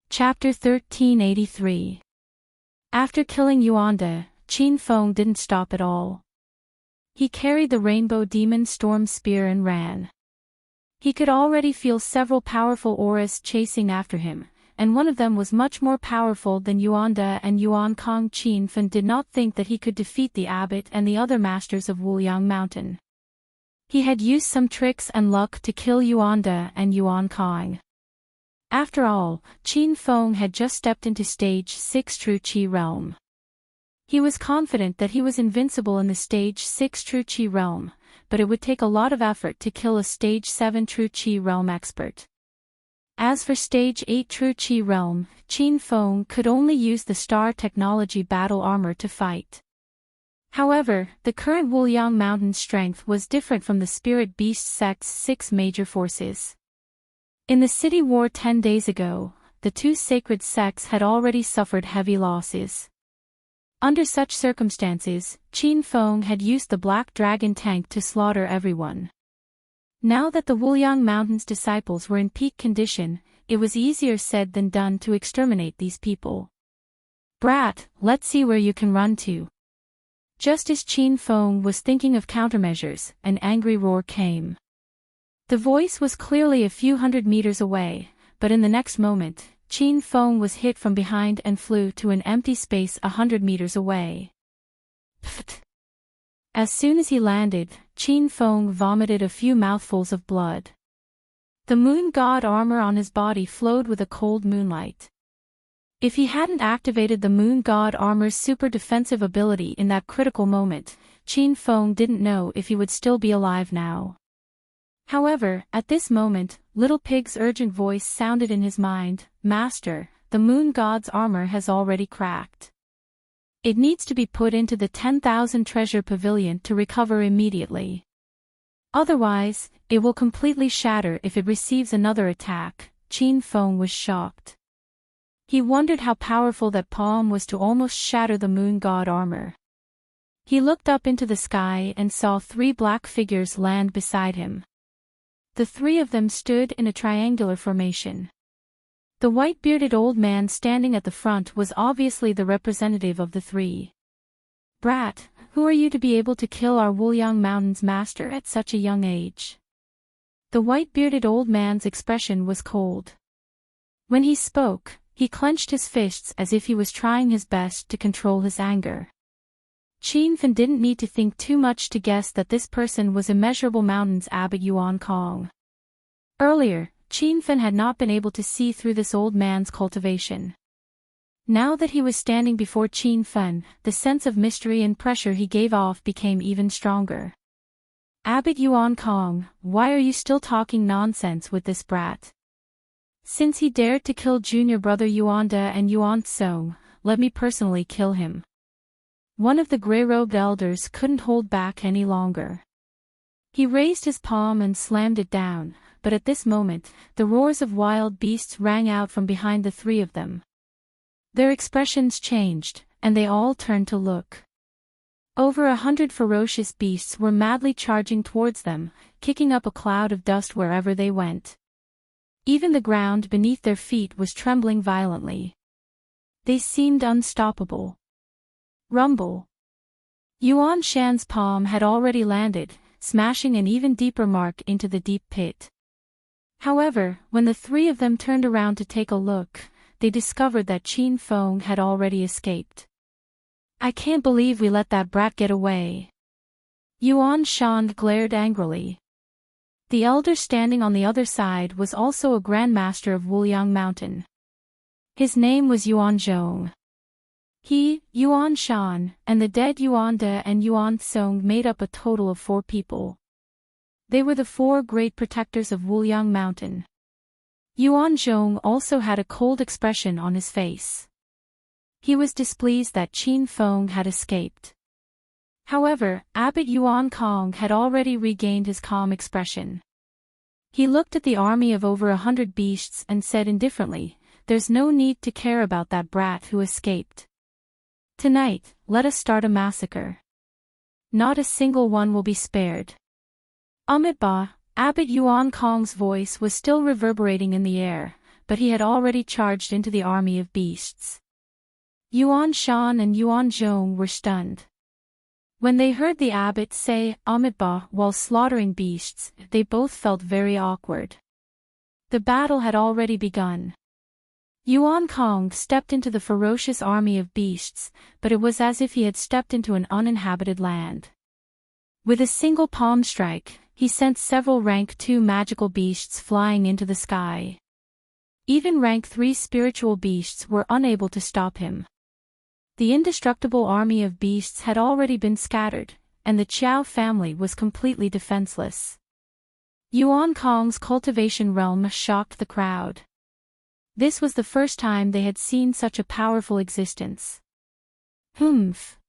Chapter 1383. After killing Yuan De, Qin Feng didn't stop at all. He carried the Rainbow Demon Storm Spear and ran. He could already feel several powerful auras chasing after him, and one of them was much more powerful than Yuan De and Yuan Kong. Qin Feng did not think that he could defeat the abbot and the other masters of Wuliang Mountain. He had used some tricks and luck to kill Yuan De and Yuan Kong. After all, Qin Feng had just stepped into Stage 6 True Qi realm. He was confident that he was invincible in the Stage 6 True Qi realm, but it would take a lot of effort to kill a Stage 7 True Qi realm expert. As for Stage 8 True Qi realm, Qin Feng could only use the Star Technology battle armor to fight. However, the current Wuliang Mountain strength was different from the Spirit Beast sect's 6 major forces. In the city war 10 days ago, the two sacred sects had already suffered heavy losses. Under such circumstances, Qin Feng had used the Black Dragon tank to slaughter everyone. Now that the Wuliang Mountains disciples were in peak condition, it was easier said than done to exterminate these people. "Brat, let's see where you can run to." Just as Qin Feng was thinking of countermeasures, an angry roar came. The voice was clearly a few hundred meters away, but in the next moment, Qin Feng was hit from behind and flew to an empty space 100 meters away. Pfft! As soon as he landed, Qin Feng vomited a few mouthfuls of blood. The moon god armor on his body flowed with a cold moonlight. If he hadn't activated the moon god armor's super defensive ability in that critical moment, Qin Feng didn't know if he would still be alive now. However, at this moment, Little Pig's urgent voice sounded in his mind, "Master, the moon god's armor has already cracked. It needs to be put into the 10,000 treasure pavilion to recover immediately. Otherwise, it will completely shatter if it receives another attack." Qin Feng was shocked. He wondered how powerful that palm was to almost shatter the moon god armor. He looked up into the sky and saw 3 black figures land beside him. The 3 of them stood in a triangular formation. The white-bearded old man standing at the front was obviously the representative of the 3. "Brat, who are you to be able to kill our Wuliang Mountains master at such a young age?" The white-bearded old man's expression was cold. When he spoke, he clenched his fists as if he was trying his best to control his anger. Qin Feng didn't need to think too much to guess that this person was Immeasurable Mountain's Abbot Yuan Kong. Earlier, Qin Feng had not been able to see through this old man's cultivation. Now that he was standing before Qin Feng, the sense of mystery and pressure he gave off became even stronger. "Abbot Yuan Kong, why are you still talking nonsense with this brat? Since he dared to kill junior brother Yuanda and Yuan Song, let me personally kill him." One of the gray-robed elders couldn't hold back any longer. He raised his palm and slammed it down, but at this moment, the roars of wild beasts rang out from behind the 3 of them. Their expressions changed, and they all turned to look. Over 100 ferocious beasts were madly charging towards them, kicking up a cloud of dust wherever they went. Even the ground beneath their feet was trembling violently. They seemed unstoppable. Rumble. Yuan Shan's palm had already landed, smashing an even deeper mark into the deep pit. However, when the 3 of them turned around to take a look, they discovered that Qin Feng had already escaped. "I can't believe we let that brat get away." Yuan Shan glared angrily. The elder standing on the other side was also a Grandmaster of Wuliang Mountain. His name was Yuan Zhong. He, Yuan Shan, and the dead Yuanda and Yuan Song made up a total of 4 people. They were the 4 great protectors of Wuliang Mountain. Yuan Zhong also had a cold expression on his face. He was displeased that Qin Feng had escaped. However, Abbot Yuan Kong had already regained his calm expression. He looked at the army of over 100 beasts and said indifferently, "There's no need to care about that brat who escaped. Tonight, let us start a massacre. Not a single one will be spared." Amitabha, Abbot Yuan Kong's voice was still reverberating in the air, but he had already charged into the army of beasts. Yuan Shan and Yuan Zhong were stunned. When they heard the abbot say Amitabha while slaughtering beasts, they both felt very awkward. The battle had already begun. Yuan Kong stepped into the ferocious army of beasts, but it was as if he had stepped into an uninhabited land. With a single palm strike, he sent several rank 2 magical beasts flying into the sky. Even rank 3 spiritual beasts were unable to stop him. The indestructible army of beasts had already been scattered, and the Qiao family was completely defenseless. Yuan Kong's cultivation realm shocked the crowd. This was the first time they had seen such a powerful existence. "Humph.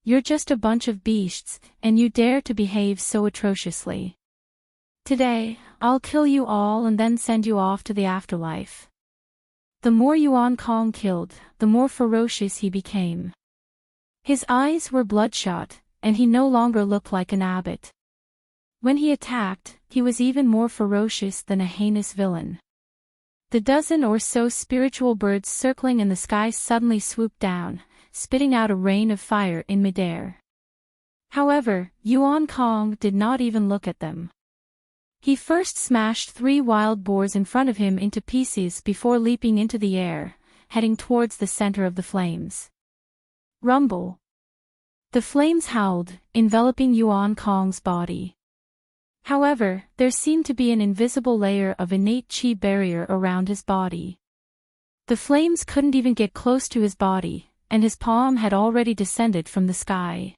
You're just a bunch of beasts, and you dare to behave so atrociously. Today, I'll kill you all and then send you off to the afterlife." The more Yuan Kong killed, the more ferocious he became. His eyes were bloodshot, and he no longer looked like an abbot. When he attacked, he was even more ferocious than a heinous villain. The dozen or so spiritual birds circling in the sky suddenly swooped down, spitting out a rain of fire in midair. However, Yuan Kong did not even look at them. He first smashed 3 wild boars in front of him into pieces before leaping into the air, heading towards the center of the flames. Rumble. The flames howled, enveloping Yuan Kong's body. However, there seemed to be an invisible layer of innate qi barrier around his body. The flames couldn't even get close to his body, and his palm had already descended from the sky.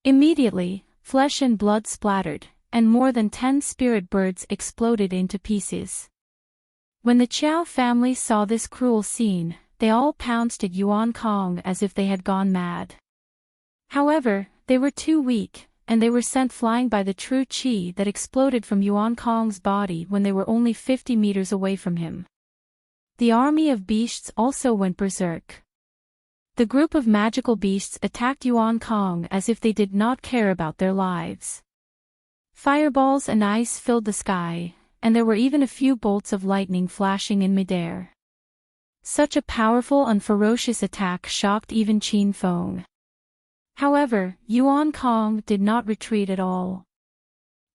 Immediately, flesh and blood splattered, and more than 10 spirit birds exploded into pieces. When the Chow family saw this cruel scene, they all pounced at Yuan Kong as if they had gone mad. However, they were too weak, and they were sent flying by the true qi that exploded from Yuan Kong's body when they were only 50 meters away from him. The army of beasts also went berserk. The group of magical beasts attacked Yuan Kong as if they did not care about their lives. Fireballs and ice filled the sky, and there were even a few bolts of lightning flashing in midair. Such a powerful and ferocious attack shocked even Qin Feng. However, Yuan Kong did not retreat at all.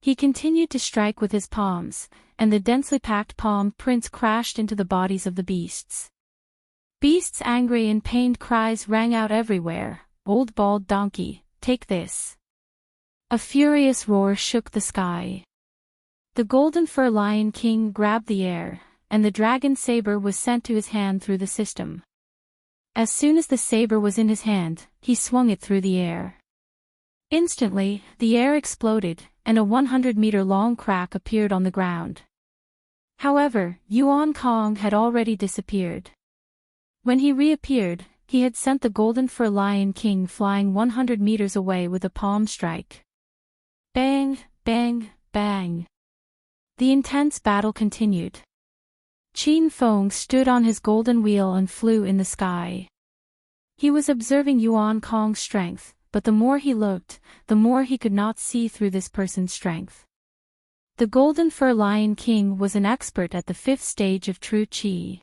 He continued to strike with his palms, and the densely packed palm prints crashed into the bodies of the beasts. Beasts' angry and pained cries rang out everywhere. "Old bald donkey, take this." A furious roar shook the sky. The golden fur lion king grabbed the air, and the dragon saber was sent to his hand through the system. As soon as the saber was in his hand, he swung it through the air. Instantly, the air exploded, and a 100-meter-long crack appeared on the ground. However, Yuan Kong had already disappeared. When he reappeared, he had sent the golden fur lion king flying 100 meters away with a palm strike. Bang, bang, bang. The intense battle continued. Qin Feng stood on his golden wheel and flew in the sky. He was observing Yuan Kong's strength, but the more he looked, the more he could not see through this person's strength. The golden fur lion king was an expert at the 5th stage of true qi.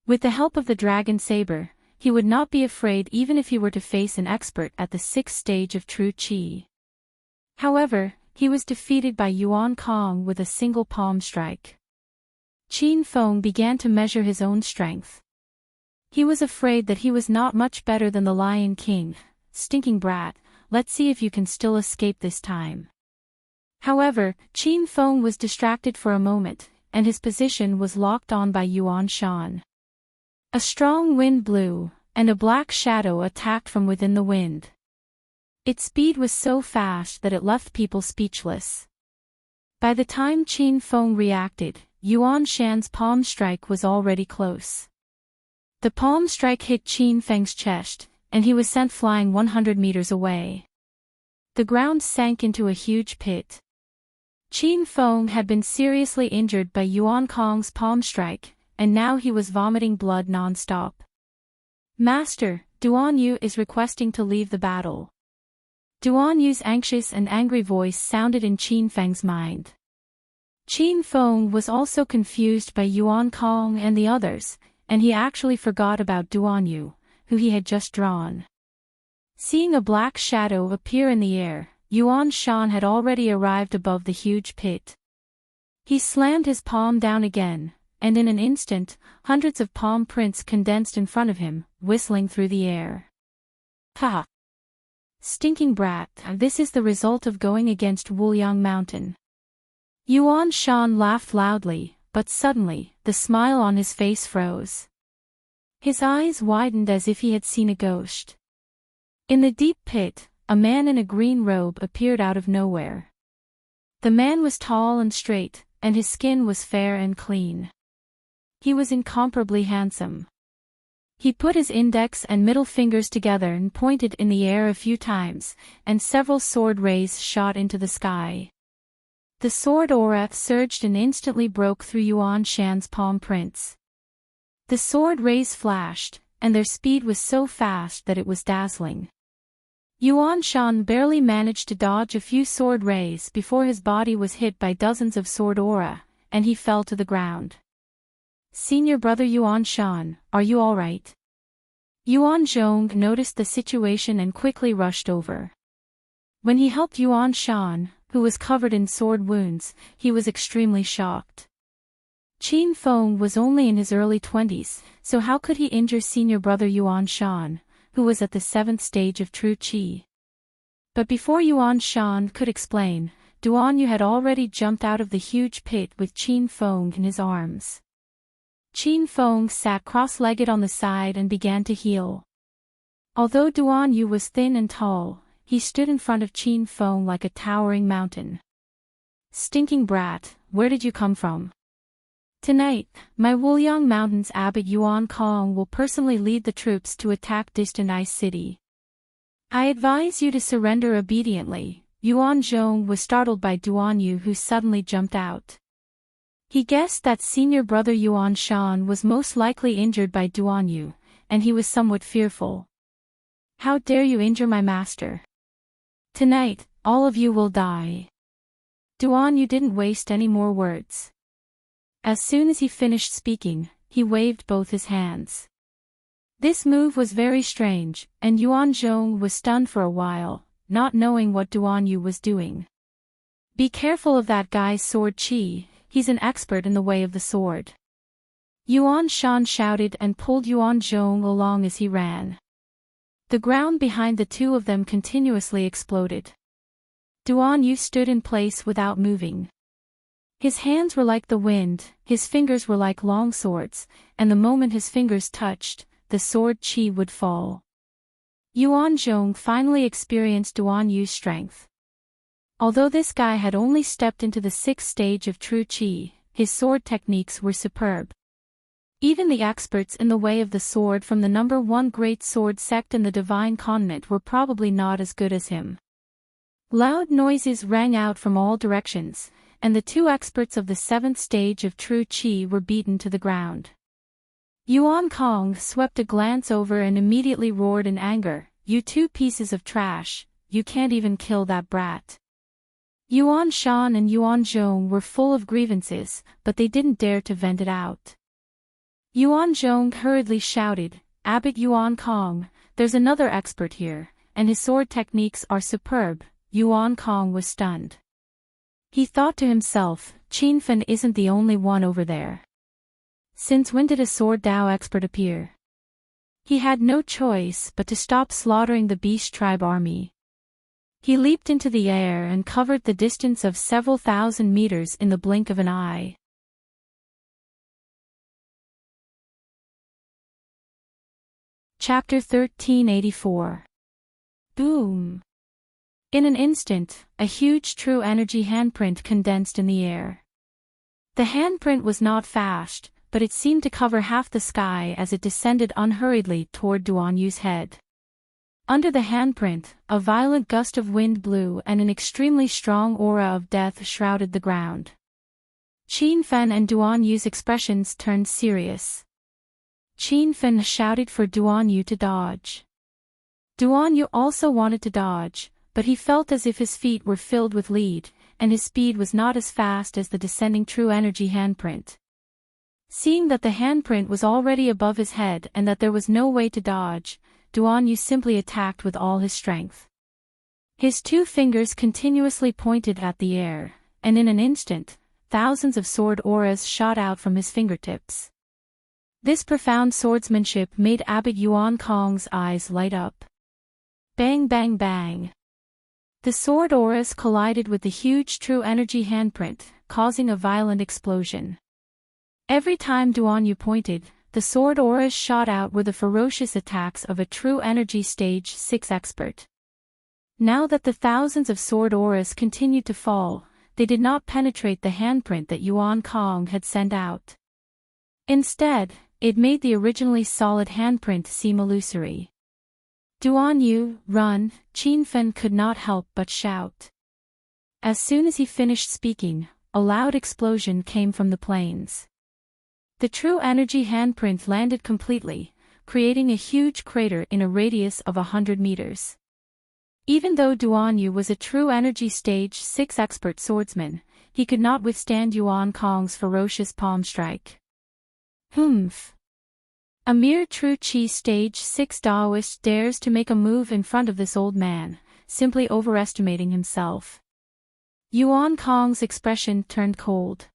With the help of the dragon saber, he would not be afraid even if he were to face an expert at the 6th stage of true qi. However, he was defeated by Yuan Kong with a single palm strike. Qin Feng began to measure his own strength. He was afraid that he was not much better than the Lion King. "Stinking brat, let's see if you can still escape this time." However, Qin Feng was distracted for a moment, and his position was locked on by Yuan Shan. A strong wind blew, and a black shadow attacked from within the wind. Its speed was so fast that it left people speechless. By the time Qin Feng reacted, Yuan Shan's palm strike was already close. The palm strike hit Qin Feng's chest, and he was sent flying 100 meters away. The ground sank into a huge pit. Qin Feng had been seriously injured by Yuan Kong's palm strike, and now he was vomiting blood non-stop. "Master, Duan Yu is requesting to leave the battle." Duan Yu's anxious and angry voice sounded in Qin Feng's mind. Qin Feng was also confused by Yuan Kong and the others, and he actually forgot about Duan Yu, who he had just drawn. Seeing a black shadow appear in the air, Yuan Shan had already arrived above the huge pit. He slammed his palm down again, and in an instant, hundreds of palm prints condensed in front of him, whistling through the air. "Ha! Stinking brat, this is the result of going against Wuliang Mountain." Yuan Shan laughed loudly, but suddenly, the smile on his face froze. His eyes widened as if he had seen a ghost. In the deep pit, a man in a green robe appeared out of nowhere. The man was tall and straight, and his skin was fair and clean. He was incomparably handsome. He put his index and middle fingers together and pointed in the air a few times, and several sword rays shot into the sky. The sword aura surged and instantly broke through Yuan Shan's palm prints. The sword rays flashed, and their speed was so fast that it was dazzling. Yuan Shan barely managed to dodge a few sword rays before his body was hit by dozens of sword aura, and he fell to the ground. Senior brother Yuan Shan, are you alright? Yuan Zhong noticed the situation and quickly rushed over. When he helped Yuan Shan, who was covered in sword wounds, he was extremely shocked. Qin Feng was only in his early 20s, so how could he injure senior brother Yuan Shan, who was at the 7th stage of true qi? But before Yuan Shan could explain, Duan Yu had already jumped out of the huge pit with Qin Feng in his arms. Qin Feng sat cross-legged on the side and began to heal. Although Duan Yu was thin and tall, he stood in front of Qin Feng like a towering mountain. Stinking brat, where did you come from? Tonight, my Wuliang Mountain's abbot Yuan Kong will personally lead the troops to attack distant Ice City. I advise you to surrender obediently. Yuan Zhong was startled by Duan Yu, who suddenly jumped out. He guessed that senior brother Yuan Shan was most likely injured by Duan Yu, and he was somewhat fearful. How dare you injure my master? Tonight, all of you will die. Duan Yu didn't waste any more words. As soon as he finished speaking, he waved both his hands. This move was very strange, and Yuan Zhong was stunned for a while, not knowing what Duan Yu was doing. Be careful of that guy's sword qi, he's an expert in the way of the sword. Yuan Shan shouted and pulled Yuan Zhong along as he ran. The ground behind the two of them continuously exploded. Duan Yu stood in place without moving. His hands were like the wind, his fingers were like long swords, and the moment his fingers touched, the sword qi would fall. Yuan Zhong finally experienced Duan Yu's strength. Although this guy had only stepped into the 6th stage of true qi, his sword techniques were superb. Even the experts in the way of the sword from the number 1 great sword sect in the Divine Continent were probably not as good as him. Loud noises rang out from all directions, and the 2 experts of the 7th stage of true qi were beaten to the ground. Yuan Kong swept a glance over and immediately roared in anger, "You 2 pieces of trash, you can't even kill that brat." Yuan Shan and Yuan Zhong were full of grievances, but they didn't dare to vent it out. Yuan Zhong hurriedly shouted, "Abbot Yuan Kong, there's another expert here, and his sword techniques are superb." Yuan Kong was stunned. He thought to himself, Qin Fen isn't the only one over there. Since when did a sword Dao expert appear? He had no choice but to stop slaughtering the Beast Tribe army. He leaped into the air and covered the distance of several thousand meters in the blink of an eye. Chapter 1384. Boom! In an instant, a huge true energy handprint condensed in the air. The handprint was not fast, but it seemed to cover half the sky as it descended unhurriedly toward Duan Yu's head. Under the handprint, a violent gust of wind blew and an extremely strong aura of death shrouded the ground. Qin Fen and Duan Yu's expressions turned serious. Qin Fen shouted for Duan Yu to dodge. Duan Yu also wanted to dodge, but he felt as if his feet were filled with lead, and his speed was not as fast as the descending true energy handprint. Seeing that the handprint was already above his head and that there was no way to dodge, Duan Yu simply attacked with all his strength. His 2 fingers continuously pointed at the air, and in an instant, thousands of sword auras shot out from his fingertips. This profound swordsmanship made Abbot Yuan Kong's eyes light up. Bang bang bang! The sword auras collided with the huge true energy handprint, causing a violent explosion. Every time Duan Yu pointed, the sword auras shot out were the ferocious attacks of a true energy stage 6 expert. Now that the thousands of sword auras continued to fall, they did not penetrate the handprint that Yuan Kong had sent out. Instead, it made the originally solid handprint seem illusory. Duan Yu, run! Qin Fen could not help but shout. As soon as he finished speaking, a loud explosion came from the plains. The true energy handprint landed completely, creating a huge crater in a radius of 100 meters. Even though Duan Yu was a true energy stage 6 expert swordsman, he could not withstand Yuan Kong's ferocious palm strike. Humph. A mere true Qi stage 6 Daoist dares to make a move in front of this old man, simply overestimating himself. Yuan Kong's expression turned cold.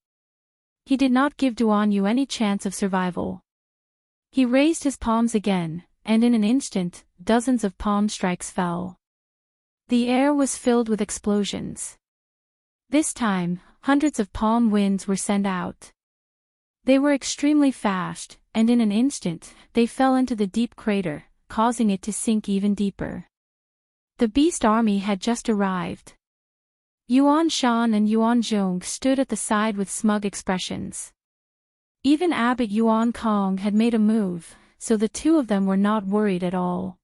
He did not give Duan Yu any chance of survival. He raised his palms again, and in an instant, dozens of palm strikes fell. The air was filled with explosions. This time, hundreds of palm winds were sent out. They were extremely fast, and in an instant, they fell into the deep crater, causing it to sink even deeper. The beast army had just arrived. Yuan Shan and Yuan Zhong stood at the side with smug expressions. Even Abbot Yuan Kong had made a move, so the two of them were not worried at all.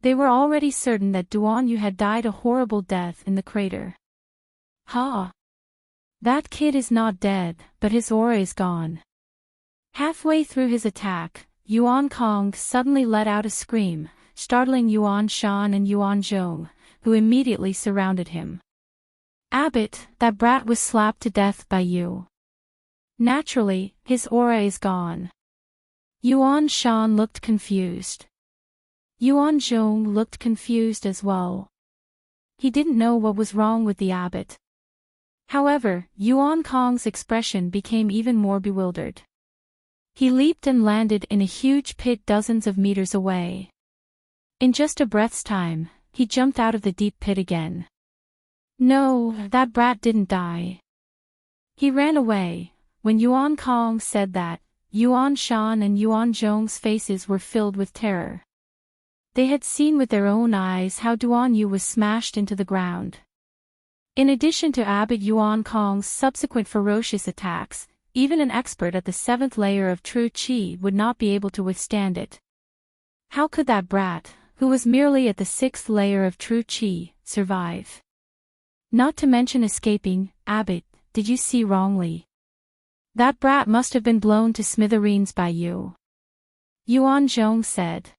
They were already certain that Duan Yu had died a horrible death in the crater. Ha! That kid is not dead, but his aura is gone. Halfway through his attack, Yuan Kong suddenly let out a scream, startling Yuan Shan and Yuan Zhong, who immediately surrounded him. Abbot, that brat was slapped to death by you. Naturally, his aura is gone. Yuan Shan looked confused. Yuan Zhong looked confused as well. He didn't know what was wrong with the abbot. However, Yuan Kong's expression became even more bewildered. He leaped and landed in a huge pit dozens of meters away. In just a breath's time, he jumped out of the deep pit again. No, that brat didn't die. He ran away. When Yuan Kong said that, Yuan Shan and Yuan Zhong's faces were filled with terror. They had seen with their own eyes how Duan Yu was smashed into the ground. In addition to Abbot Yuan Kong's subsequent ferocious attacks, even an expert at the 7th layer of true Qi would not be able to withstand it. How could that brat, who was merely at the 6th layer of true Qi, survive? Not to mention escaping. Abbot, did you see wrongly? That brat must have been blown to smithereens by you. Yuan Zhong said.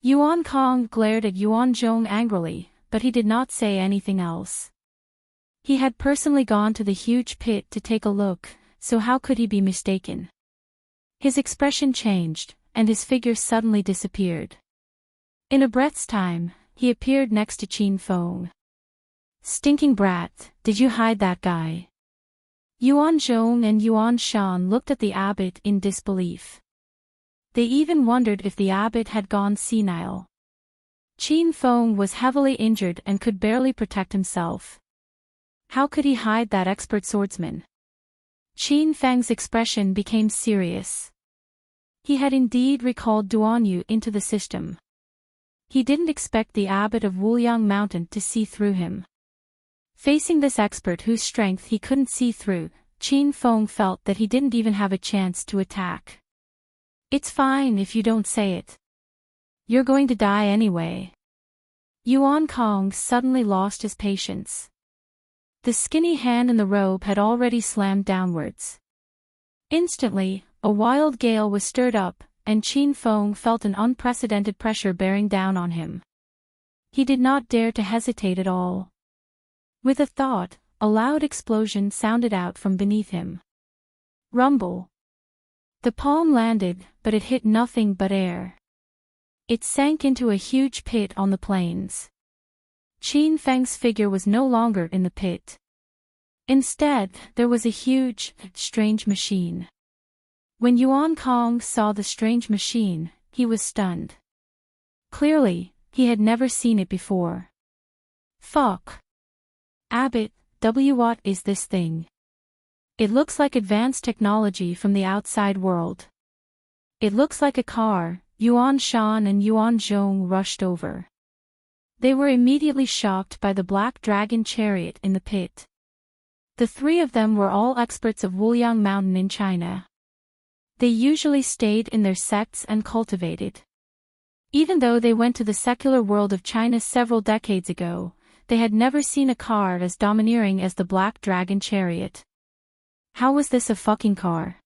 Yuan Kong glared at Yuan Zhong angrily, but he did not say anything else. He had personally gone to the huge pit to take a look, so how could he be mistaken? His expression changed, and his figure suddenly disappeared. In a breath's time, he appeared next to Qin Feng. Stinking brat, did you hide that guy? Yuan Zhong and Yuan Shan looked at the abbot in disbelief. They even wondered if the abbot had gone senile. Qin Feng was heavily injured and could barely protect himself. How could he hide that expert swordsman? Qin Feng's expression became serious. He had indeed recalled Duan Yu into the system. He didn't expect the abbot of Wuliang Mountain to see through him. Facing this expert whose strength he couldn't see through, Qin Feng felt that he didn't even have a chance to attack. It's fine if you don't say it. You're going to die anyway. Yuan Kong suddenly lost his patience. The skinny hand in the robe had already slammed downwards. Instantly, a wild gale was stirred up, and Qin Feng felt an unprecedented pressure bearing down on him. He did not dare to hesitate at all. With a thought, a loud explosion sounded out from beneath him. Rumble. The palm landed, but it hit nothing but air. It sank into a huge pit on the plains. Qin Feng's figure was no longer in the pit. Instead, there was a huge, strange machine. When Yuan Kong saw the strange machine, he was stunned. Clearly, he had never seen it before. Fuck. Abbot, what is this thing? It looks like advanced technology from the outside world. It looks like a car. Yuan Shan and Yuan Zhong rushed over. They were immediately shocked by the black dragon chariot in the pit. The three of them were all experts of Wuliang Mountain in China. They usually stayed in their sects and cultivated. Even though they went to the secular world of China several decades ago, they had never seen a car as domineering as the black dragon chariot. How was this a fucking car?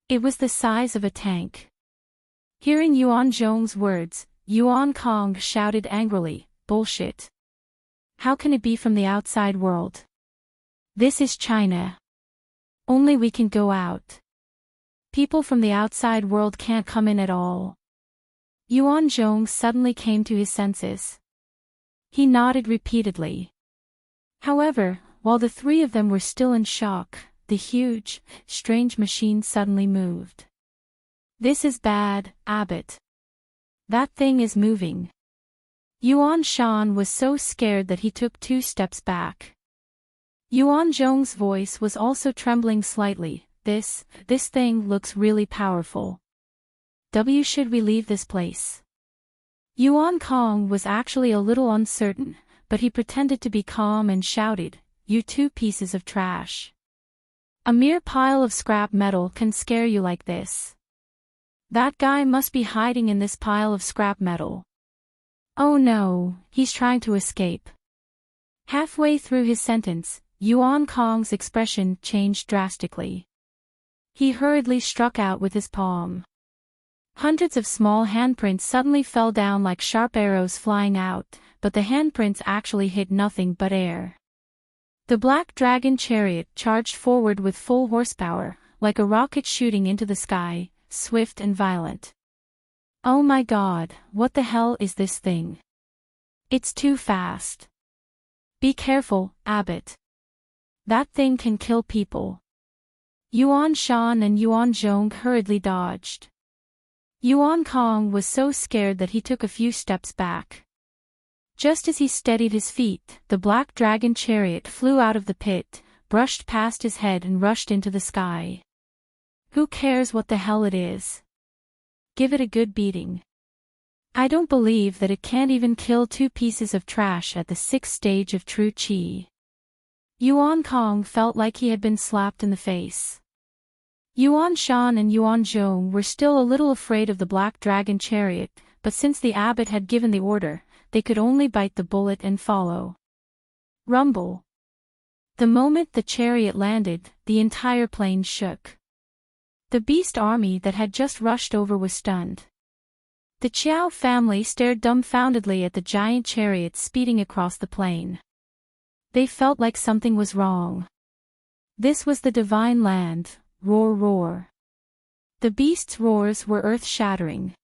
It was the size of a tank. Hearing Yuan Zhong's words, Yuan Kong shouted angrily, "Bullshit. How can it be from the outside world? This is China. Only we can go out. People from the outside world can't come in at all." Yuan Zhong suddenly came to his senses. He nodded repeatedly. However, while the three of them were still in shock, the huge, strange machine suddenly moved. "This is bad, Abbot. That thing is moving." Yuan Shan was so scared that he took 2 steps back. Yuan Zhong's voice was also trembling slightly. This thing looks really powerful. Should we leave this place?" Yuan Kong was actually a little uncertain, but he pretended to be calm and shouted, "You 2 pieces of trash. A mere pile of scrap metal can scare you like this. That guy must be hiding in this pile of scrap metal. Oh no, he's trying to escape." Halfway through his sentence, Yuan Kong's expression changed drastically. He hurriedly struck out with his palm. Hundreds of small handprints suddenly fell down like sharp arrows flying out, but the handprints actually hit nothing but air. The black dragon chariot charged forward with full horsepower, like a rocket shooting into the sky, swift and violent. "Oh my god, what the hell is this thing? It's too fast. Be careful, Abbot. That thing can kill people." Yuan Shan and Yuan Zhong hurriedly dodged. Yuan Kong was so scared that he took a few steps back. Just as he steadied his feet, the black dragon chariot flew out of the pit, brushed past his head and rushed into the sky. Who cares what the hell it is? Give it a good beating. I don't believe that it can't even kill 2 pieces of trash at the 6th stage of true Qi. Yuan Kong felt like he had been slapped in the face. Yuan Shan and Yuan Zhong were still a little afraid of the black dragon chariot, but since the abbot had given the order, they could only bite the bullet and follow. Rumble. The moment the chariot landed, the entire plane shook. The beast army that had just rushed over was stunned. The Qiao family stared dumbfoundedly at the giant chariot speeding across the plain. They felt like something was wrong. This was the divine land. Roar, roar. The beast's roars were earth-shattering.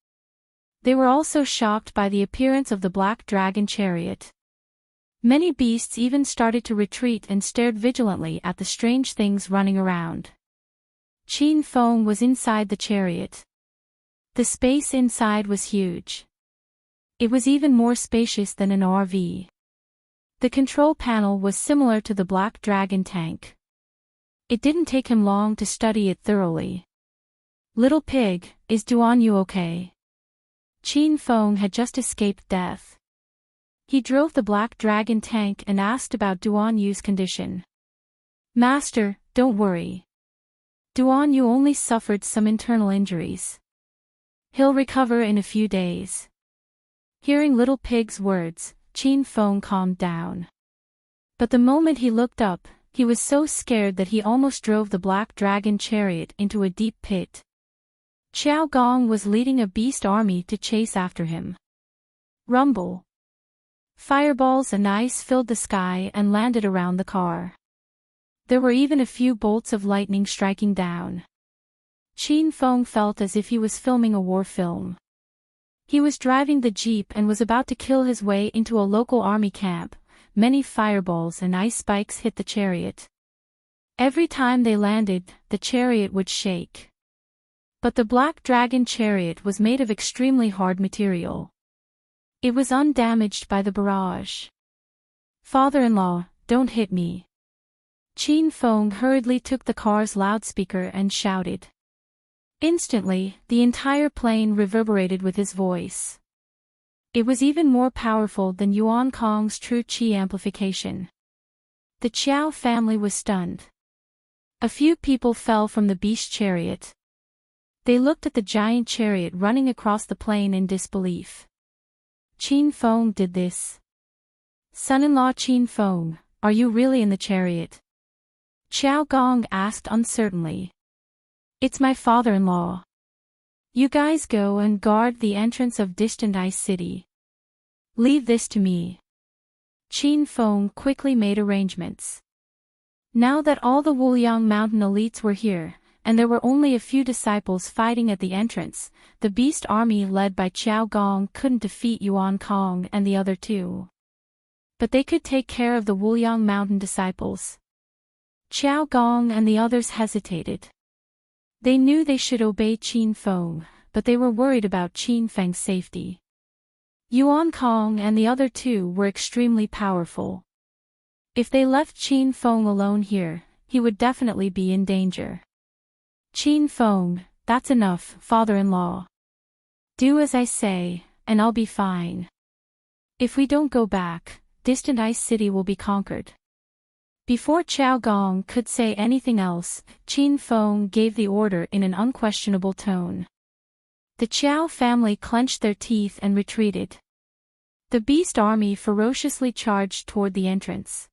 They were also shocked by the appearance of the black dragon chariot. Many beasts even started to retreat and stared vigilantly at the strange things running around. Qin Feng was inside the chariot. The space inside was huge. It was even more spacious than an RV. The control panel was similar to the black dragon tank. It didn't take him long to study it thoroughly. "Little pig, is Duan Yu okay?" Qin Feng had just escaped death. He drove the black dragon tank and asked about Duan Yu's condition. "Master, don't worry. Duan Yu only suffered some internal injuries. He'll recover in a few days." Hearing Little Pig's words, Qin Feng calmed down. But the moment he looked up, he was so scared that he almost drove the black dragon chariot into a deep pit. Qiao Gong was leading a beast army to chase after him. Rumble. Fireballs and ice filled the sky and landed around the car. There were even a few bolts of lightning striking down. Qin Feng felt as if he was filming a war film. He was driving the jeep and was about to kill his way into a local army camp. Many fireballs and ice spikes hit the chariot. Every time they landed, the chariot would shake. But the black dragon chariot was made of extremely hard material. It was undamaged by the barrage. "Father-in-law, don't hit me." Qin Feng hurriedly took the car's loudspeaker and shouted. Instantly, the entire plane reverberated with his voice. It was even more powerful than Yuan Kong's true Qi amplification. The Qiao family was stunned. A few people fell from the beast chariot. They looked at the giant chariot running across the plain in disbelief. Qin Feng did this. "Son-in-law Qin Feng, are you really in the chariot?" Qiao Gong asked uncertainly. It's my father-in-law. You guys go and guard the entrance of Distant Ice City. Leave this to me. Qin Feng quickly made arrangements. Now that all the Wuliang Mountain elites were here, and there were only a few disciples fighting at the entrance, the beast army led by Qiao Gong couldn't defeat Yuan Kong and the other two. But they could take care of the Wuliang Mountain disciples. Qiao Gong and the others hesitated. They knew they should obey Qin Feng, but they were worried about Qin Feng's safety. Yuan Kong and the other two were extremely powerful. If they left Qin Feng alone here, he would definitely be in danger. Qin Feng, that's enough, father-in-law. Do as I say, and I'll be fine. If we don't go back, Distant Ice City will be conquered. Before Qiao Gong could say anything else, Qin Feng gave the order in an unquestionable tone. The Qiao family clenched their teeth and retreated. The beast army ferociously charged toward the entrance.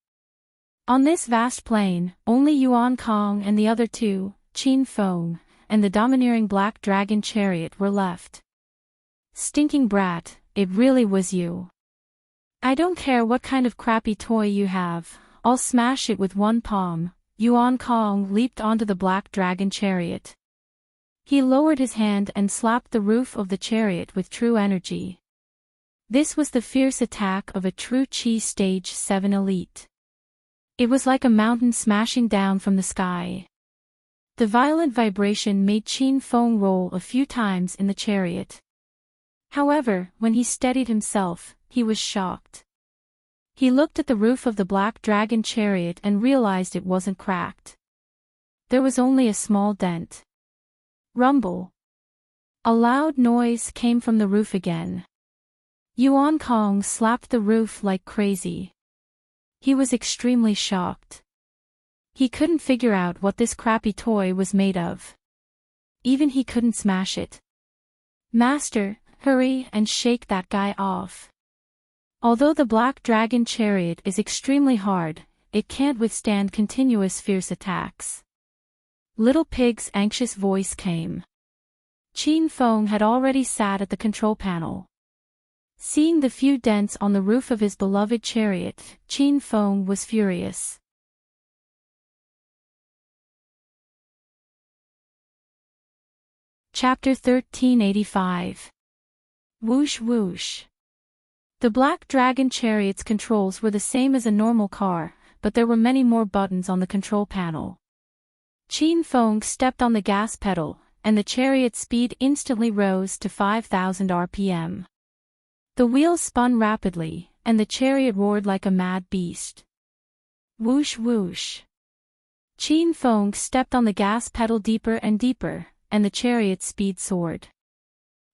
On this vast plain, only Yuan Kong and the other two, Qin Feng, and the domineering black dragon chariot were left. Stinking brat, it really was you. I don't care what kind of crappy toy you have, I'll smash it with one palm. Yuan Kong leaped onto the black dragon chariot. He lowered his hand and slapped the roof of the chariot with true energy. This was the fierce attack of a true Qi Stage 7 elite. It was like a mountain smashing down from the sky. The violent vibration made Qin Feng roll a few times in the chariot. However, when he steadied himself, he was shocked. He looked at the roof of the black dragon chariot and realized it wasn't cracked. There was only a small dent. Rumble. A loud noise came from the roof again. Yuan Kong slapped the roof like crazy. He was extremely shocked. He couldn't figure out what this crappy toy was made of. Even he couldn't smash it. Master, hurry and shake that guy off. Although the black dragon chariot is extremely hard, it can't withstand continuous fierce attacks. Little Pig's anxious voice came. Qin Feng had already sat at the control panel. Seeing the few dents on the roof of his beloved chariot, Qin Feng was furious. Chapter 1385. Whoosh whoosh. The black dragon chariot's controls were the same as a normal car, but there were many more buttons on the control panel. Qin Feng stepped on the gas pedal, and the chariot's speed instantly rose to 5,000 RPM. The wheels spun rapidly, and the chariot roared like a mad beast. Whoosh whoosh. Qin Feng stepped on the gas pedal deeper and deeper, and the chariot's speed soared.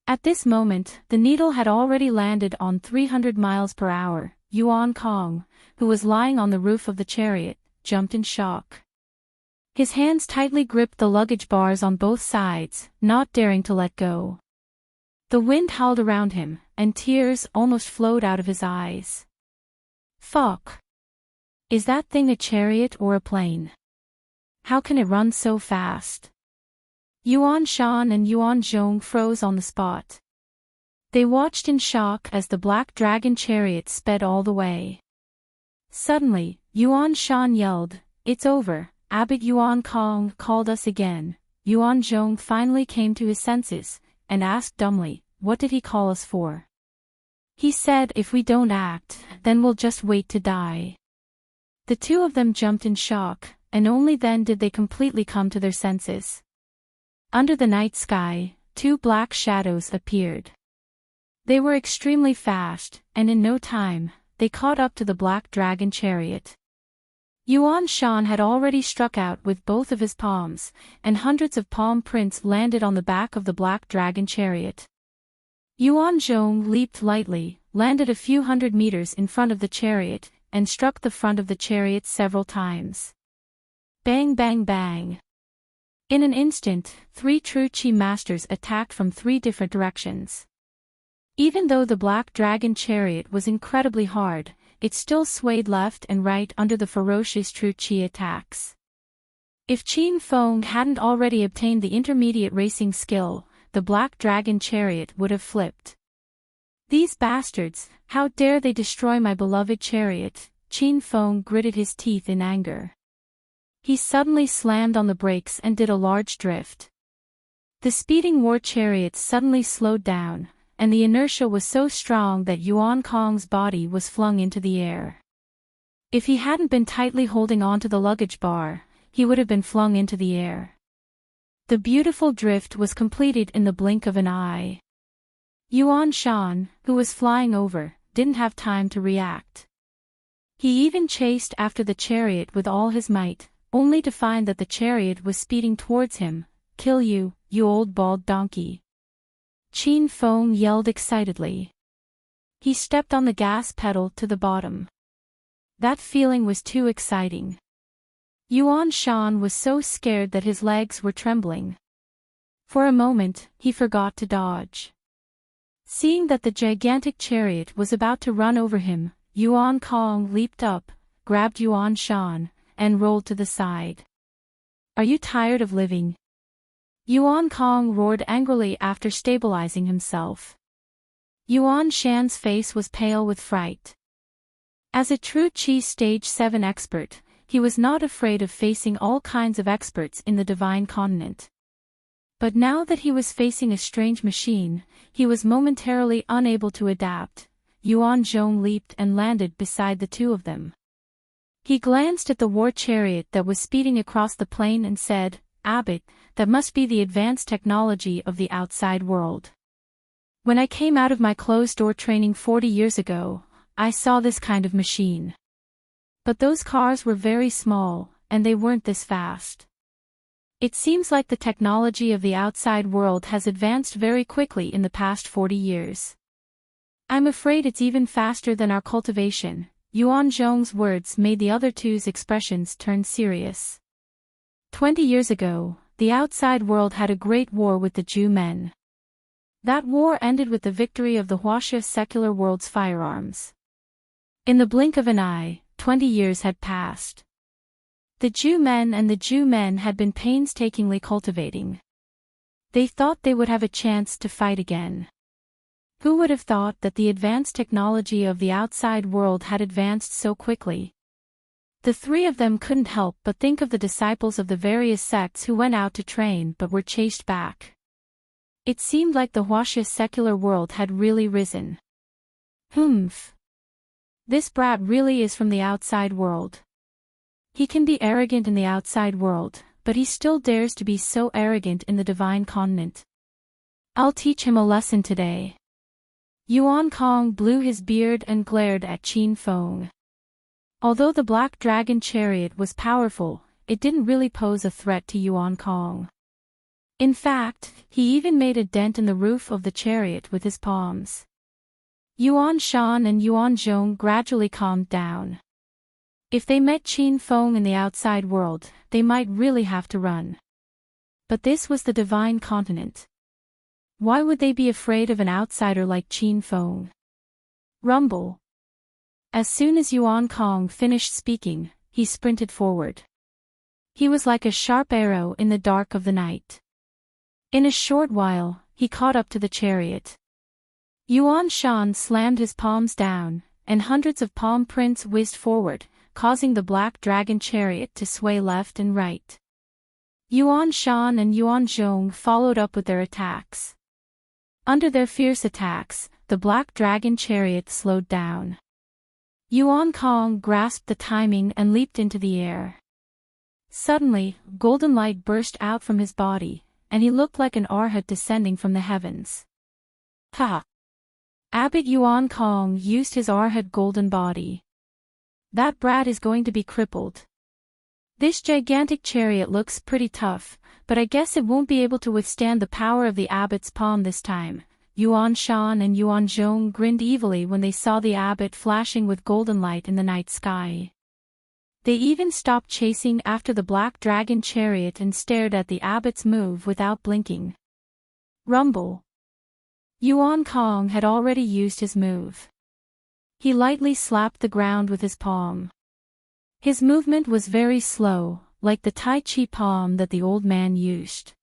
At this moment, the needle had already landed on 300 miles per hour. Yuan Kong, who was lying on the roof of the chariot, jumped in shock. His hands tightly gripped the luggage bars on both sides, not daring to let go. The wind howled around him, and tears almost flowed out of his eyes. Fuck! Is that thing a chariot or a plane? How can it run so fast? Yuan Shan and Yuan Zhong froze on the spot. They watched in shock as the black dragon chariot sped all the way. Suddenly, Yuan Shan yelled, "It's over, Abbot Yuan Kong called us again." Yuan Zhong finally came to his senses, and asked dumbly, "What did he call us for?" "He said if we don't act, then we'll just wait to die." The two of them jumped in shock, and only then did they completely come to their senses. Under the night sky, two black shadows appeared. They were extremely fast, and in no time, they caught up to the black dragon chariot. Yuan Shan had already struck out with both of his palms, and hundreds of palm prints landed on the back of the black dragon chariot. Yuan Zhong leaped lightly, landed a few hundred meters in front of the chariot, and struck the front of the chariot several times. Bang bang bang. In an instant, 3 true Qi masters attacked from 3 different directions. Even though the black dragon chariot was incredibly hard, it still swayed left and right under the ferocious true Qi attacks. If Qin Feng hadn't already obtained the intermediate racing skill, the black dragon chariot would have flipped. These bastards, how dare they destroy my beloved chariot? Qin Feng gritted his teeth in anger. He suddenly slammed on the brakes and did a large drift. The speeding war chariot suddenly slowed down, and the inertia was so strong that Yuan Kong's body was flung into the air. If he hadn't been tightly holding onto the luggage bar, he would have been flung into the air. The beautiful drift was completed in the blink of an eye. Yuan Shan, who was flying over, didn't have time to react. He even chased after the chariot with all his might, only to find that the chariot was speeding towards him. "Kill you, you old bald donkey!" Qin Feng yelled excitedly. He stepped on the gas pedal to the bottom. That feeling was too exciting. Yuan Shan was so scared that his legs were trembling. For a moment, he forgot to dodge. Seeing that the gigantic chariot was about to run over him, Yuan Kong leaped up, grabbed Yuan Shan, and rolled to the side. "Are you tired of living?" Yuan Kong roared angrily after stabilizing himself. Yuan Shan's face was pale with fright. As a true Qi Stage 7 expert, he was not afraid of facing all kinds of experts in the Divine Continent. But now that he was facing a strange machine, he was momentarily unable to adapt. Yuan Zhong leaped and landed beside the two of them. He glanced at the war chariot that was speeding across the plain and said, "Abbot, that must be the advanced technology of the outside world. When I came out of my closed-door training 40 years ago, I saw this kind of machine. But those cars were very small, and they weren't this fast. It seems like the technology of the outside world has advanced very quickly in the past 40 years. I'm afraid it's even faster than our cultivation." Yuan Zhong's words made the other two's expressions turn serious. 20 years ago, the outside world had a great war with the Jew men. That war ended with the victory of the Huaxia secular world's firearms. In the blink of an eye, 20 years had passed. The Jew men had been painstakingly cultivating. They thought they would have a chance to fight again. Who would have thought that the advanced technology of the outside world had advanced so quickly? The three of them couldn't help but think of the disciples of the various sects who went out to train but were chased back. It seemed like the Huaxia secular world had really risen. Humph. This brat really is from the outside world. He can be arrogant in the outside world, but he still dares to be so arrogant in the Divine Continent. I'll teach him a lesson today. Yuan Kong blew his beard and glared at Qin Feng. Although the black dragon chariot was powerful, it didn't really pose a threat to Yuan Kong. In fact, he even made a dent in the roof of the chariot with his palms. Yuan Shan and Yuan Zhong gradually calmed down. If they met Qin Feng in the outside world, they might really have to run. But this was the Divine Continent. Why would they be afraid of an outsider like Qin Feng? Rumble. As soon as Yuan Kong finished speaking, he sprinted forward. He was like a sharp arrow in the dark of the night. In a short while, he caught up to the chariot. Yuan Shan slammed his palms down, and hundreds of palm prints whizzed forward, causing the black dragon chariot to sway left and right. Yuan Shan and Yuan Zhong followed up with their attacks. Under their fierce attacks, the black dragon chariot slowed down. Yuan Kong grasped the timing and leaped into the air. Suddenly, golden light burst out from his body, and he looked like an arhat descending from the heavens. Ha! Abbot Yuan Kong used his arhat golden body. That brat is going to be crippled. This gigantic chariot looks pretty tough, but I guess it won't be able to withstand the power of the abbot's palm this time. Yuan Shan and Yuan Zhong grinned evilly when they saw the abbot flashing with golden light in the night sky. They even stopped chasing after the black dragon chariot and stared at the abbot's move without blinking. Rumble. Yuan Kong had already used his move. He lightly slapped the ground with his palm. His movement was very slow, like the Tai Chi palm that the old man used.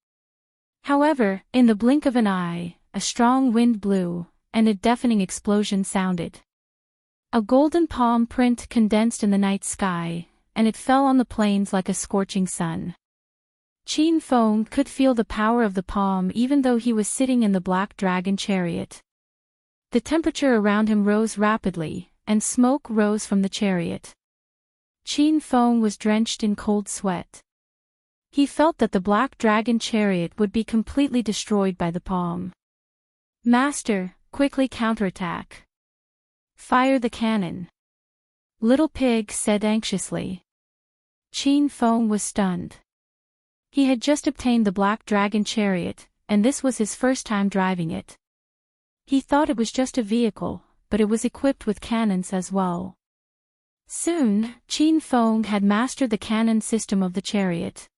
However, in the blink of an eye, a strong wind blew, and a deafening explosion sounded. A golden palm print condensed in the night sky, and it fell on the plains like a scorching sun. Qin Feng could feel the power of the palm even though he was sitting in the black dragon chariot. The temperature around him rose rapidly, and smoke rose from the chariot. Qin Feng was drenched in cold sweat. He felt that the black dragon chariot would be completely destroyed by the palm. "Master, quickly counterattack. Fire the cannon," Little Pig said anxiously. Qin Feng was stunned. He had just obtained the black dragon chariot, and this was his first time driving it. He thought it was just a vehicle, but it was equipped with cannons as well. Soon, Qin Feng had mastered the cannon system of the chariot.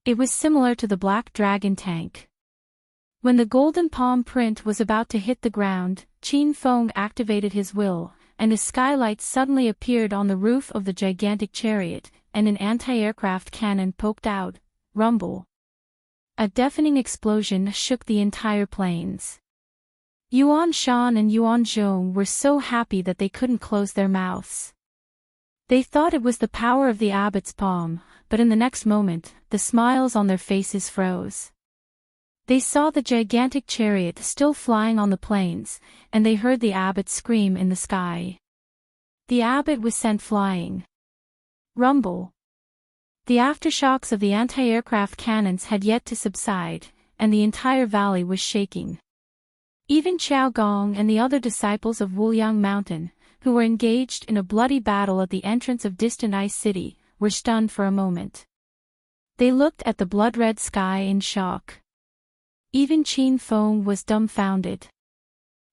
It was similar to the black dragon tank. When the golden palm print was about to hit the ground, Qin Feng activated his will, and a skylight suddenly appeared on the roof of the gigantic chariot, and an anti-aircraft cannon poked out. Rumble. A deafening explosion shook the entire plains. Yuan Shan and Yuan Zhong were so happy that they couldn't close their mouths. They thought it was the power of the abbot's palm, but in the next moment, the smiles on their faces froze. They saw the gigantic chariot still flying on the plains, and they heard the abbot scream in the sky. The abbot was sent flying. Rumble. The aftershocks of the anti-aircraft cannons had yet to subside, and the entire valley was shaking. Even Qiao Gong and the other disciples of Wuliang Mountain, who were engaged in a bloody battle at the entrance of distant Ice City, were stunned for a moment. They looked at the blood-red sky in shock. Even Qin Feng was dumbfounded.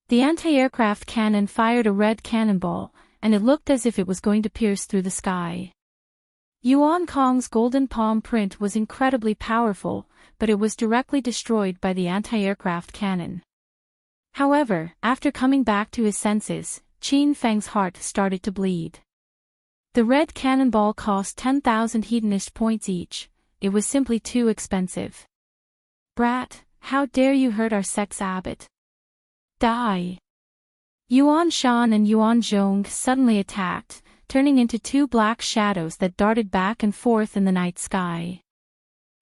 The anti-aircraft cannon fired a red cannonball, and it looked as if it was going to pierce through the sky. Yuan Kong's golden palm print was incredibly powerful, but it was directly destroyed by the anti-aircraft cannon. However, after coming back to his senses, Qin Feng's heart started to bleed. The red cannonball cost 10,000 hedonist points each. It was simply too expensive. "Brat, how dare you hurt our sect's abbot? Die!" Yuan Shan and Yuan Zhong suddenly attacked, turning into two black shadows that darted back and forth in the night sky.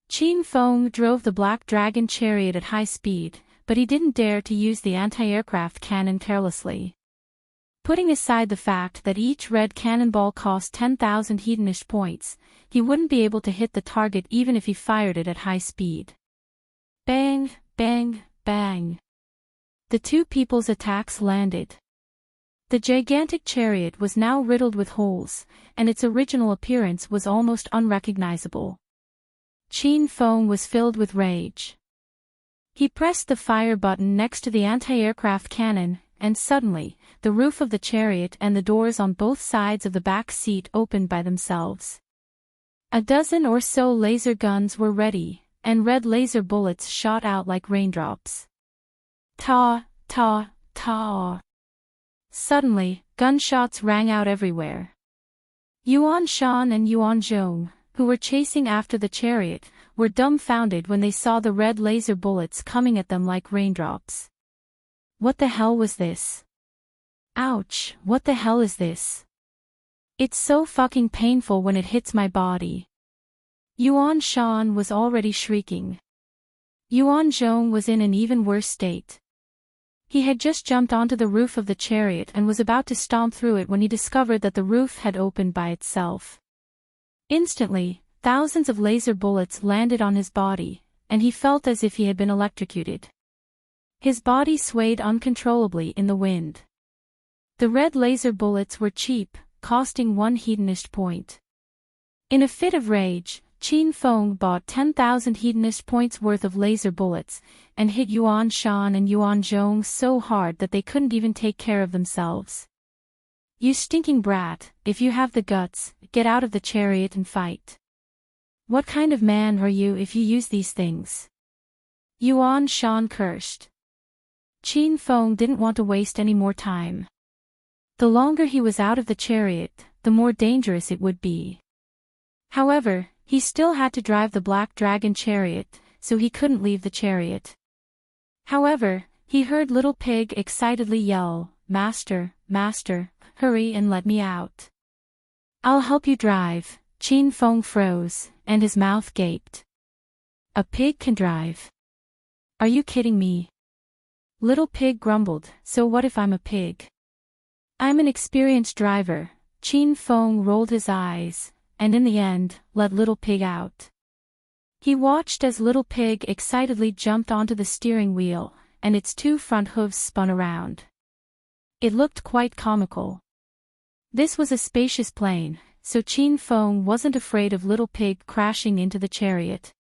Qin Feng drove the black dragon chariot at high speed, but he didn't dare to use the anti-aircraft cannon carelessly. Putting aside the fact that each red cannonball cost 10,000 hedonist points, he wouldn't be able to hit the target even if he fired it at high speed. Bang, bang, bang. The two people's attacks landed. The gigantic chariot was now riddled with holes, and its original appearance was almost unrecognizable. Qin Feng was filled with rage. He pressed the fire button next to the anti-aircraft cannon, and suddenly, the roof of the chariot and the doors on both sides of the back seat opened by themselves. A dozen or so laser guns were ready, and red laser bullets shot out like raindrops. Ta, ta, ta. Suddenly, gunshots rang out everywhere. Yuan Shan and Yuan Zhong, who were chasing after the chariot, were dumbfounded when they saw the red laser bullets coming at them like raindrops. What the hell was this? Ouch, what the hell is this? It's so fucking painful when it hits my body. Yuan Shan was already shrieking. Yuan Zhong was in an even worse state. He had just jumped onto the roof of the chariot and was about to stomp through it when he discovered that the roof had opened by itself. Instantly, thousands of laser bullets landed on his body, and he felt as if he had been electrocuted. His body swayed uncontrollably in the wind. The red laser bullets were cheap, costing 1 hedonist point. In a fit of rage, Qin Feng bought 10,000 hedonist points worth of laser bullets, and hit Yuan Shan and Yuan Zhong so hard that they couldn't even take care of themselves. "You stinking brat, if you have the guts, get out of the chariot and fight. What kind of man are you if you use these things?" Yuan Shan cursed. Qin Feng didn't want to waste any more time. The longer he was out of the chariot, the more dangerous it would be. However, he still had to drive the black dragon chariot, so he couldn't leave the chariot. However, he heard Little Pig excitedly yell, "Master, master, hurry and let me out." "I'll help you drive." Chin Feng froze, and his mouth gaped. "A pig can drive? Are you kidding me?" Little Pig grumbled, "So what if I'm a pig? I'm an experienced driver." Chin Feng rolled his eyes, and in the end, let Little Pig out. He watched as Little Pig excitedly jumped onto the steering wheel, and its two front hooves spun around. It looked quite comical. This was a spacious plane, so Chin Feng wasn't afraid of Little Pig crashing into the chariot.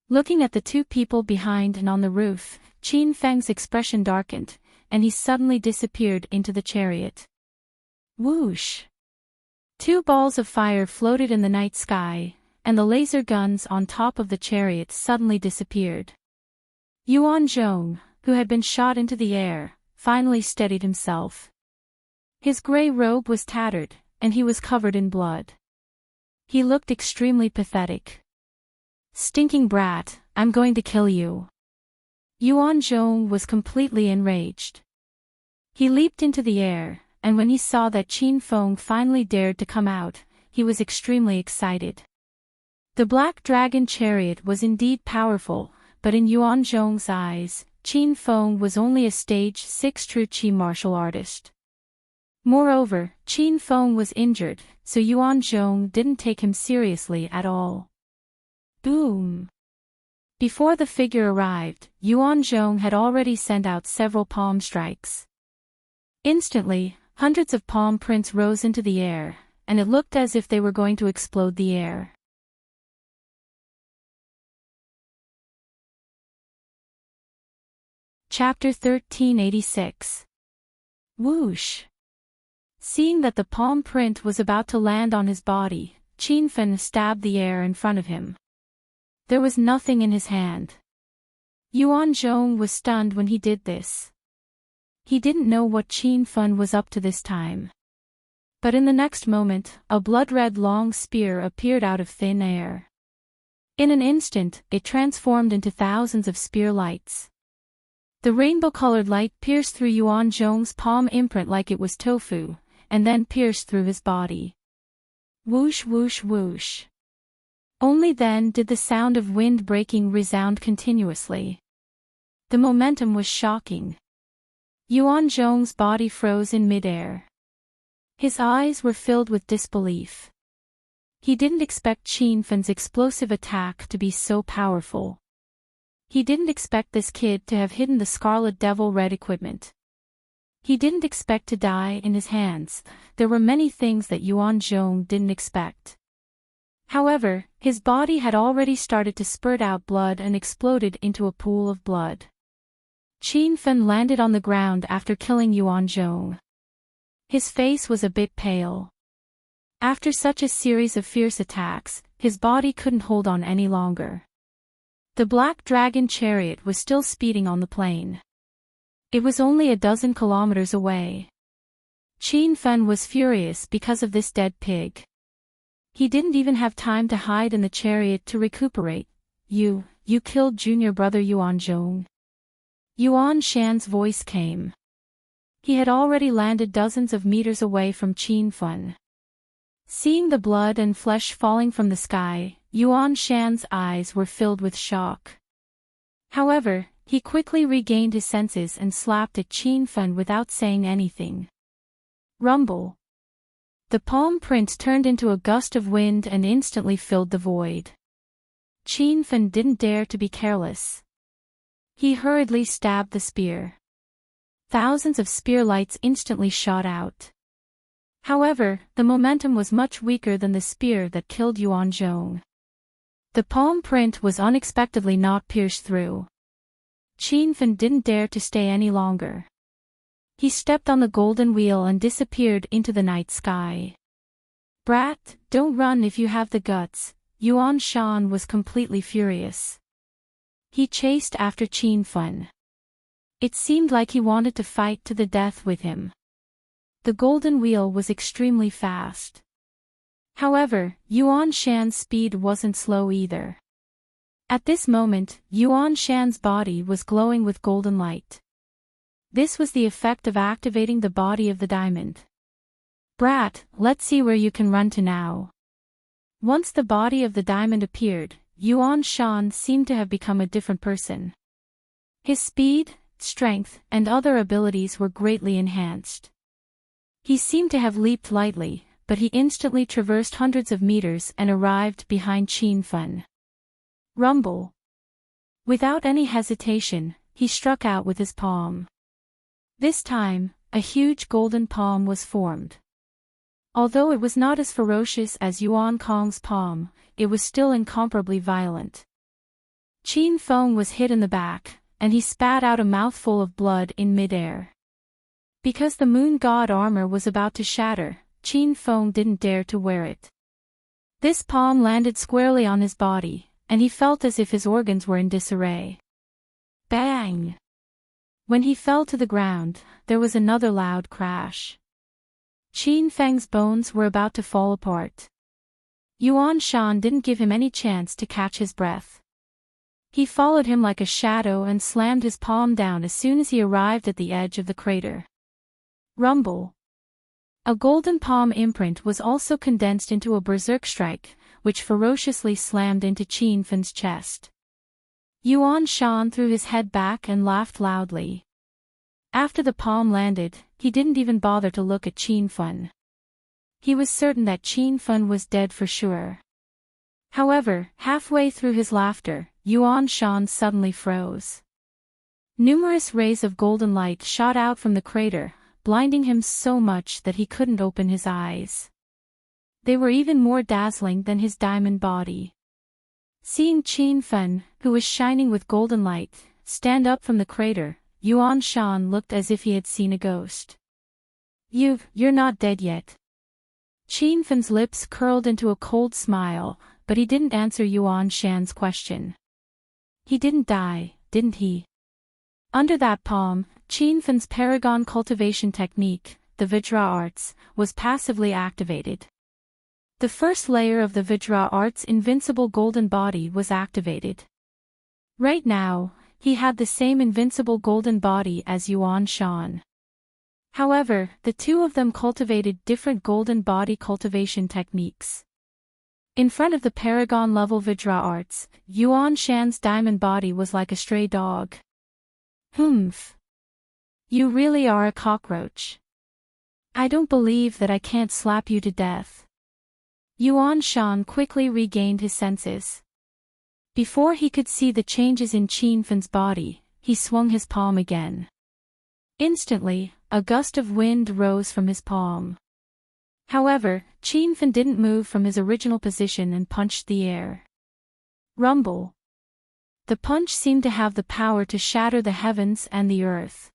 Looking at the two people behind and on the roof, Chin Feng's expression darkened, and he suddenly disappeared into the chariot. Whoosh! Two balls of fire floated in the night sky, and the laser guns on top of the chariot suddenly disappeared. Yuan Zhong, who had been shot into the air, finally steadied himself. His gray robe was tattered, and he was covered in blood. He looked extremely pathetic. "Stinking brat, I'm going to kill you." Yuan Zhong was completely enraged. He leaped into the air, and when he saw that Chin Feng finally dared to come out, he was extremely excited. The black dragon chariot was indeed powerful, but in Yuan Zhong's eyes, Chin Feng was only a stage 6 true Qi martial artist. Moreover, Chin Feng was injured, so Yuan Zhong didn't take him seriously at all. Boom! Before the figure arrived, Yuan Zhong had already sent out several palm strikes. Instantly, hundreds of palm prints rose into the air, and it looked as if they were going to explode the air. Chapter 1386. Whoosh! Seeing that the palm print was about to land on his body, Chin Feng stabbed the air in front of him. There was nothing in his hand. Yuan Zhong was stunned when he did this. He didn't know what Chin Feng was up to this time. But in the next moment, a blood-red long spear appeared out of thin air. In an instant, it transformed into thousands of spear lights. The rainbow-colored light pierced through Yuan Zhong's palm imprint like it was tofu, and then pierced through his body. Whoosh whoosh whoosh. Only then did the sound of wind breaking resound continuously. The momentum was shocking. Yuan Zhong's body froze in midair. His eyes were filled with disbelief. He didn't expect Chin Feng's explosive attack to be so powerful. He didn't expect this kid to have hidden the Scarlet Devil Red equipment. He didn't expect to die in his hands. There were many things that Yuan Zhong didn't expect. However, his body had already started to spurt out blood and exploded into a pool of blood. Chin Feng landed on the ground after killing Yuan Zhong. His face was a bit pale. After such a series of fierce attacks, his body couldn't hold on any longer. The black dragon chariot was still speeding on the plain. It was only a dozen kilometers away. Chin Feng was furious because of this dead pig. He didn't even have time to hide in the chariot to recuperate. You killed junior brother Yuan Zhong." Yuan Shan's voice came. He had already landed dozens of meters away from Chin Feng. Seeing the blood and flesh falling from the sky, Yuan Shan's eyes were filled with shock. However, he quickly regained his senses and slapped at Chin Feng without saying anything. Rumble. The palm print turned into a gust of wind and instantly filled the void. Chin Feng didn't dare to be careless. He hurriedly stabbed the spear. Thousands of spear lights instantly shot out. However, the momentum was much weaker than the spear that killed Yuan Zhong. The palm print was unexpectedly not pierced through. Chin Feng didn't dare to stay any longer. He stepped on the golden wheel and disappeared into the night sky. "Brat, don't run if you have the guts." Yuan Shan was completely furious. He chased after Chin Feng. It seemed like he wanted to fight to the death with him. The golden wheel was extremely fast. However, Yuan Shan's speed wasn't slow either. At this moment, Yuan Shan's body was glowing with golden light. This was the effect of activating the body of the diamond. Brat, let's see where you can run to now. Once the body of the diamond appeared, Yuan Shan seemed to have become a different person. His speed, strength, and other abilities were greatly enhanced. He seemed to have leaped lightly, but he instantly traversed hundreds of meters and arrived behind Qin Fen. Rumble. Without any hesitation, he struck out with his palm. This time, a huge golden palm was formed. Although it was not as ferocious as Yuan Kong's palm, it was still incomparably violent. Qin Fen was hit in the back, and he spat out a mouthful of blood in midair. Because the moon god armor was about to shatter, Qin Fen didn't dare to wear it. This palm landed squarely on his body, and he felt as if his organs were in disarray. Bang! When he fell to the ground, there was another loud crash. Qin Feng's bones were about to fall apart. Yuan Shan didn't give him any chance to catch his breath. He followed him like a shadow and slammed his palm down as soon as he arrived at the edge of the crater. Rumble. A golden palm imprint was also condensed into a berserk strike, which ferociously slammed into Qin Fen's chest. Yuan Shan threw his head back and laughed loudly. After the palm landed, he didn't even bother to look at Qin Fen. He was certain that Qin Fen was dead for sure. However, halfway through his laughter, Yuan Shan suddenly froze. Numerous rays of golden light shot out from the crater, blinding him so much that he couldn't open his eyes. They were even more dazzling than his diamond body. Seeing Qin Fen, who was shining with golden light, stand up from the crater, Yuan Shan looked as if he had seen a ghost. You're not dead yet. Qin Fen's lips curled into a cold smile, but he didn't answer Yuan Shan's question. He didn't die, didn't he? Under that palm, Qin Fen's paragon cultivation technique, the Vajra arts, was passively activated. The first layer of the Vajra arts' invincible golden body was activated. Right now, he had the same invincible golden body as Yuan Shan. However, the two of them cultivated different golden body cultivation techniques. In front of the paragon-level Vajra arts, Yuan Shan's diamond body was like a stray dog. Humph. You really are a cockroach. I don't believe that I can't slap you to death. Yuan Shan quickly regained his senses. Before he could see the changes in Qin Fen's body, he swung his palm again. Instantly, a gust of wind rose from his palm. However, Qin Fen didn't move from his original position and punched the air. Rumble. The punch seemed to have the power to shatter the heavens and the earth.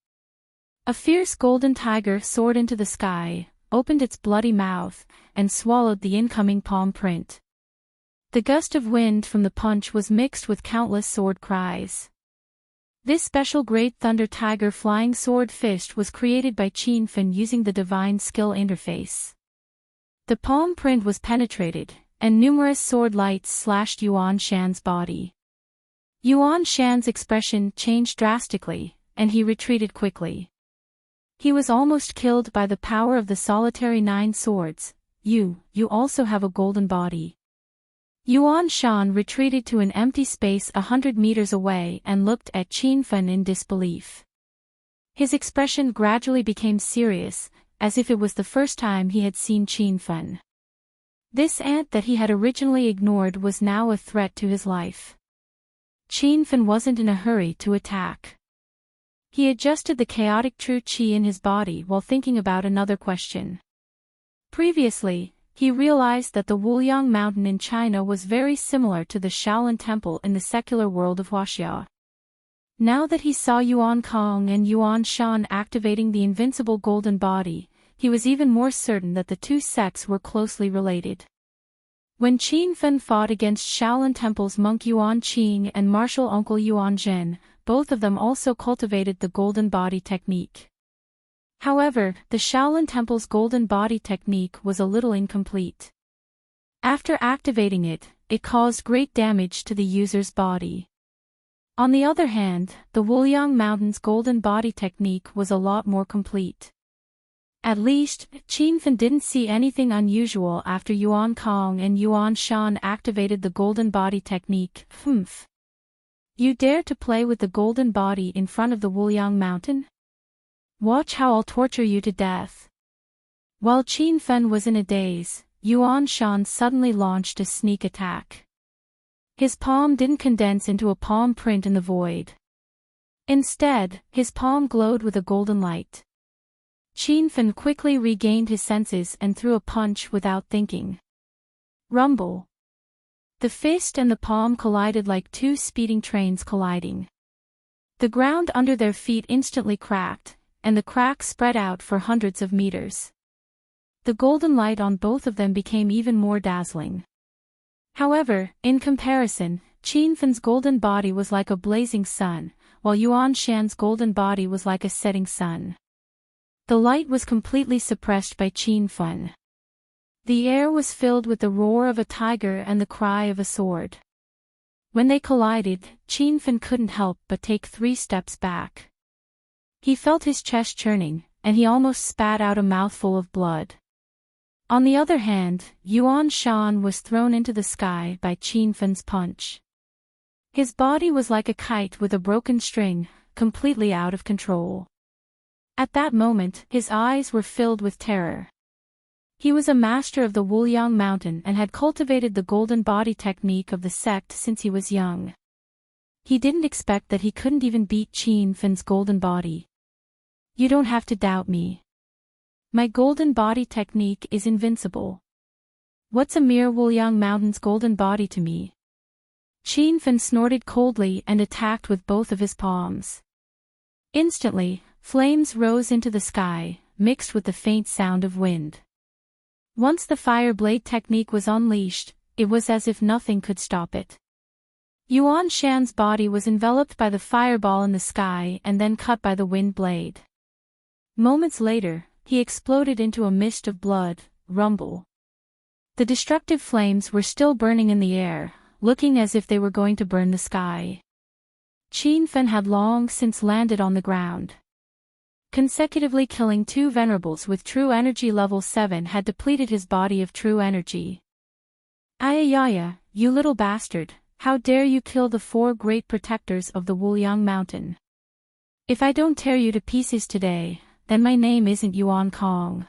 A fierce golden tiger soared into the sky, opened its bloody mouth, and swallowed the incoming palm print. The gust of wind from the punch was mixed with countless sword cries. This special Great Thunder Tiger Flying Sword Fist was created by Qin Fen using the Divine Skill interface. The palm print was penetrated, and numerous sword lights slashed Yuan Shan's body. Yuan Shan's expression changed drastically, and he retreated quickly. He was almost killed by the power of the solitary 9 swords. You also have a golden body. Yuan Shan retreated to an empty space 100 meters away and looked at Qin Fen in disbelief. His expression gradually became serious, as if it was the first time he had seen Qin Fen. This ant that he had originally ignored was now a threat to his life. Qin Fen wasn't in a hurry to attack. He adjusted the chaotic true qi in his body while thinking about another question. Previously, he realized that the Wuliang Mountain in China was very similar to the Shaolin Temple in the secular world of Huaxia. Now that he saw Yuan Kong and Yuan Shan activating the invincible golden body, he was even more certain that the two sects were closely related. When Qin Fen fought against Shaolin Temple's monk Yuan Qing and martial uncle Yuan Zhen, both of them also cultivated the golden body technique. However, the Shaolin Temple's golden body technique was a little incomplete. After activating it, it caused great damage to the user's body. On the other hand, the Wuliang Mountain's golden body technique was a lot more complete. At least, Qinfen didn't see anything unusual after Yuan Kong and Yuan Shan activated the golden body technique. Humph. You dare to play with the golden body in front of the Wuliang Mountain? Watch how I'll torture you to death. While Qinfen was in a daze, Yuan Shan suddenly launched a sneak attack. His palm didn't condense into a palm print in the void. Instead, his palm glowed with a golden light. Qinfen quickly regained his senses and threw a punch without thinking. Rumble. The fist and the palm collided like two speeding trains colliding. The ground under their feet instantly cracked, and the cracks spread out for hundreds of meters. The golden light on both of them became even more dazzling. However, in comparison, Qinfen's golden body was like a blazing sun, while Yuan Shan's golden body was like a setting sun. The light was completely suppressed by Qinfen. The air was filled with the roar of a tiger and the cry of a sword. When they collided, Qinfen couldn't help but take 3 steps back. He felt his chest churning, and he almost spat out a mouthful of blood. On the other hand, Yuan Shan was thrown into the sky by Qinfen's punch. His body was like a kite with a broken string, completely out of control. At that moment, his eyes were filled with terror. He was a master of the Wuliang Mountain and had cultivated the golden body technique of the sect since he was young. He didn't expect that he couldn't even beat Qinfen's golden body. You don't have to doubt me. My golden body technique is invincible. What's a mere Wuliang Mountain's golden body to me? Qinfen snorted coldly and attacked with both of his palms. Instantly, flames rose into the sky, mixed with the faint sound of wind. Once the fire blade technique was unleashed, it was as if nothing could stop it. Yuan Shan's body was enveloped by the fireball in the sky and then cut by the wind blade. Moments later, he exploded into a mist of blood. Rumble. The destructive flames were still burning in the air, looking as if they were going to burn the sky. Qinfen had long since landed on the ground. Consecutively killing 2 venerables with true energy level 7 had depleted his body of true energy. Ayayaya, you little bastard, how dare you kill the 4 great protectors of the Wuliang Mountain? If I don't tear you to pieces today, then my name isn't Yuan Kong.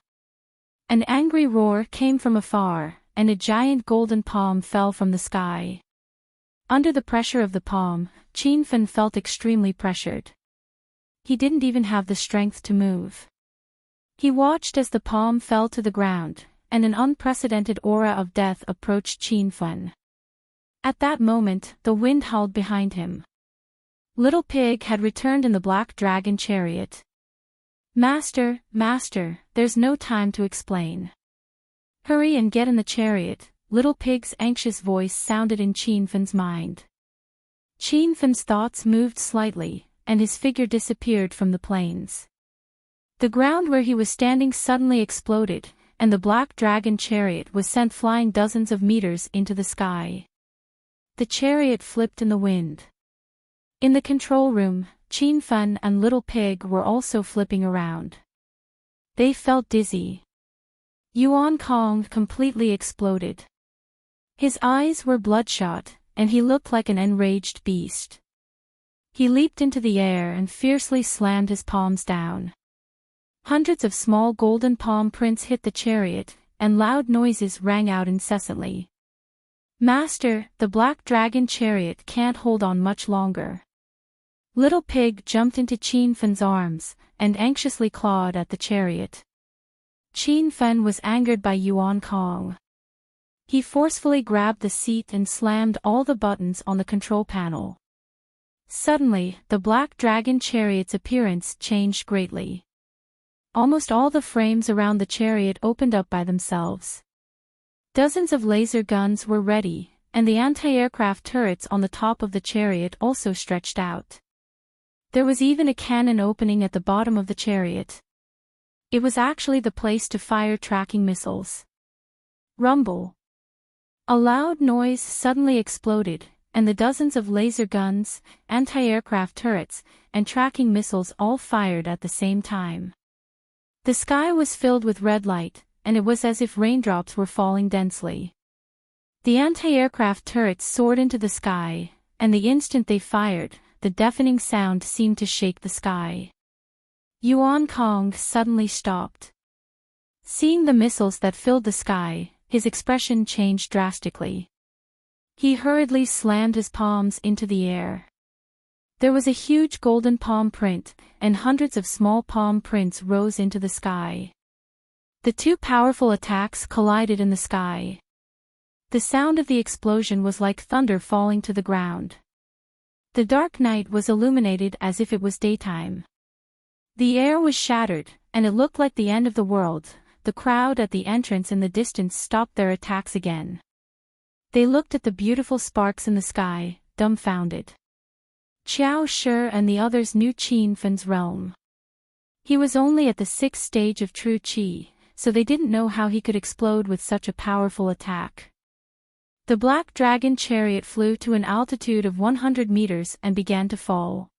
An angry roar came from afar, and a giant golden palm fell from the sky. Under the pressure of the palm, Qinfen felt extremely pressured. He didn't even have the strength to move. He watched as the palm fell to the ground, and an unprecedented aura of death approached Qinfen. At that moment, the wind howled behind him. Little Pig had returned in the black dragon chariot. Master, Master, there's no time to explain. Hurry and get in the chariot, Little Pig's anxious voice sounded in Qinfen's mind. Qinfen's thoughts moved slightly, and his figure disappeared from the plains. The ground where he was standing suddenly exploded, and the black dragon chariot was sent flying dozens of meters into the sky. The chariot flipped in the wind. In the control room, Qinfen and Little Pig were also flipping around. They felt dizzy. Yuan Kong completely exploded. His eyes were bloodshot, and he looked like an enraged beast. He leaped into the air and fiercely slammed his palms down. Hundreds of small golden palm prints hit the chariot, and loud noises rang out incessantly. Master, the black dragon chariot can't hold on much longer. Little Pig jumped into Qinfen's arms, and anxiously clawed at the chariot. Qinfen was angered by Yuan Kong. He forcefully grabbed the seat and slammed all the buttons on the control panel. Suddenly, the black dragon chariot's appearance changed greatly. Almost all the frames around the chariot opened up by themselves. Dozens of laser guns were ready, and the anti-aircraft turrets on the top of the chariot also stretched out. There was even a cannon opening at the bottom of the chariot. It was actually the place to fire tracking missiles. Rumble. A loud noise suddenly exploded, and the dozens of laser guns, anti-aircraft turrets, and tracking missiles all fired at the same time. The sky was filled with red light, and it was as if raindrops were falling densely. The anti-aircraft turrets soared into the sky, and the instant they fired, the deafening sound seemed to shake the sky. Yuan Kong suddenly stopped. Seeing the missiles that filled the sky, his expression changed drastically. He hurriedly slammed his palms into the air. There was a huge golden palm print, and hundreds of small palm prints rose into the sky. The two powerful attacks collided in the sky. The sound of the explosion was like thunder falling to the ground. The dark night was illuminated as if it was daytime. The air was shattered, and it looked like the end of the world. The crowd at the entrance in the distance stopped their attacks again. They looked at the beautiful sparks in the sky, dumbfounded. Qiao Shi and the others knew Qin Feng's realm. He was only at the 6th stage of true qi, so they didn't know how he could explode with such a powerful attack. The black dragon chariot flew to an altitude of 100 meters and began to fall.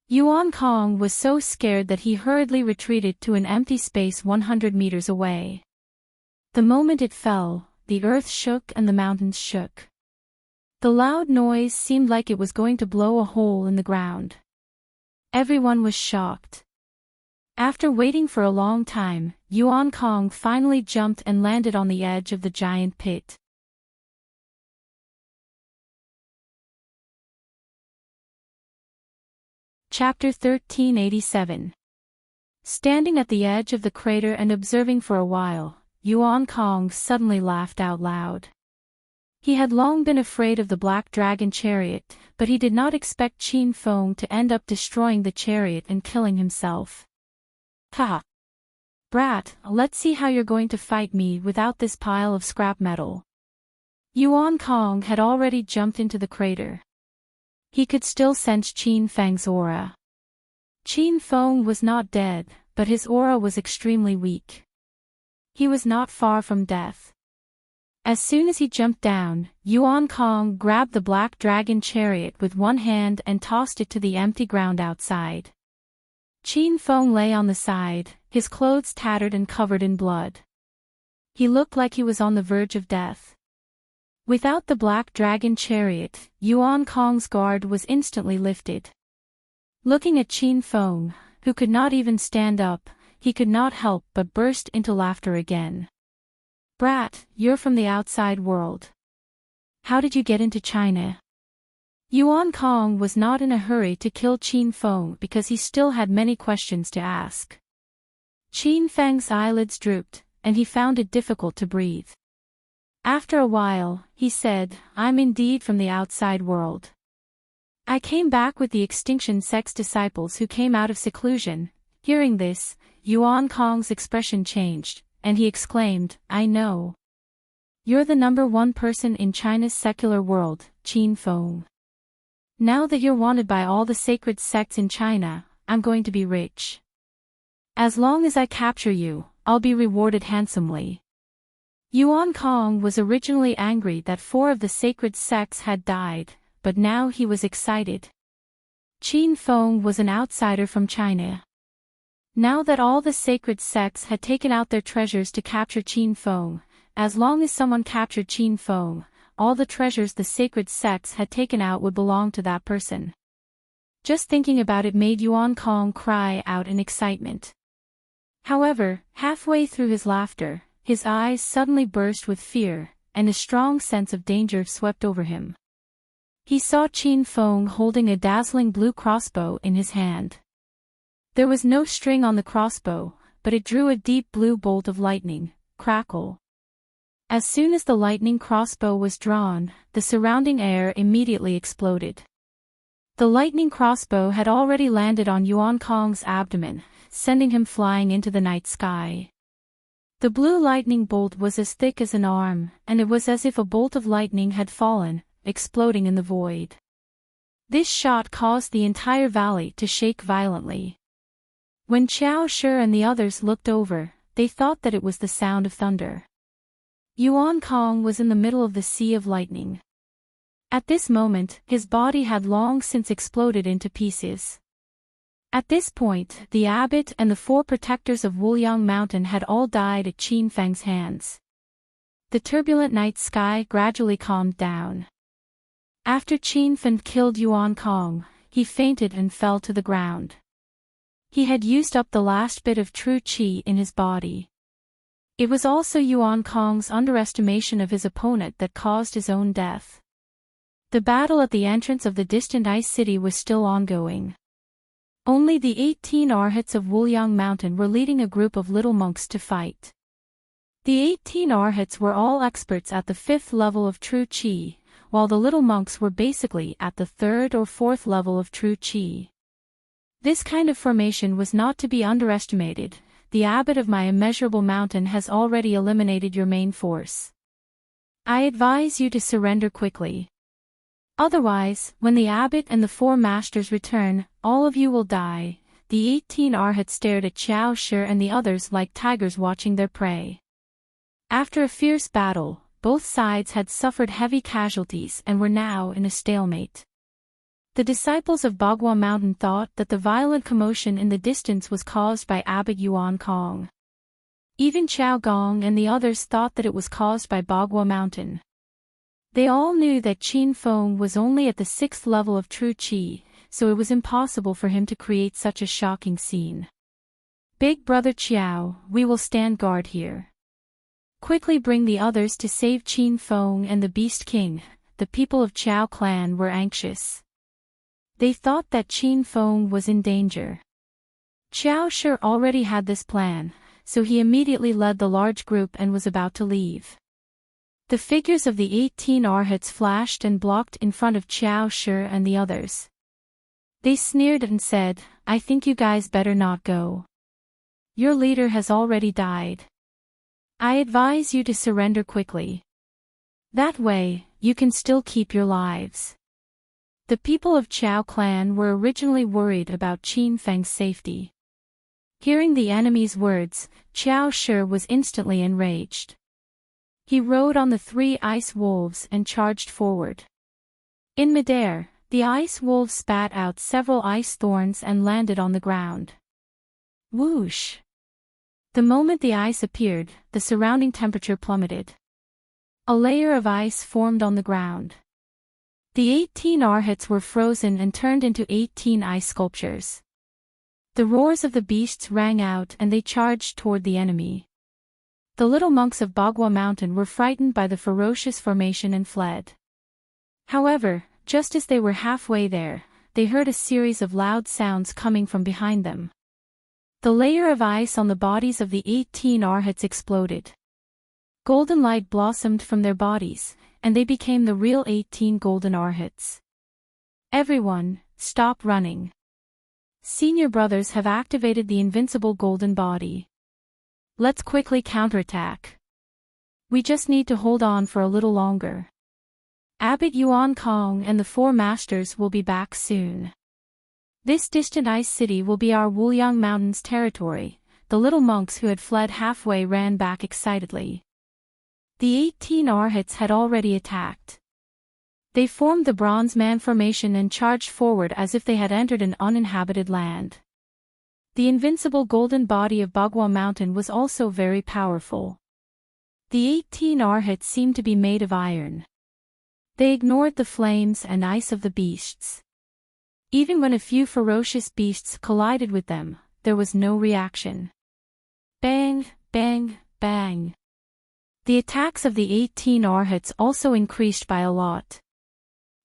Yuan Kong was so scared that he hurriedly retreated to an empty space 100 meters away. The moment it fell, the earth shook and the mountains shook. The loud noise seemed like it was going to blow a hole in the ground. Everyone was shocked. After waiting for a long time, Yuan Kong finally jumped and landed on the edge of the giant pit. Chapter 1387. Standing at the edge of the crater and observing for a while, Yuan Kong suddenly laughed out loud. He had long been afraid of the black dragon chariot, but he did not expect Qin Feng to end up destroying the chariot and killing himself. Ha! Brat, let's see how you're going to fight me without this pile of scrap metal. Yuan Kong had already jumped into the crater. He could still sense Qin Feng's aura. Qin Feng was not dead, but his aura was extremely weak. He was not far from death. As soon as he jumped down, Yuan Kong grabbed the black dragon chariot with one hand and tossed it to the empty ground outside. Qin Feng lay on the side, his clothes tattered and covered in blood. He looked like he was on the verge of death. Without the black dragon chariot, Yuan Kong's guard was instantly lifted. Looking at Qin Feng, who could not even stand up, he could not help but burst into laughter again. Brat, you're from the outside world. How did you get into China? Yuan Kong was not in a hurry to kill Qin Feng because he still had many questions to ask. Qin Feng's eyelids drooped, and he found it difficult to breathe. After a while, he said, I'm indeed from the outside world. I came back with the extinction sect's disciples who came out of seclusion. Hearing this, Yuan Kong's expression changed, and he exclaimed, I know. You're the #1 person in China's secular world, Qin Feng. Now that you're wanted by all the sacred sects in China, I'm going to be rich. As long as I capture you, I'll be rewarded handsomely. Yuan Kong was originally angry that 4 of the sacred sects had died, but now he was excited. Qin Feng was an outsider from China. Now that all the sacred sects had taken out their treasures to capture Qin Feng, as long as someone captured Qin Feng, all the treasures the sacred sects had taken out would belong to that person. Just thinking about it made Yuan Kong cry out in excitement. However, halfway through his laughter, his eyes suddenly burst with fear, and a strong sense of danger swept over him. He saw Qin Feng holding a dazzling blue crossbow in his hand. There was no string on the crossbow, but it drew a deep blue bolt of lightning, crackle. As soon as the lightning crossbow was drawn, the surrounding air immediately exploded. The lightning crossbow had already landed on Yuan Kong's abdomen, sending him flying into the night sky. The blue lightning bolt was as thick as an arm, and it was as if a bolt of lightning had fallen, exploding in the void. This shot caused the entire valley to shake violently. When Qiao Shi and the others looked over, they thought that it was the sound of thunder. Yuan Kong was in the middle of the Sea of Lightning. At this moment, his body had long since exploded into pieces. At this point, the abbot and the 4 protectors of Wuliang Mountain had all died at Qin Feng's hands. The turbulent night sky gradually calmed down. After Qin Feng killed Yuan Kong, he fainted and fell to the ground. He had used up the last bit of true qi in his body. It was also Yuan Kong's underestimation of his opponent that caused his own death. The battle at the entrance of the distant ice city was still ongoing. Only the 18 arhats of Wuliang Mountain were leading a group of little monks to fight. The 18 arhats were all experts at the 5th level of true qi, while the little monks were basically at the 3rd or 4th level of true qi. This kind of formation was not to be underestimated. The abbot of my immeasurable mountain has already eliminated your main force. I advise you to surrender quickly. Otherwise, when the abbot and the 4 masters return, all of you will die. The 18 arhats stared at Xiao Shi and the others like tigers watching their prey. After a fierce battle, both sides had suffered heavy casualties and were now in a stalemate. The disciples of Bagua Mountain thought that the violent commotion in the distance was caused by Abbot Yuan Kong. Even Qiao Gong and the others thought that it was caused by Bagua Mountain. They all knew that Qin Feng was only at the 6th level of true qi, so it was impossible for him to create such a shocking scene. Big brother Qiao, we will stand guard here. Quickly bring the others to save Qin Feng and the Beast King. The people of Qiao clan were anxious. They thought that Qin Feng was in danger. Qiao Shi already had this plan, so he immediately led the large group and was about to leave. The figures of the 18 arhats flashed and blocked in front of Qiao Shi and the others. They sneered and said, I think you guys better not go. Your leader has already died. I advise you to surrender quickly. That way, you can still keep your lives. The people of Qiao clan were originally worried about Qin Feng's safety. Hearing the enemy's words, Qiao Shi was instantly enraged. He rode on the 3 ice wolves and charged forward. In midair, the ice wolves spat out several ice thorns and landed on the ground. Whoosh! The moment the ice appeared, the surrounding temperature plummeted. A layer of ice formed on the ground. The 18 arhats were frozen and turned into 18 ice sculptures. The roars of the beasts rang out and they charged toward the enemy. The little monks of Bagua Mountain were frightened by the ferocious formation and fled. However, just as they were halfway there, they heard a series of loud sounds coming from behind them. The layer of ice on the bodies of the 18 arhats exploded. Golden light blossomed from their bodies, and they became the real 18 golden arhats. Everyone, stop running. Senior brothers have activated the invincible golden body. Let's quickly counterattack. We just need to hold on for a little longer. Abbot Yuan Kong and the 4 masters will be back soon. This distant ice city will be our Wuliang Mountains territory. The little monks who had fled halfway ran back excitedly. The 18 arhats had already attacked. They formed the bronze man formation and charged forward as if they had entered an uninhabited land. The invincible golden body of Bagua Mountain was also very powerful. The 18 arhats seemed to be made of iron. They ignored the flames and ice of the beasts. Even when a few ferocious beasts collided with them, there was no reaction. Bang, bang, bang. The attacks of the 18 arhats also increased by a lot.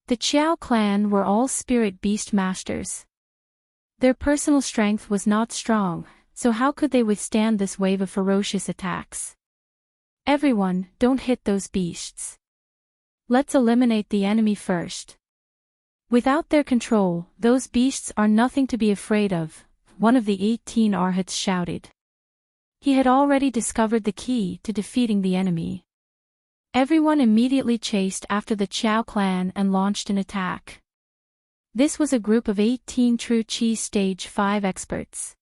The Qiao clan were all spirit beast masters. Their personal strength was not strong, so how could they withstand this wave of ferocious attacks? Everyone, don't hit those beasts. Let's eliminate the enemy first. Without their control, those beasts are nothing to be afraid of, one of the 18 arhats shouted. He had already discovered the key to defeating the enemy. Everyone immediately chased after the Qiao clan and launched an attack. This was a group of 18 true Qi Stage 5 experts.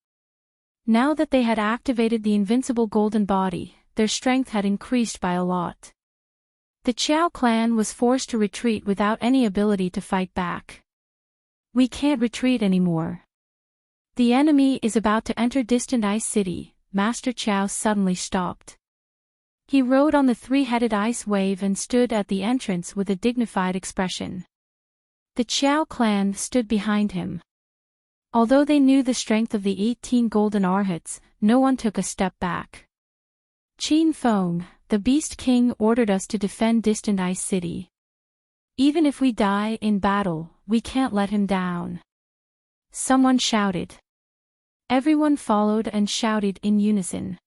Now that they had activated the invincible golden body, their strength had increased by a lot. The Qiao clan was forced to retreat without any ability to fight back. We can't retreat anymore. The enemy is about to enter distant ice city. Master Qiao suddenly stopped. He rode on the three-headed ice wave and stood at the entrance with a dignified expression. The Qiao clan stood behind him. Although they knew the strength of the 18 golden arhats, no one took a step back. Qin Feng, the Beast King, ordered us to defend distant ice city. Even if we die in battle, we can't let him down. Someone shouted. Everyone followed and shouted in unison.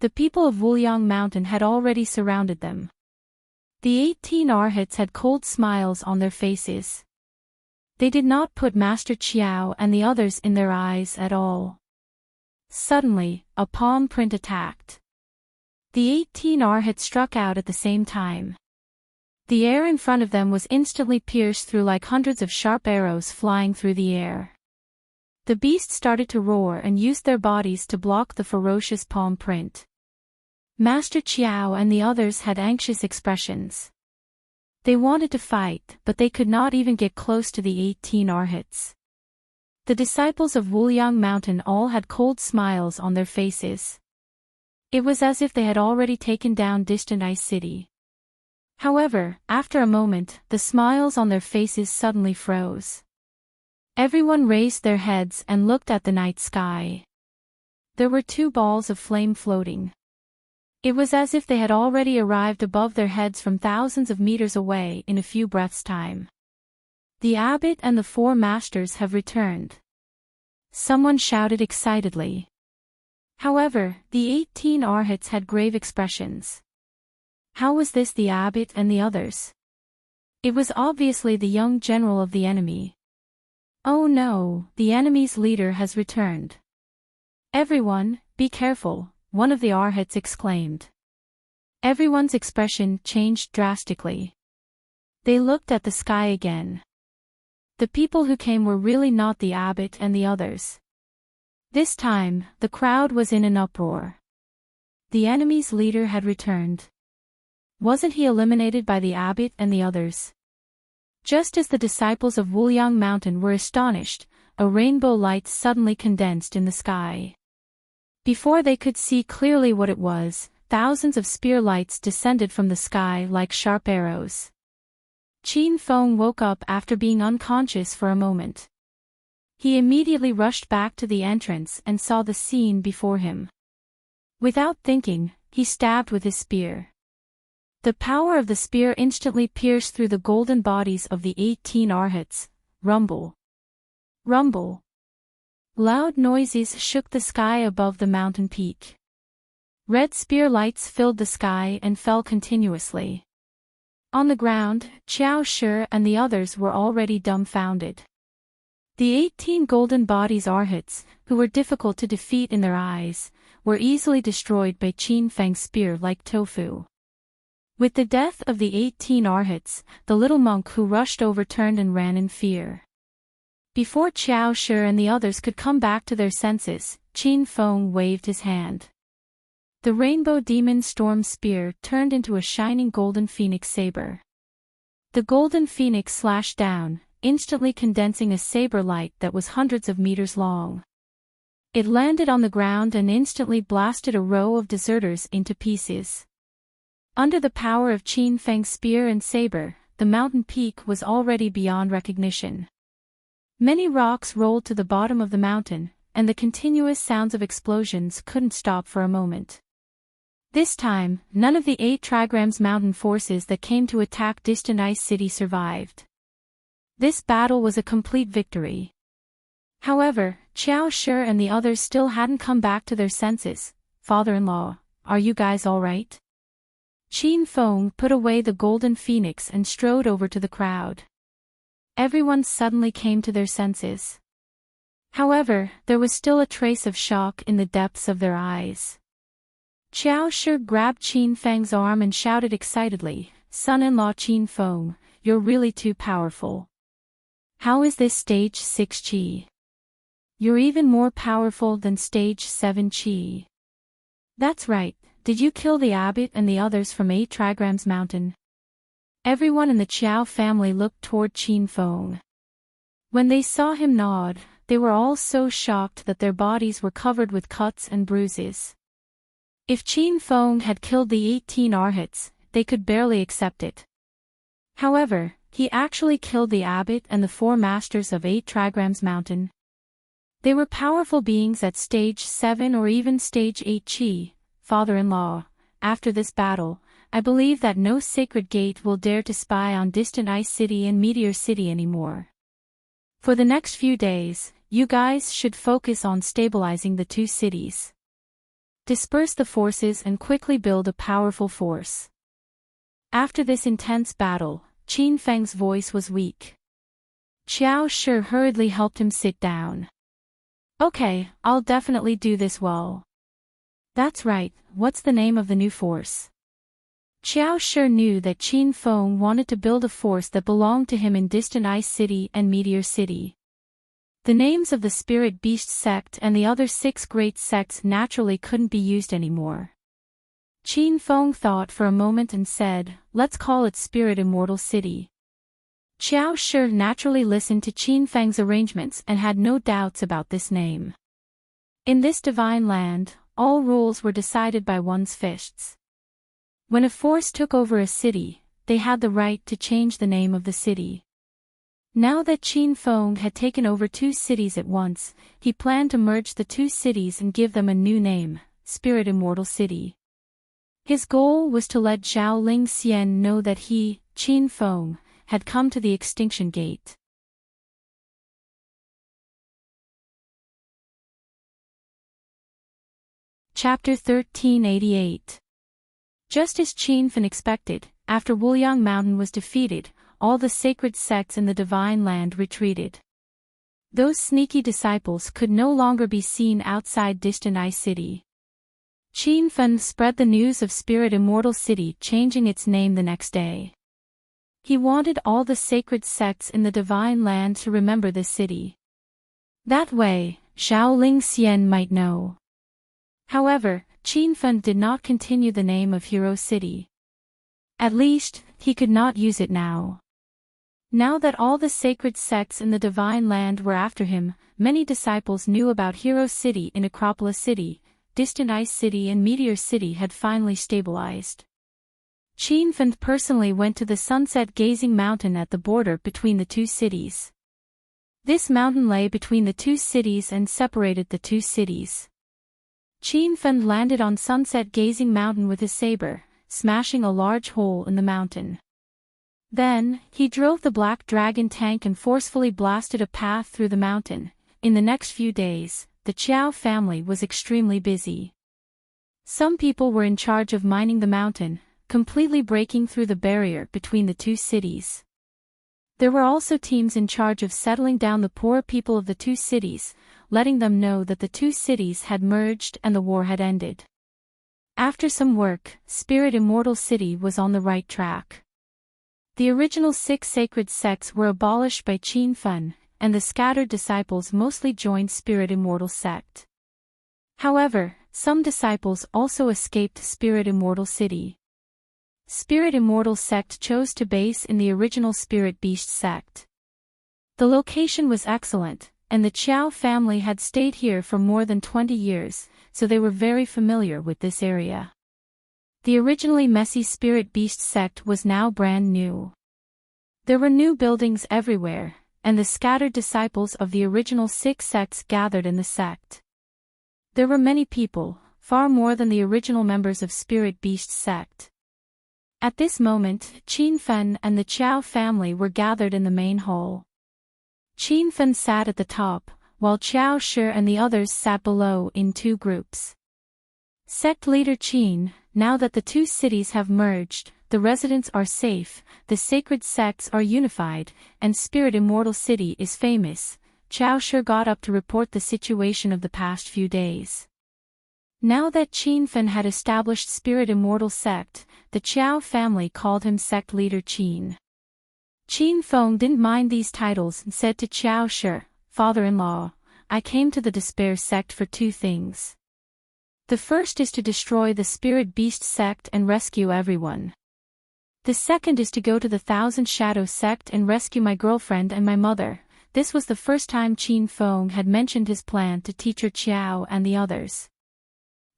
The people of Wuliang Mountain had already surrounded them. The 18 arhats had cold smiles on their faces. They did not put Master Qiao and the others in their eyes at all. Suddenly, a palm print attacked. The 18 arhats struck out at the same time. The air in front of them was instantly pierced through like hundreds of sharp arrows flying through the air. The beasts started to roar and used their bodies to block the ferocious palm print. Master Qiao and the others had anxious expressions. They wanted to fight, but they could not even get close to the 18 arhats. The disciples of Wuliang Mountain all had cold smiles on their faces. It was as if they had already taken down distant ice city. However, after a moment, the smiles on their faces suddenly froze. Everyone raised their heads and looked at the night sky. There were 2 balls of flame floating. It was as if they had already arrived above their heads from thousands of meters away in a few breaths' time. The abbot and the 4 masters have returned. Someone shouted excitedly. However, the 18 arhats had grave expressions. How was this the abbot and the others? It was obviously the young general of the enemy. Oh no, the enemy's leader has returned. Everyone, be careful, one of the arhats exclaimed. Everyone's expression changed drastically. They looked at the sky again. The people who came were really not the abbot and the others. This time, the crowd was in an uproar. The enemy's leader had returned. Wasn't he eliminated by the abbot and the others? Just as the disciples of Wuliang Mountain were astonished, a rainbow light suddenly condensed in the sky. Before they could see clearly what it was, thousands of spear lights descended from the sky like sharp arrows. Qin Feng woke up after being unconscious for a moment. He immediately rushed back to the entrance and saw the scene before him. Without thinking, he stabbed with his spear. The power of the spear instantly pierced through the golden bodies of the 18 arhats. Rumble. Rumble. Loud noises shook the sky above the mountain peak. Red spear lights filled the sky and fell continuously. On the ground, Qiao Shi and the others were already dumbfounded. The 18 golden bodies arhats, who were difficult to defeat in their eyes, were easily destroyed by Qin Feng's spear like tofu. With the death of the 18 arhats, the little monk who rushed over turned and ran in fear. Before Qiao Shi and the others could come back to their senses, Qin Feng waved his hand. The rainbow demon storm spear turned into a shining golden phoenix saber. The golden phoenix slashed down, instantly condensing a saber light that was hundreds of meters long. It landed on the ground and instantly blasted a row of deserters into pieces. Under the power of Qin Feng's spear and saber, the mountain peak was already beyond recognition. Many rocks rolled to the bottom of the mountain, and the continuous sounds of explosions couldn't stop for a moment. This time, none of the 8 trigrams mountain forces that came to attack distant ice city survived. This battle was a complete victory. However, Qiao Shi and the others still hadn't come back to their senses. Father-in-law, are you guys all right? Qin Feng put away the golden phoenix and strode over to the crowd. Everyone suddenly came to their senses. However, there was still a trace of shock in the depths of their eyes. Qiao Shi grabbed Qin Feng's arm and shouted excitedly, "Son-in-law Qin Feng, you're really too powerful. How is this stage 6 qi? You're even more powerful than stage 7 qi." That's right, did you kill the abbot and the others from 8 trigrams mountain? Everyone in the Chiao family looked toward Qin Feng. When they saw him nod, they were all so shocked that their bodies were covered with cuts and bruises. If Qin Feng had killed the 18 arhats, they could barely accept it. However, he actually killed the abbot and the 4 masters of 8 trigrams mountain. They were powerful beings at stage 7 or even stage 8 Qi. Father-in-law, after this battle, I believe that no sacred gate will dare to spy on distant Ice City and Meteor City anymore. For the next few days, you guys should focus on stabilizing the 2 cities. Disperse the forces and quickly build a powerful force. After this intense battle, Qin Feng's voice was weak. Qiao Shi hurriedly helped him sit down. Okay, I'll definitely do this well. That's right, what's the name of the new force? Qiao Shi knew that Qin Feng wanted to build a force that belonged to him in distant Ice City and Meteor City. The names of the Spirit Beast sect and the other 6 great sects naturally couldn't be used anymore. Qin Feng thought for a moment and said, let's call it Spirit Immortal City. Qiao Shi naturally listened to Qin Feng's arrangements and had no doubts about this name. In this divine land, all rules were decided by one's fists. When a force took over a city, they had the right to change the name of the city. Now that Qin Feng had taken over 2 cities at once, he planned to merge the 2 cities and give them a new name, Spirit Immortal City. His goal was to let Zhao Lingxian know that he, Qin Feng, had come to the extinction gate. Chapter 1388. Just as Qin Feng expected, after Wuliang Mountain was defeated, all the sacred sects in the divine land retreated. Those sneaky disciples could no longer be seen outside distant Ice City. Qin Feng spread the news of Spirit Immortal City changing its name the next day. He wanted all the sacred sects in the divine land to remember this city. That way, Zhao Lingxian might know. However, Qin Feng did not continue the name of Hero City. At least, he could not use it now. Now that all the sacred sects in the divine land were after him, many disciples knew about Hero City in Acropolis City, distant Ice City and Meteor City had finally stabilized. Qin Feng personally went to the sunset-gazing mountain at the border between the 2 cities. This mountain lay between the 2 cities and separated the 2 cities. Qin Feng landed on sunset-gazing mountain with his saber, smashing a large hole in the mountain. Then, he drove the black dragon tank and forcefully blasted a path through the mountain. In the next few days, the Qiao family was extremely busy. Some people were in charge of mining the mountain, completely breaking through the barrier between the 2 cities. There were also teams in charge of settling down the poor people of the 2 cities, letting them know that the 2 cities had merged and the war had ended. After some work, Spirit Immortal City was on the right track. The original 6 sacred sects were abolished by Qin Feng, and the scattered disciples mostly joined Spirit Immortal Sect. However, some disciples also escaped Spirit Immortal City. Spirit Immortal Sect chose to base in the original Spirit Beast Sect. The location was excellent, and the Qiao family had stayed here for more than 20 years, so they were very familiar with this area. The originally messy Spirit Beast Sect was now brand new. There were new buildings everywhere, and the scattered disciples of the original 6 sects gathered in the sect. There were many people, far more than the original members of Spirit Beast Sect. At this moment, Qin Feng and the Qiao family were gathered in the main hall. Qin Feng sat at the top, while Qiao Shi and the others sat below in 2 groups. Sect leader Qin, now that the 2 cities have merged, the residents are safe, the sacred sects are unified, and Spirit Immortal City is famous, Qiao Shi got up to report the situation of the past few days. Now that Qin Feng had established Spirit Immortal Sect, the Qiao family called him Sect Leader Qin. Qin Feng didn't mind these titles and said to Qiao Shi, "Father-in-law, I came to the Despair Sect for 2 things. The first is to destroy the Spirit Beast sect and rescue everyone. The second is to go to the Thousand Shadow sect and rescue my girlfriend and my mother. This was the first time Qin Feng had mentioned his plan to Teacher Qiao and the others.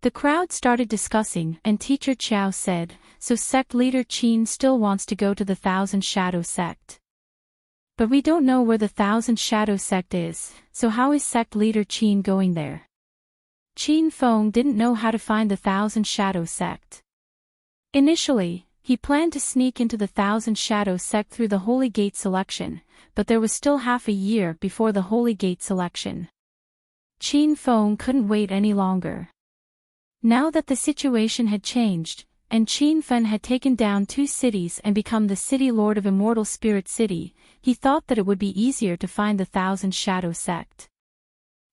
The crowd started discussing, and Teacher Qiao said, "So sect leader Qin still wants to go to the Thousand Shadow sect. But we don't know where the Thousand Shadow sect is, so how is sect leader Qin going there?" Qin Feng didn't know how to find the Thousand Shadow sect. Initially, he planned to sneak into the Thousand Shadow sect through the Holy Gate selection, but there was still half a year before the Holy Gate selection. Qin Feng couldn't wait any longer. Now that the situation had changed, and Qin Fen had taken down 2 cities and become the City Lord of Immortal Spirit City, he thought that it would be easier to find the Thousand Shadow sect.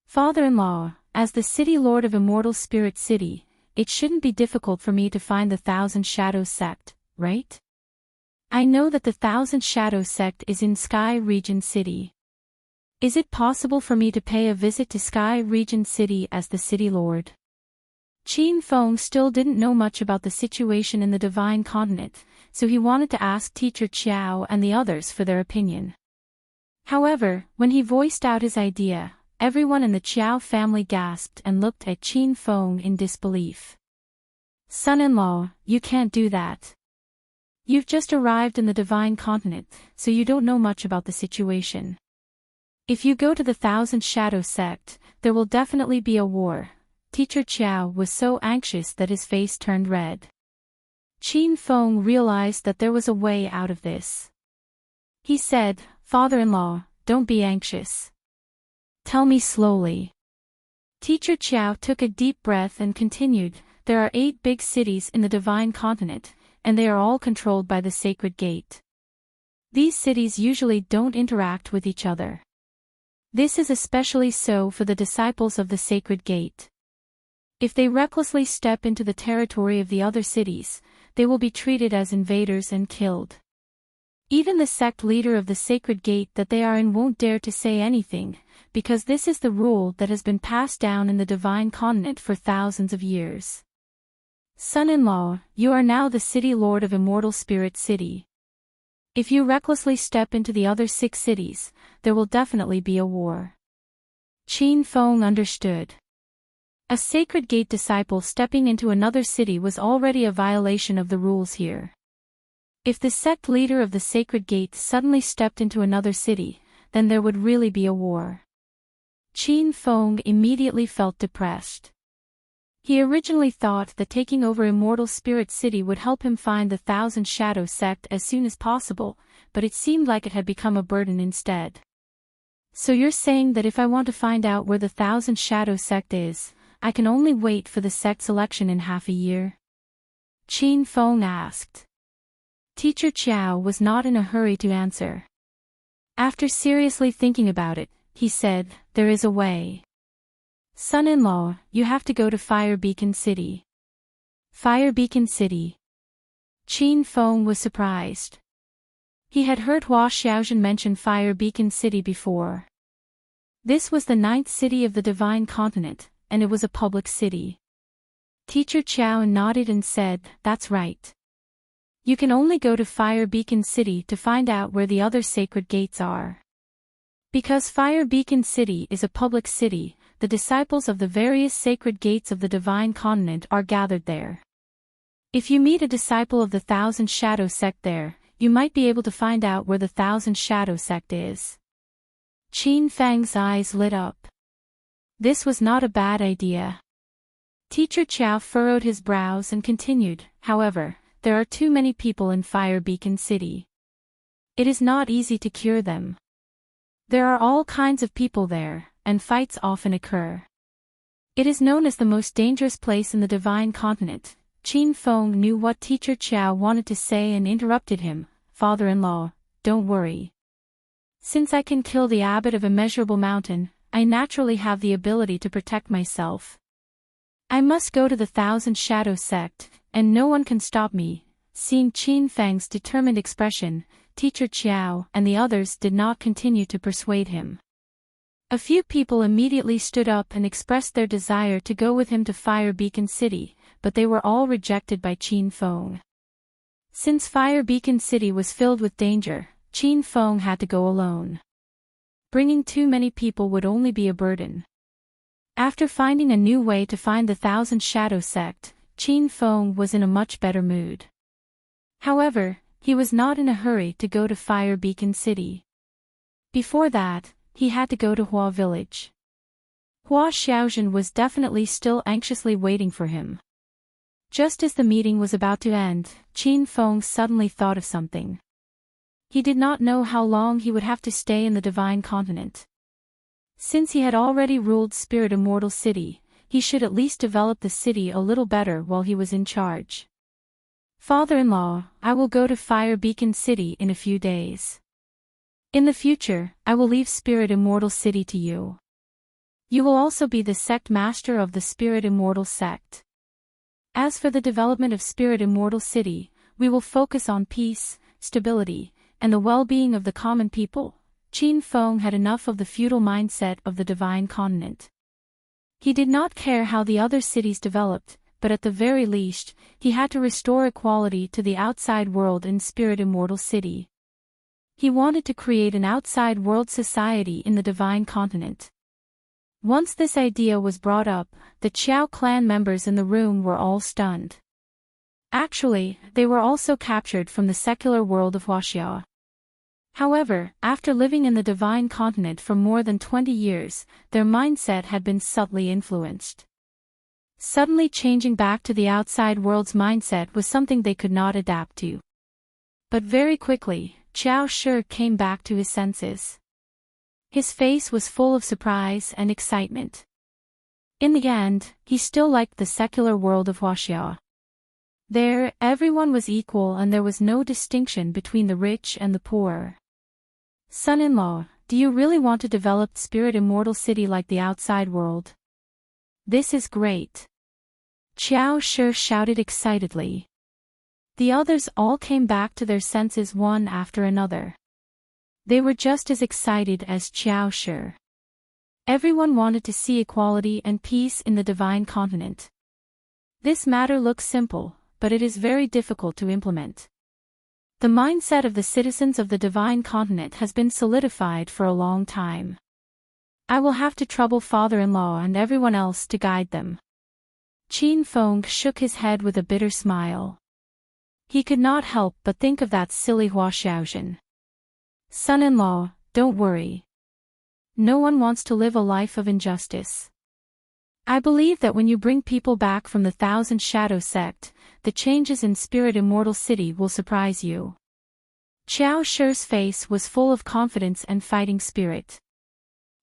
"Father-in-law, as the City Lord of Immortal Spirit City, it shouldn't be difficult for me to find the Thousand Shadows sect, right? I know that the Thousand Shadows sect is in Sky Region City. Is it possible for me to pay a visit to Sky Region City as the City Lord?" Qin Feng still didn't know much about the situation in the Divine Continent, so he wanted to ask Teacher Qiao and the others for their opinion. However, when he voiced out his idea, everyone in the Qiao family gasped and looked at Qin Feng in disbelief. "Son-in-law, you can't do that. You've just arrived in the Divine Continent, so you don't know much about the situation. If you go to the Thousand Shadow sect, there will definitely be a war." Teacher Qiao was so anxious that his face turned red. Qin Feng realized that there was a way out of this. He said, "Father-in-law, don't be anxious. Tell me slowly." Teacher Qiao took a deep breath and continued, "There are 8 big cities in the Divine Continent, and they are all controlled by the Sacred Gate. These cities usually don't interact with each other. This is especially so for the disciples of the Sacred Gate. If they recklessly step into the territory of the other cities, they will be treated as invaders and killed. Even the sect leader of the Sacred Gate that they are in won't dare to say anything, because this is the rule that has been passed down in the Divine Continent for thousands of years. Son-in-law, you are now the City Lord of Immortal Spirit City. If you recklessly step into the other 6 cities, there will definitely be a war." Qin Feng understood. A Sacred Gate disciple stepping into another city was already a violation of the rules here. If the sect leader of the Sacred Gate suddenly stepped into another city, then there would really be a war. Qin Feng immediately felt depressed. He originally thought that taking over Immortal Spirit City would help him find the Thousand Shadow sect as soon as possible, but it seemed like it had become a burden instead. "So you're saying that if I want to find out where the Thousand Shadow sect is, I can only wait for the sect selection in half a year?" Qin Feng asked. Teacher Qiao was not in a hurry to answer. After seriously thinking about it, he said, "There is a way. Son-in-law, you have to go to Fire Beacon City." Fire Beacon City. Qin Feng was surprised. He had heard Hua Xiaozhen mention Fire Beacon City before. This was the 9th city of the Divine Continent, and it was a public city. Teacher Qiao nodded and said, "That's right. You can only go to Fire Beacon City to find out where the other sacred gates are. Because Fire Beacon City is a public city, the disciples of the various sacred gates of the Divine Continent are gathered there. If you meet a disciple of the Thousand Shadow sect there, you might be able to find out where the Thousand Shadow sect is." Qin Feng's eyes lit up. This was not a bad idea. Teacher Qiao furrowed his brows and continued, "However, there are too many people in Fire Beacon City. It is not easy to cure them. There are all kinds of people there, and fights often occur. It is known as the most dangerous place in the Divine Continent." Qin Feng knew what Teacher Qiao wanted to say and interrupted him, "Father-in-law, don't worry. Since I can kill the abbot of Immeasurable Mountain, I naturally have the ability to protect myself. I must go to the Thousand Shadow sect, and no one can stop me." Seeing Qin Feng's determined expression, Teacher Qiao and the others did not continue to persuade him. A few people immediately stood up and expressed their desire to go with him to Fire Beacon City, but they were all rejected by Qin Feng. Since Fire Beacon City was filled with danger, Qin Feng had to go alone. Bringing too many people would only be a burden. After finding a new way to find the Thousand Shadow sect, Qin Feng was in a much better mood. However, he was not in a hurry to go to Fire Beacon City. Before that, he had to go to Hua Village. Hua Xiaojun was definitely still anxiously waiting for him. Just as the meeting was about to end, Qin Feng suddenly thought of something. He did not know how long he would have to stay in the Divine Continent. Since he had already ruled Spirit Immortal City, he should at least develop the city a little better while he was in charge. Father-in-law, I will go to Fire Beacon City in a few days. In the future, I will leave Spirit Immortal City to you. You will also be the sect master of the Spirit Immortal sect. As for the development of Spirit Immortal City, we will focus on peace, stability, and the well-being of the common people. Qin Feng had enough of the feudal mindset of the Divine Continent. He did not care how the other cities developed, but at the very least, he had to restore equality to the outside world in Spirit Immortal City. He wanted to create an outside world society in the Divine Continent. Once this idea was brought up, the Qiao clan members in the room were all stunned. Actually, they were also captured from the secular world of Huaxia. However, after living in the Divine Continent for more than 20 years, their mindset had been subtly influenced. Suddenly changing back to the outside world's mindset was something they could not adapt to. But very quickly, Qiao Shi came back to his senses. His face was full of surprise and excitement. In the end, he still liked the secular world of Huaxia. There, everyone was equal and there was no distinction between the rich and the poor. Son-in-law, do you really want to develop Spirit Immortal City like the outside world? This is great. Qiao Shi shouted excitedly. The others all came back to their senses one after another. They were just as excited as Qiao Shi. Everyone wanted to see equality and peace in the Divine Continent. This matter looks simple, but it is very difficult to implement. The mindset of the citizens of the Divine Continent has been solidified for a long time. I will have to trouble father-in-law and everyone else to guide them. Qin Feng shook his head with a bitter smile. He could not help but think of that silly Hua Xiaojun. Son-in-law, don't worry. No one wants to live a life of injustice. I believe that when you bring people back from the Thousand Shadow sect, the changes in Spirit Immortal City will surprise you. Qiao Shi's face was full of confidence and fighting spirit.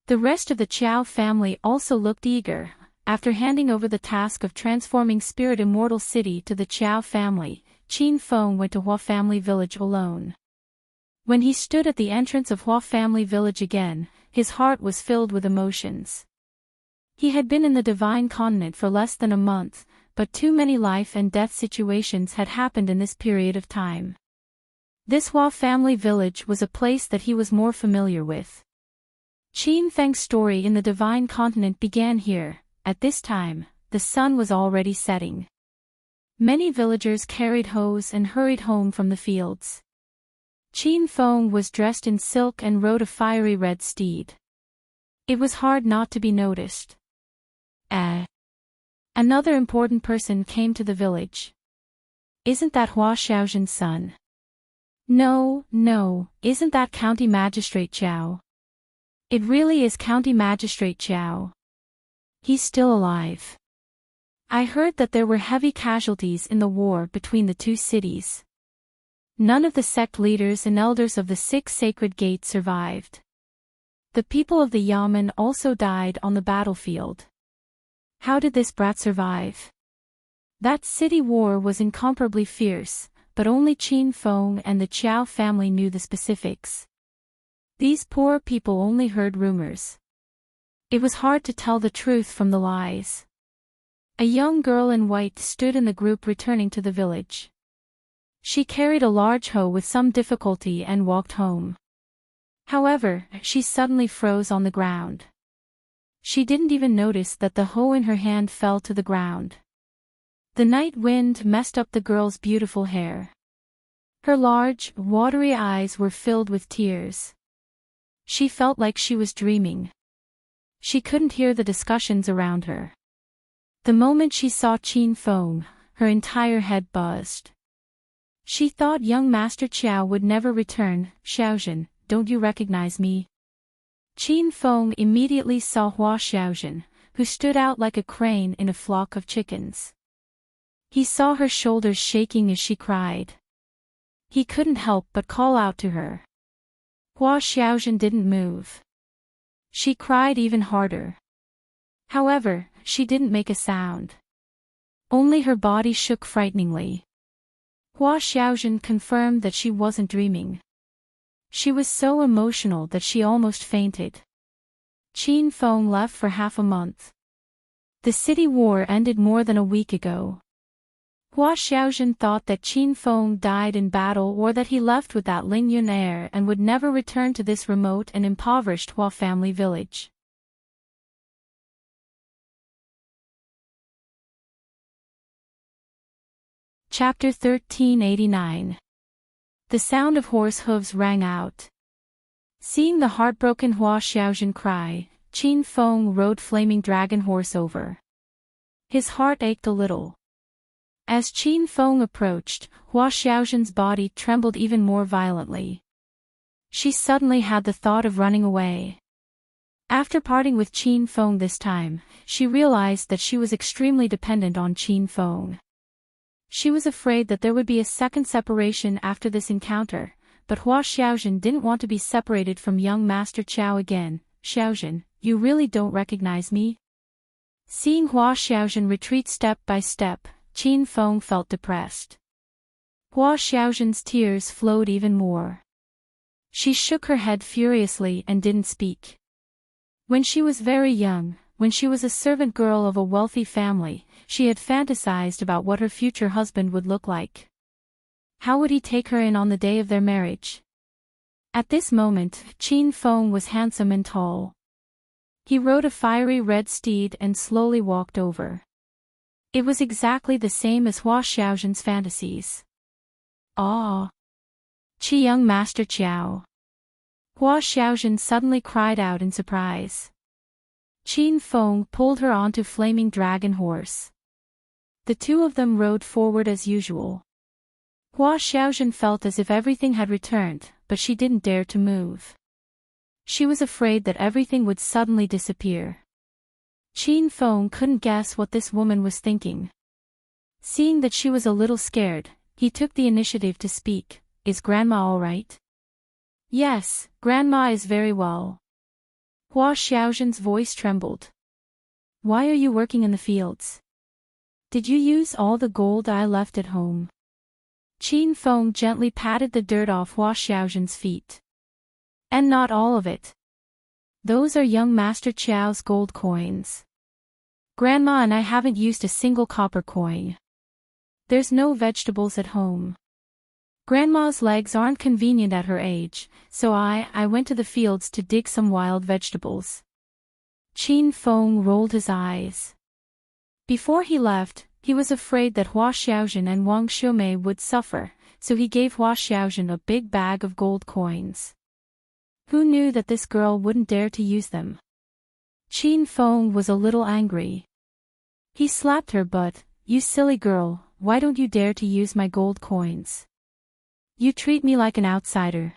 The rest of the Qiao family also looked eager. After handing over the task of transforming Spirit Immortal City to the Qiao family, Qin Feng went to Hua Family Village alone. When he stood at the entrance of Hua Family Village again, his heart was filled with emotions. He had been in the Divine Continent for less than a month, but too many life and death situations had happened in this period of time. This Hua Family Village was a place that he was more familiar with. Qin Feng's story in the Divine Continent began here. At this time, the sun was already setting. Many villagers carried hoes and hurried home from the fields. Qin Feng was dressed in silk and rode a fiery red steed. It was hard not to be noticed. Another important person came to the village. Isn't that Hua Xiaojun's son? No, isn't that County Magistrate Qiao? It really is County Magistrate Qiao. He's still alive. I heard that there were heavy casualties in the war between the two cities. None of the sect leaders and elders of the six sacred gates survived. The people of the Yamen also died on the battlefield. How did this brat survive? That city war was incomparably fierce, but only Qin Feng and the Qiao family knew the specifics. These poor people only heard rumors. It was hard to tell the truth from the lies. A young girl in white stood in the group returning to the village. She carried a large hoe with some difficulty and walked home. However, she suddenly froze on the ground. She didn't even notice that the hoe in her hand fell to the ground. The night wind messed up the girl's beautiful hair. Her large, watery eyes were filled with tears. She felt like she was dreaming. She couldn't hear the discussions around her. The moment she saw Qin Feng, her entire head buzzed. She thought young Master Qiao would never return. Xiaozhen, don't you recognize me? Qin Feng immediately saw Hua Xiaozhen, who stood out like a crane in a flock of chickens. He saw her shoulders shaking as she cried. He couldn't help but call out to her. Hua Xiaozhen didn't move. She cried even harder. However, she didn't make a sound. Only her body shook frighteningly. Hua Xiaozhen confirmed that she wasn't dreaming. She was so emotional that she almost fainted. Qin Feng left for half a month. The city war ended more than a week ago. Hua Xiaozhen thought that Qin Feng died in battle or that he left with that Ling Yun heir and would never return to this remote and impoverished Hua family village. Chapter 1389. The sound of horse hooves rang out. Seeing the heartbroken Hua Xiaozhen cry, Qin Feng rode Flaming Dragon Horse over. His heart ached a little. As Qin Feng approached, Hua Xiaozhen's body trembled even more violently. She suddenly had the thought of running away. After parting with Qin Feng this time, she realized that she was extremely dependent on Qin Feng. She was afraid that there would be a second separation after this encounter, but Hua Xiaozhen didn't want to be separated from young Master Qiao again. Xiaozhen, you really don't recognize me? Seeing Hua Xiaozhen retreat step by step, Qin Feng felt depressed. Hua Xiaozhen's tears flowed even more. She shook her head furiously and didn't speak. When she was very young, when she was a servant girl of a wealthy family, she had fantasized about what her future husband would look like. How would he take her in on the day of their marriage? At this moment, Qin Feng was handsome and tall. He rode a fiery red steed and slowly walked over. It was exactly the same as Hua Xiaozhen's fantasies. Ah! Young Master Qiao! Hua Xiaozhen suddenly cried out in surprise. Qin Feng pulled her onto Flaming Dragon Horse. The two of them rode forward as usual. Hua Xiaozhen felt as if everything had returned, but she didn't dare to move. She was afraid that everything would suddenly disappear. Qin Feng couldn't guess what this woman was thinking. Seeing that she was a little scared, he took the initiative to speak. Is Grandma all right? Yes, Grandma is very well. Hua Xiaozhen's voice trembled. Why are you working in the fields? Did you use all the gold I left at home? Qin Feng gently patted the dirt off Hua Xiaozhen's feet. And not all of it. Those are young Master Qiao's gold coins. Grandma and I haven't used a single copper coin. There's no vegetables at home. Grandma's legs aren't convenient at her age, so I went to the fields to dig some wild vegetables. Qin Feng rolled his eyes. Before he left, he was afraid that Hua Xiaozhen and Wang Xiumei would suffer, so he gave Hua Xiaozhen a big bag of gold coins. Who knew that this girl wouldn't dare to use them? Qin Feng was a little angry. He slapped her but, you silly girl, why don't you dare to use my gold coins? You treat me like an outsider.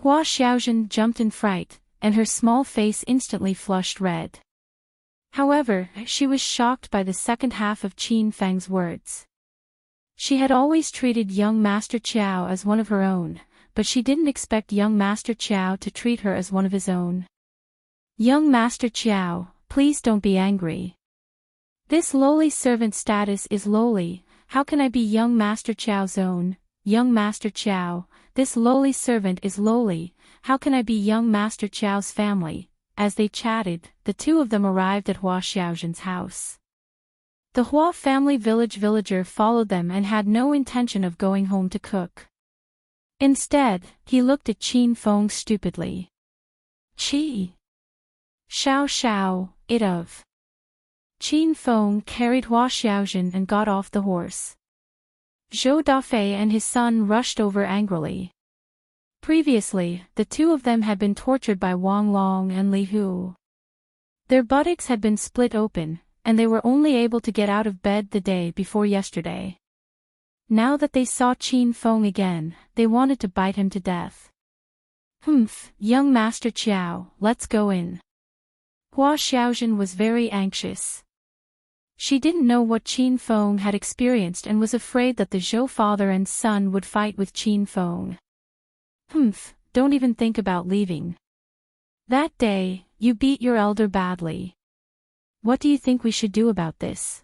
Hua Xiaozhen jumped in fright, and her small face instantly flushed red. However, she was shocked by the second half of Qin Feng's words. She had always treated young Master Qiao as one of her own, but she didn't expect young Master Qiao to treat her as one of his own. Young Master Qiao, please don't be angry. This lowly servant status is lowly. How can I be young Master Qiao's own? Young Master Qiao, this lowly servant is lowly. How can I be young Master Qiao's family? As they chatted, the two of them arrived at Hua Xiaozhen's house. The Hua family villager followed them and had no intention of going home to cook. Instead, he looked at Qin Feng stupidly. Qi! Xiao xiao, it of. Qin Feng carried Hua Xiaojun and got off the horse. Zhou Dafei and his son rushed over angrily. Previously, the two of them had been tortured by Wang Long and Li Hu. Their buttocks had been split open, and they were only able to get out of bed the day before yesterday. Now that they saw Qin Feng again, they wanted to bite him to death. Humph, young Master Qiao, let's go in. Hua Xiaojun was very anxious. She didn't know what Qin Feng had experienced and was afraid that the Zhou father and son would fight with Qin Feng. Humph, don't even think about leaving. That day, you beat your elder badly. What do you think we should do about this?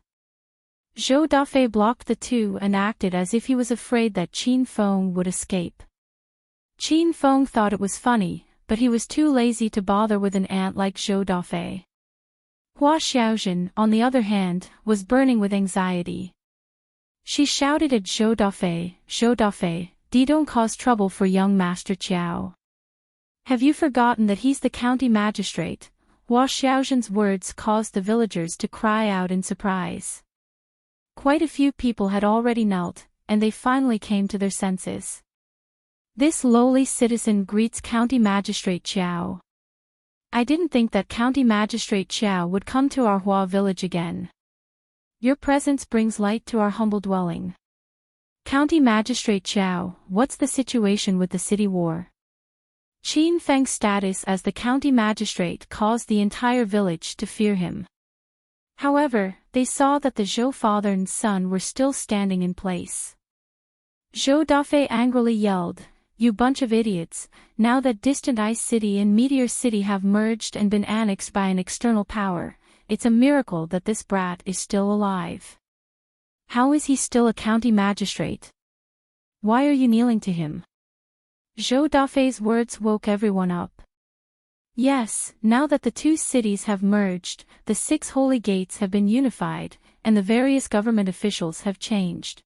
Zhou Dafei blocked the two and acted as if he was afraid that Qin Feng would escape. Qin Feng thought it was funny, but he was too lazy to bother with an ant like Zhou Dafei. Hua Xiaojun, on the other hand, was burning with anxiety. She shouted at Zhou Dafei, don't cause trouble for young Master Qiao. Have you forgotten that he's the county magistrate? Hua Xiaojun's words caused the villagers to cry out in surprise. Quite a few people had already knelt, and they finally came to their senses. This lowly citizen greets County Magistrate Qiao. I didn't think that County Magistrate Qiao would come to our Hua village again. Your presence brings light to our humble dwelling. County Magistrate Qiao, what's the situation with the city war? Qin Feng's status as the county magistrate caused the entire village to fear him. However, they saw that the Zhou father and son were still standing in place. Zhou Dafei angrily yelled, "You bunch of idiots, now that Distant Ice City and Meteor City have merged and been annexed by an external power, it's a miracle that this brat is still alive. How is he still a county magistrate? Why are you kneeling to him?" Zhou Dafei's words woke everyone up. Yes, now that the two cities have merged, the 6 holy gates have been unified, and the various government officials have changed.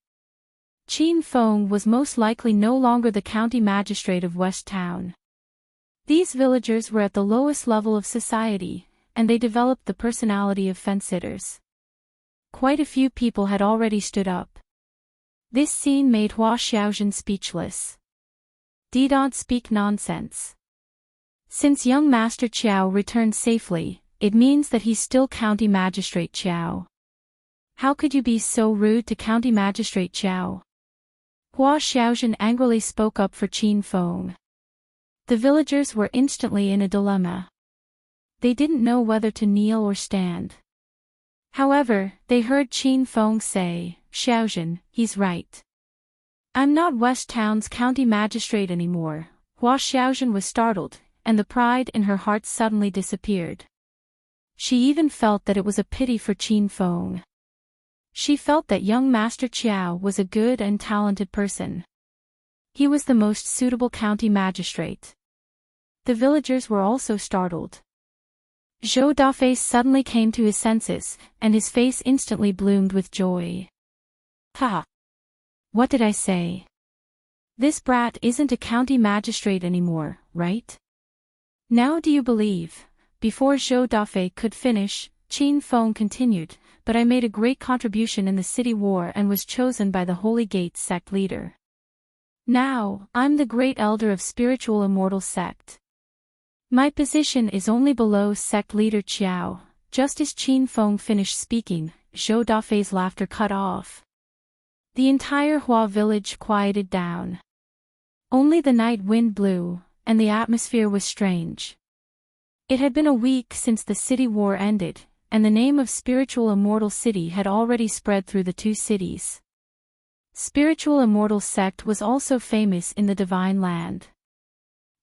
Qin Feng was most likely no longer the county magistrate of West Town. These villagers were at the lowest level of society, and they developed the personality of fence-sitters. Quite a few people had already stood up. This scene made Hua Xiaojun speechless. Don't speak nonsense. Since young Master Qiao returned safely, it means that he's still County Magistrate Qiao. How could you be so rude to County Magistrate Qiao? Hua Xiaojun angrily spoke up for Qin Feng. The villagers were instantly in a dilemma. They didn't know whether to kneel or stand. However, they heard Qin Feng say, "Xiaojun, he's right. I'm not West Town's county magistrate anymore." Hua Xiaojun was startled, and the pride in her heart suddenly disappeared. She even felt that it was a pity for Qin Feng. She felt that young Master Qiao was a good and talented person. He was the most suitable county magistrate. The villagers were also startled. Zhou Dafei suddenly came to his senses, and his face instantly bloomed with joy. Ha! What did I say? This brat isn't a county magistrate anymore, right? Now do you believe? Before Zhou Dafei could finish, Qin Feng continued, "But I made a great contribution in the city war and was chosen by the Holy Gate sect leader. Now, I'm the great elder of spiritual immortal sect. My position is only below sect leader Qiao." Just as Qin Feng finished speaking, Zhou Dafei's laughter cut off. The entire Hua village quieted down. Only the night wind blew, and the atmosphere was strange. It had been a week since the city war ended, and the name of Spiritual Immortal City had already spread through the two cities. Spiritual Immortal Sect was also famous in the Divine Land.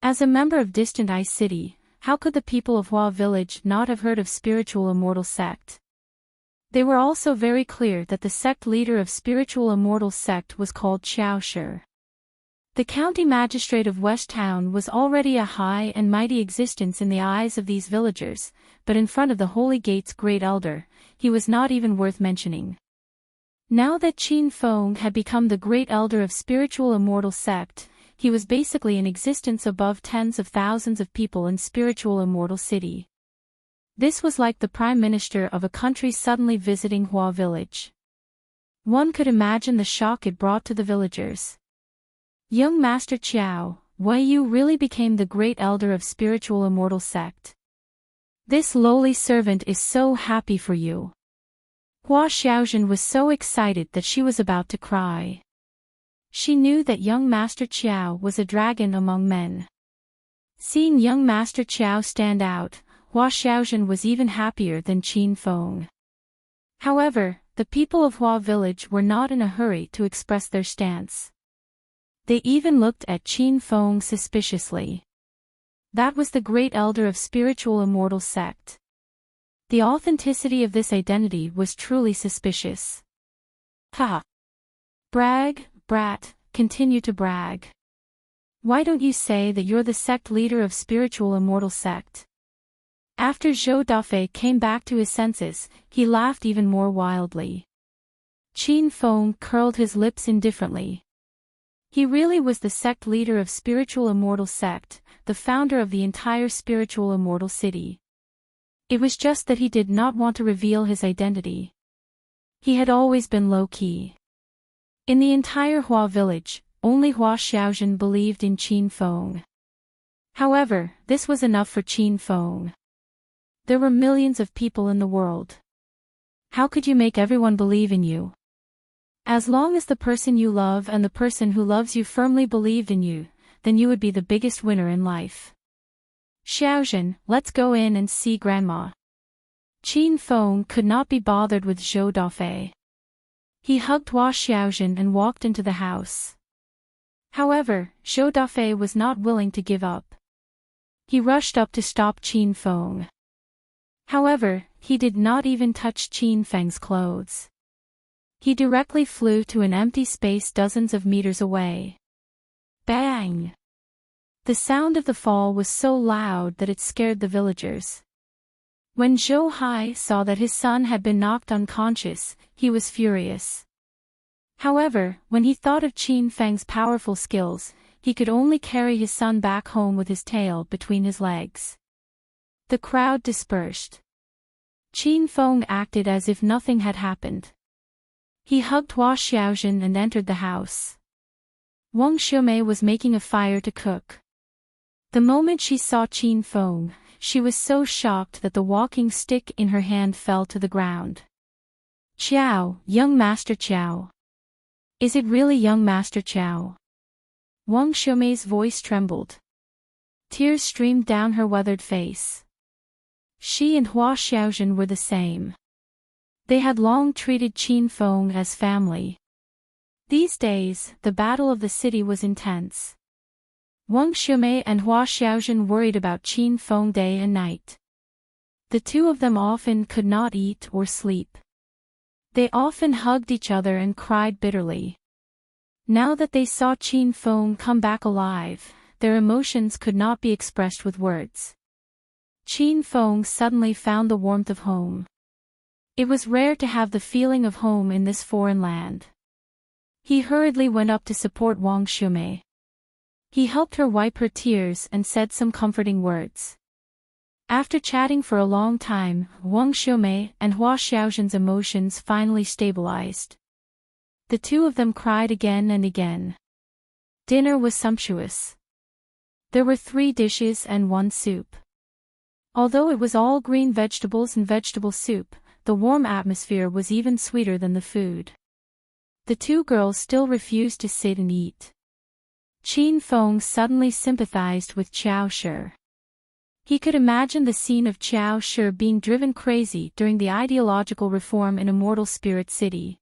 As a member of Distant Ice City, how could the people of Hua Village not have heard of Spiritual Immortal Sect? They were also very clear that the sect leader of Spiritual Immortal Sect was called Xiao Shi. The county magistrate of West Town was already a high and mighty existence in the eyes of these villagers, but in front of the Holy Gate's great elder, he was not even worth mentioning. Now that Qin Feng had become the great elder of Spiritual Immortal Sect, he was basically in existence above tens of thousands of people in Spiritual Immortal City. This was like the prime minister of a country suddenly visiting Hua village. One could imagine the shock it brought to the villagers. Young Master Qiao, why you really became the great elder of spiritual immortal sect. This lowly servant is so happy for you. Hua Xiaojun was so excited that she was about to cry. She knew that young Master Qiao was a dragon among men. Seeing young Master Qiao stand out, Hua Xiaojun was even happier than Qin Feng. However, the people of Hua village were not in a hurry to express their stance. They even looked at Qin Feng suspiciously. That was the great elder of spiritual immortal sect. The authenticity of this identity was truly suspicious. Ha! Brag, brat, continue to brag. Why don't you say that you're the sect leader of spiritual immortal sect? After Zhou Dafei came back to his senses, he laughed even more wildly. Qin Feng curled his lips indifferently. He really was the sect leader of spiritual immortal sect, the founder of the entire spiritual immortal city. It was just that he did not want to reveal his identity. He had always been low-key. In the entire Hua village, only Hua Xiaojun believed in Qin Feng. However, this was enough for Qin Feng. There were millions of people in the world. How could you make everyone believe in you? As long as the person you love and the person who loves you firmly believed in you, then you would be the biggest winner in life. Xiaojun, let's go in and see Grandma. Qin Feng could not be bothered with Zhou Dafei. He hugged Hua Xiaojun and walked into the house. However, Zhou Dafei was not willing to give up. He rushed up to stop Qin Feng. However, he did not even touch Qin Feng's clothes. He directly flew to an empty space dozens of meters away. Bang! The sound of the fall was so loud that it scared the villagers. When Zhou Hai saw that his son had been knocked unconscious, he was furious. However, when he thought of Qin Feng's powerful skills, he could only carry his son back home with his tail between his legs. The crowd dispersed. Qin Feng acted as if nothing had happened. He hugged Hua Xiaojun and entered the house. Wang Xiumei was making a fire to cook. The moment she saw Qin Feng, she was so shocked that the walking stick in her hand fell to the ground. Qiao, young Master Qiao. Is it really young Master Qiao? Wang Xiumei's voice trembled. Tears streamed down her weathered face. She and Hua Xiaojun were the same. They had long treated Qin Feng as family. These days, the battle of the city was intense. Wang Xiumei and Hua Xiaojun worried about Qin Feng day and night. The two of them often could not eat or sleep. They often hugged each other and cried bitterly. Now that they saw Qin Feng come back alive, their emotions could not be expressed with words. Qin Feng suddenly found the warmth of home. It was rare to have the feeling of home in this foreign land. He hurriedly went up to support Wang Xiumei. He helped her wipe her tears and said some comforting words. After chatting for a long time, Wang Xiumei and Hua Xiaojun's emotions finally stabilized. The two of them cried again and again. Dinner was sumptuous. There were 3 dishes and 1 soup. Although it was all green vegetables and vegetable soup, the warm atmosphere was even sweeter than the food. The two girls still refused to sit and eat. Qin Feng suddenly sympathized with Qiao Shi. He could imagine the scene of Qiao Shi being driven crazy during the ideological reform in Immortal Spirit City.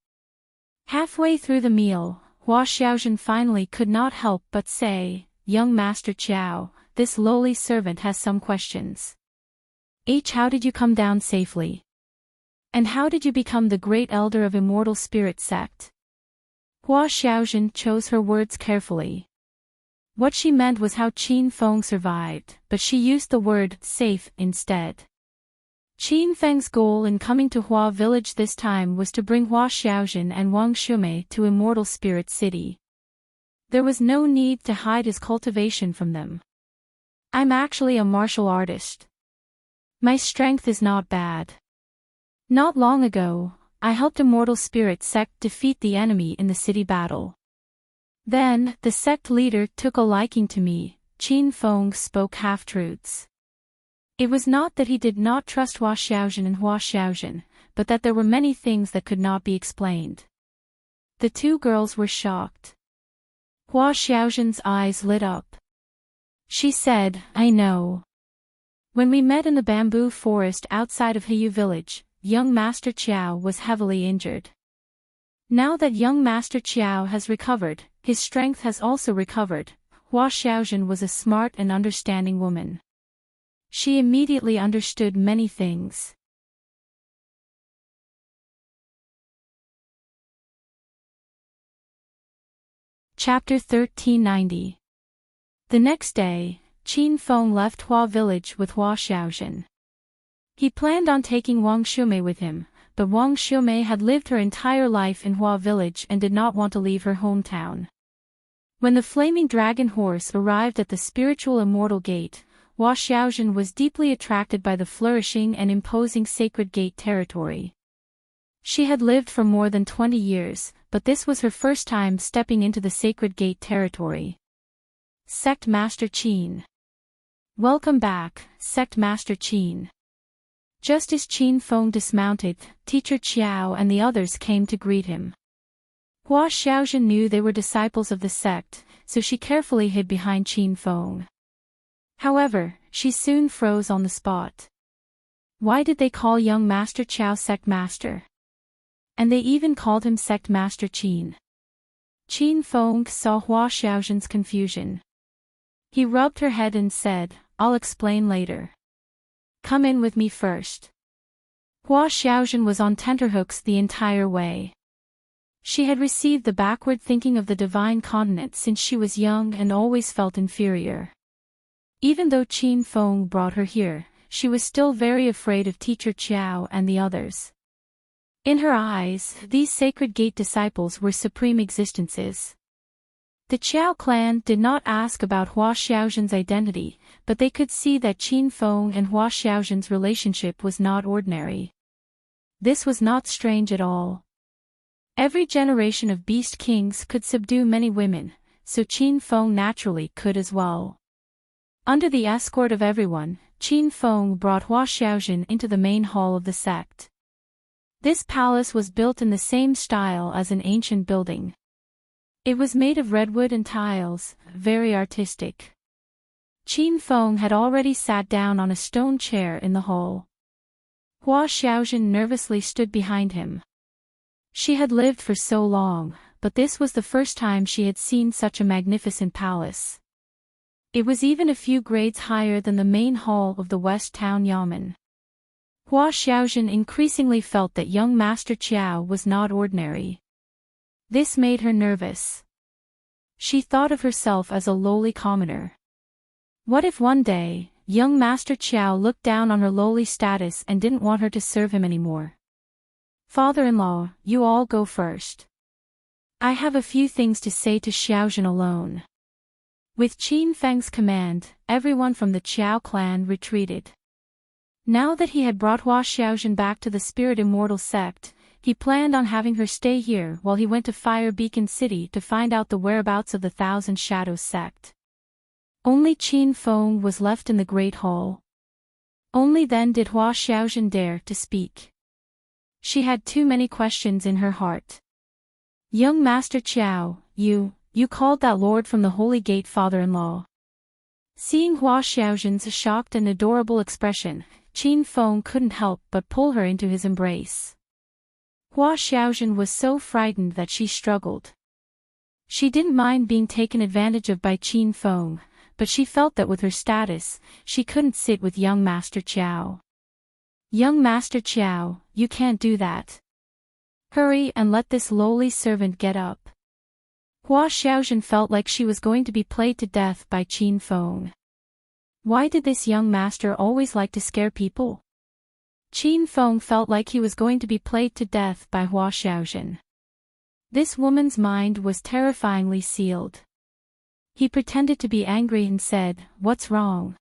Halfway through the meal, Hua Xiaojun finally could not help but say, "Young Master Qiao, this lowly servant has some questions. How did you come down safely? And how did you become the great elder of Immortal Spirit Sect?" Hua Xiaojun chose her words carefully. What she meant was how Qin Feng survived, but she used the word safe instead. Qin Feng's goal in coming to Hua village this time was to bring Hua Xiaojun and Wang Xiumei to Immortal Spirit City. There was no need to hide his cultivation from them. "I'm actually a martial artist. My strength is not bad. Not long ago, I helped a mortal spirit sect defeat the enemy in the city battle. Then, the sect leader took a liking to me. Qin Feng spoke half-truths. It was not that he did not trust Hua Xiaozhen and Hua Xiaozhen, but that there were many things that could not be explained. The two girls were shocked. Hua Xiaozhen's eyes lit up. She said, I know. When we met in the bamboo forest outside of Heyu village, young Master Qiao was heavily injured. Now that young Master Qiao has recovered, his strength has also recovered. Hua Xiaozhen was a smart and understanding woman. She immediately understood many things. Chapter 1390. The next day, Qin Feng left Hua village with Hua Xiaozhen. He planned on taking Wang Shumei with him, but Wang Shumei had lived her entire life in Hua village and did not want to leave her hometown. When the flaming dragon horse arrived at the spiritual immortal gate, Hua Xiaozhen was deeply attracted by the flourishing and imposing sacred gate territory. She had lived for more than 20 years, but this was her first time stepping into the sacred gate territory. Sect Master Qin. Welcome back, Sect Master Qin. Just as Qin Feng dismounted, Teacher Qiao and the others came to greet him. Hua Xiaozhen knew they were disciples of the sect, so she carefully hid behind Qin Feng. However, she soon froze on the spot. Why did they call young Master Qiao Sect Master? And they even called him Sect Master Qin. Qin Feng saw Hua Xiaozhen's confusion. He rubbed her head and said, I'll explain later. Come in with me first. Hua Xiaozhen was on tenterhooks the entire way. She had received the backward thinking of the divine continent since she was young and always felt inferior. Even though Qin Feng brought her here, she was still very afraid of Teacher Qiao and the others. In her eyes, these sacred gate disciples were supreme existences. The Qiao clan did not ask about Hua Xiaozhen's identity, but they could see that Qin Feng and Hua Xiaozhen's relationship was not ordinary. This was not strange at all. Every generation of beast kings could subdue many women, so Qin Feng naturally could as well. Under the escort of everyone, Qin Feng brought Hua Xiaozhen into the main hall of the sect. This palace was built in the same style as an ancient building. It was made of redwood and tiles, very artistic. Qin Feng had already sat down on a stone chair in the hall. Hua Xiaozhen nervously stood behind him. She had lived for so long, but this was the first time she had seen such a magnificent palace. It was even a few grades higher than the main hall of the West Town Yamen. Hua Xiaozhen increasingly felt that young Master Qiao was not ordinary. This made her nervous. She thought of herself as a lowly commoner. What if one day, young Master Qiao looked down on her lowly status and didn't want her to serve him anymore? Father-in-law, you all go first. I have a few things to say to Xiaozhen alone. With Qin Feng's command, everyone from the Qiao clan retreated. Now that he had brought Hua Xiaozhen back to the Spirit Immortal sect, he planned on having her stay here while he went to Fire Beacon City to find out the whereabouts of the Thousand Shadows sect. Only Qin Feng was left in the Great Hall. Only then did Hua Xiaozhen dare to speak. She had too many questions in her heart. Young Master Qiao, you called that lord from the Holy Gate father-in-law. Seeing Hua Xiaozhen's shocked and adorable expression, Qin Feng couldn't help but pull her into his embrace. Hua Xiaozhen was so frightened that she struggled. She didn't mind being taken advantage of by Qin Feng, but she felt that with her status, she couldn't sit with young Master Qiao. Young Master Qiao, you can't do that. Hurry and let this lowly servant get up. Hua Xiaozhen felt like she was going to be played to death by Qin Feng. Why did this young master always like to scare people? Qin Feng felt like he was going to be played to death by Hua Xiaozhen. This woman's mind was terrifyingly sealed. He pretended to be angry and said, "What's wrong?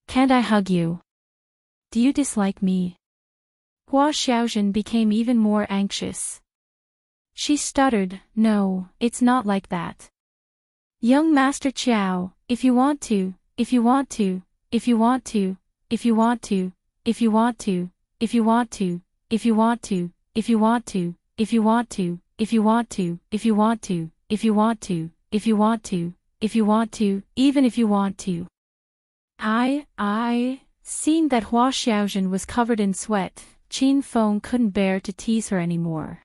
Can't I hug you?" Do you dislike me? Hua Xiaojun became even more anxious. She stuttered, no, it's not like that. Young Master Chiao, if you want to, if you want to, if you want to, if you want to, if you want to, if you want to, if you want to, if you want to, if you want to, if you want to, if you want to, if you want to, if you want to, if you want to, even if you want to. Seeing that Hua Xiaojun was covered in sweat, Qin Feng couldn't bear to tease her anymore.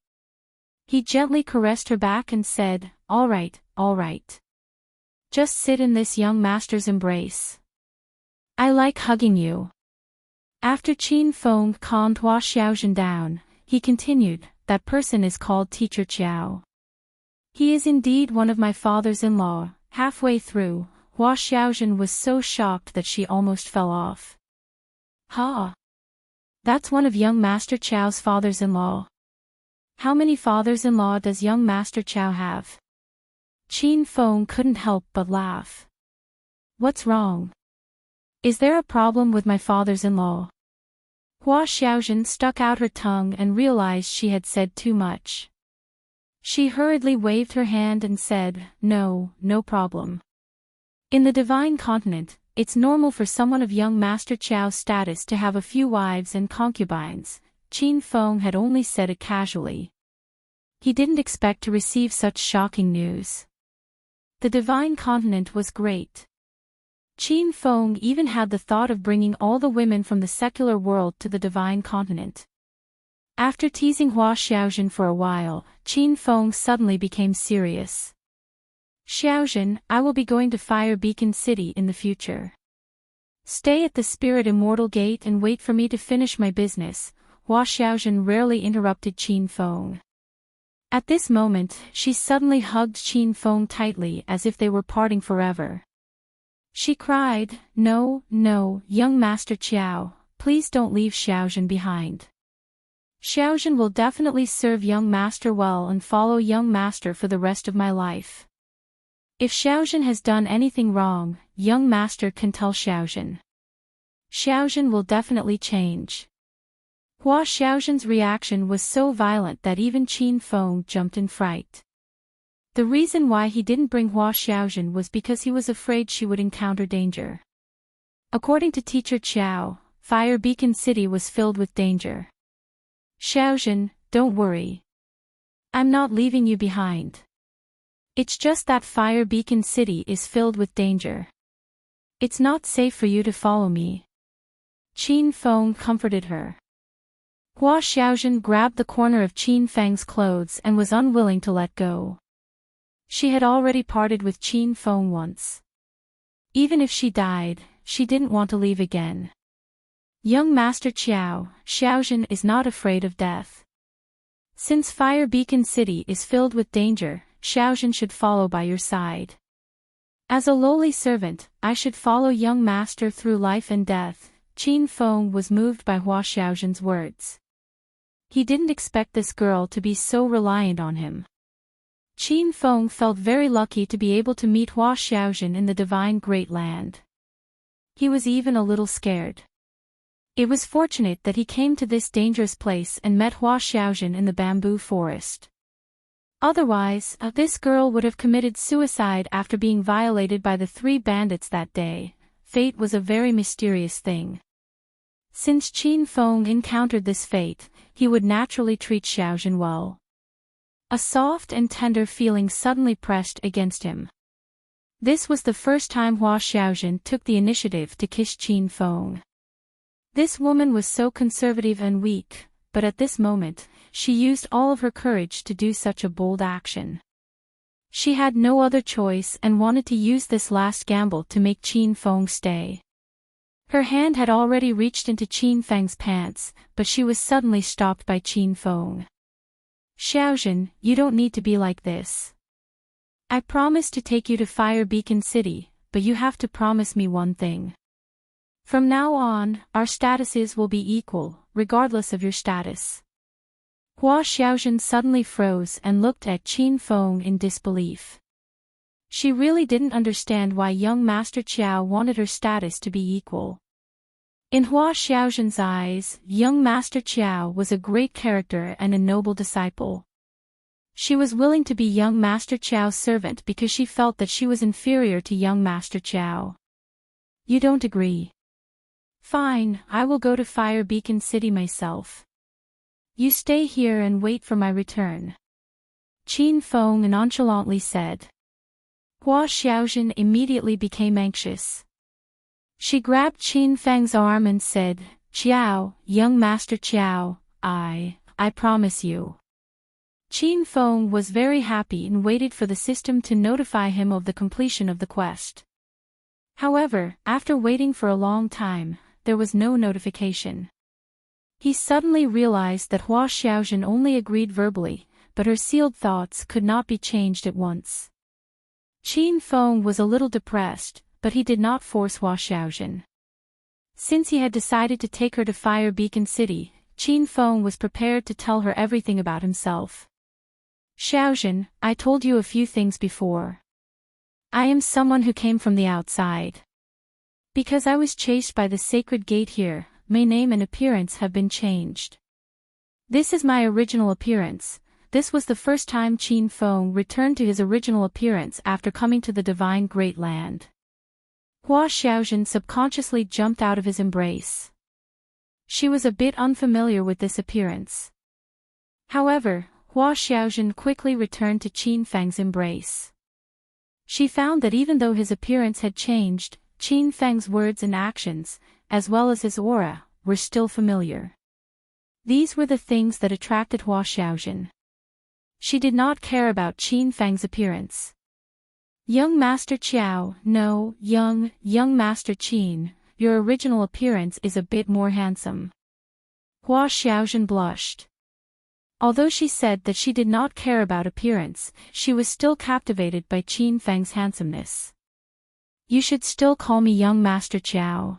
He gently caressed her back and said, all right. Just sit in this young master's embrace. I like hugging you. After Qin Feng calmed Hua Xiaojun down, he continued, that person is called Teacher Chiao. He is indeed one of my fathers-in-law. Halfway through, Hua Xiaojun was so shocked that she almost fell off. Ha! That's one of young Master Chiao's fathers-in-law. How many fathers-in-law does young Master Chiao have? Qin Feng couldn't help but laugh. What's wrong? Is there a problem with my fathers-in-law? Hua Xiaojun stuck out her tongue and realized she had said too much. She hurriedly waved her hand and said, no problem. In the Divine Continent, it's normal for someone of young Master Chiao's status to have a few wives and concubines. Qin Feng had only said it casually. He didn't expect to receive such shocking news. The Divine Continent was great. Qin Feng even had the thought of bringing all the women from the secular world to the Divine Continent. After teasing Hua Xiaojun for a while, Qin Feng suddenly became serious. Xiaojun, I will be going to Fire Beacon City in the future. Stay at the Spirit Immortal Gate and wait for me to finish my business. Hua Xiaojun rarely interrupted Qin Feng. At this moment, she suddenly hugged Qin Feng tightly as if they were parting forever. She cried, no, young Master Chiao, please don't leave Xiaojun behind. Xiaojun will definitely serve young Master well and follow young Master for the rest of my life. If Xiaojun has done anything wrong, young Master can tell Xiaojun. Xiaojun will definitely change. Hua Xiaojun's reaction was so violent that even Qin Feng jumped in fright. The reason why he didn't bring Hua Xiaojun was because he was afraid she would encounter danger. According to Teacher Chiao, Fire Beacon City was filled with danger. Xiaojun, don't worry. I'm not leaving you behind. It's just that Fire Beacon City is filled with danger. It's not safe for you to follow me. Qin Feng comforted her. Hua Xiaojun grabbed the corner of Qin Feng's clothes and was unwilling to let go. She had already parted with Qin Feng once. Even if she died, she didn't want to leave again. Young Master Chiao, Xiaojun is not afraid of death. Since Fire Beacon City is filled with danger, Xiaojun should follow by your side. As a lowly servant, I should follow young Master through life and death. Qin Feng was moved by Hua Xiaojun's words. He didn't expect this girl to be so reliant on him. Qin Feng felt very lucky to be able to meet Hua Xiaojun in the Divine Great Land. He was even a little scared. It was fortunate that he came to this dangerous place and met Hua Xiaojun in the bamboo forest. Otherwise, this girl would have committed suicide after being violated by the 3 bandits that day. Fate was a very mysterious thing. Since Qin Feng encountered this fate, he would naturally treat Xiaojun well. A soft and tender feeling suddenly pressed against him. This was the first time Hua Xiaojun took the initiative to kiss Qin Feng. This woman was so conservative and weak, but at this moment, she used all of her courage to do such a bold action. She had no other choice and wanted to use this last gamble to make Qin Feng stay. Her hand had already reached into Qin Feng's pants, but she was suddenly stopped by Qin Feng. Xiaojun, you don't need to be like this. I promise to take you to Fire Beacon City, but you have to promise me one thing. From now on, our statuses will be equal, regardless of your status. Hua Xiaojun suddenly froze and looked at Qin Feng in disbelief. She really didn't understand why young Master Chiao wanted her status to be equal. In Hua Xiaozhen's eyes, young Master Qiao was a great character and a noble disciple. She was willing to be young Master Qiao's servant because she felt that she was inferior to young Master Qiao. You don't agree? Fine, I will go to Fire Beacon City myself. You stay here and wait for my return. Qin Feng nonchalantly said. Hua Xiaozhen immediately became anxious. She grabbed Qin Feng's arm and said, Qiao, young Master Qiao, I promise you. Qin Feng was very happy and waited for the system to notify him of the completion of the quest. However, after waiting for a long time, there was no notification. He suddenly realized that Hua Xiaozhen only agreed verbally, but her sealed thoughts could not be changed at once. Qin Feng was a little depressed, but he did not force Hua Xiaozhen. Since he had decided to take her to Fire Beacon City, Qin Feng was prepared to tell her everything about himself. Xiaozhen, I told you a few things before. I am someone who came from the outside. Because I was chased by the sacred gate here, my name and appearance have been changed. This is my original appearance. This was the first time Qin Feng returned to his original appearance after coming to the divine Great Land. Hua Xiaozhen subconsciously jumped out of his embrace. She was a bit unfamiliar with this appearance. However, Hua Xiaozhen quickly returned to Qin Feng's embrace. She found that even though his appearance had changed, Qin Feng's words and actions, as well as his aura, were still familiar. These were the things that attracted Hua Xiaozhen. She did not care about Qin Feng's appearance. Young Master Qiao, no, young Master Qin, your original appearance is a bit more handsome. Hua Xiaozhen blushed. Although she said that she did not care about appearance, she was still captivated by Qin Feng's handsomeness. You should still call me young Master Qiao.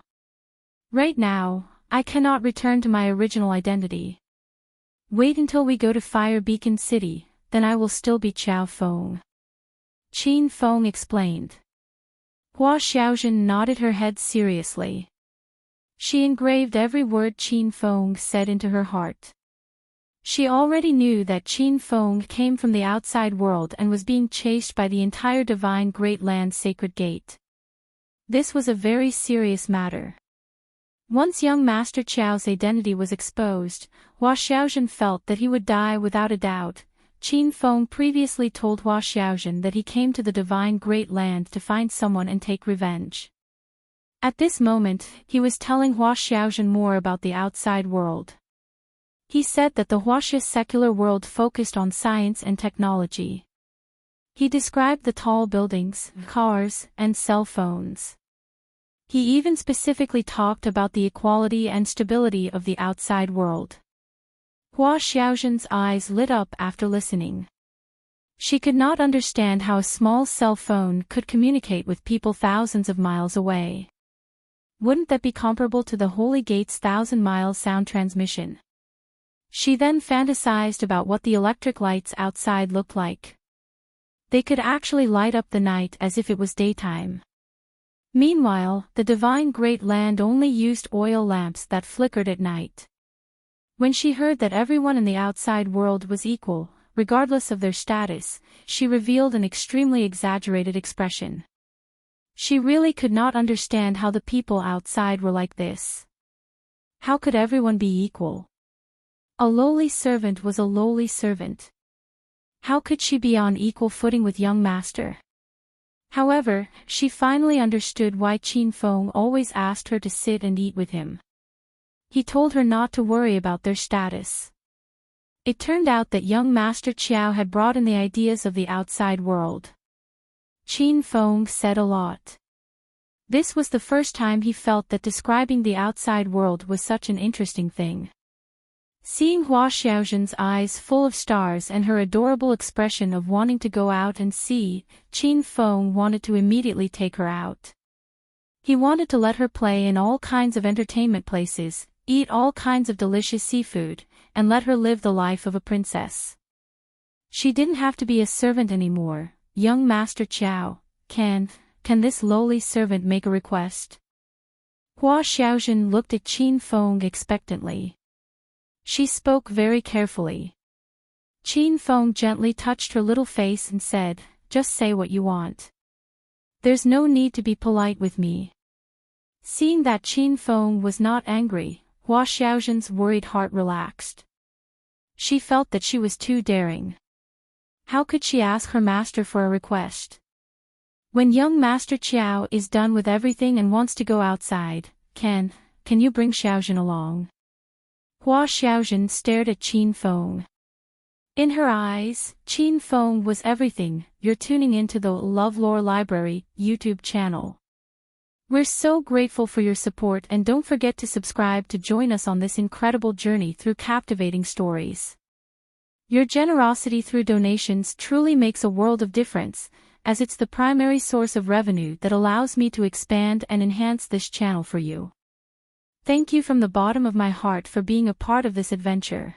Right now, I cannot return to my original identity. Wait until we go to Fire Beacon City, then I will still be Qiao Feng. Qin Feng explained. Hua Xiaozhen nodded her head seriously. She engraved every word Qin Feng said into her heart. She already knew that Qin Feng came from the outside world and was being chased by the entire divine Great Land Sacred Gate. This was a very serious matter. Once young Master Qiao's identity was exposed, Hua Xiaozhen felt that he would die without a doubt. Qin Feng previously told Hua Xiaozhen that he came to the divine Great Land to find someone and take revenge. At this moment, he was telling Hua Xiaozhen more about the outside world. He said that the Huaxia secular world focused on science and technology. He described the tall buildings, cars, and cell phones. He even specifically talked about the equality and stability of the outside world. Hua Xiaozhen's eyes lit up after listening. She could not understand how a small cell phone could communicate with people thousands of miles away. Wouldn't that be comparable to the Holy Gate's 1,000-mile sound transmission? She then fantasized about what the electric lights outside looked like. They could actually light up the night as if it was daytime. Meanwhile, the divine Great Land only used oil lamps that flickered at night. When she heard that everyone in the outside world was equal, regardless of their status, she revealed an extremely exaggerated expression. She really could not understand how the people outside were like this. How could everyone be equal? A lowly servant was a lowly servant. How could she be on equal footing with young master? However, she finally understood why Qin Feng always asked her to sit and eat with him. He told her not to worry about their status. It turned out that young Master Qiao had brought in the ideas of the outside world. Qin Feng said a lot. This was the first time he felt that describing the outside world was such an interesting thing. Seeing Hua Xiaozhen's eyes full of stars and her adorable expression of wanting to go out and see, Qin Feng wanted to immediately take her out. He wanted to let her play in all kinds of entertainment places, eat all kinds of delicious seafood, and let her live the life of a princess. She didn't have to be a servant anymore. Young Master Qiao, can this lowly servant make a request? Hua Xiaojun looked at Qin Feng expectantly. She spoke very carefully. Qin Feng gently touched her little face and said, "Just say what you want. There's no need to be polite with me." Seeing that Qin Feng was not angry, Hua Xiaojun's worried heart relaxed. She felt that she was too daring. How could she ask her master for a request? When young Master Qiao is done with everything and wants to go outside, can you bring Xiaojun along? Hua Xiaojun stared at Qin Feng. In her eyes, Qin Feng was everything. You're tuning into the LoveLore Library YouTube channel. We're so grateful for your support, and don't forget to subscribe to join us on this incredible journey through captivating stories. Your generosity through donations truly makes a world of difference, as it's the primary source of revenue that allows me to expand and enhance this channel for you. Thank you from the bottom of my heart for being a part of this adventure.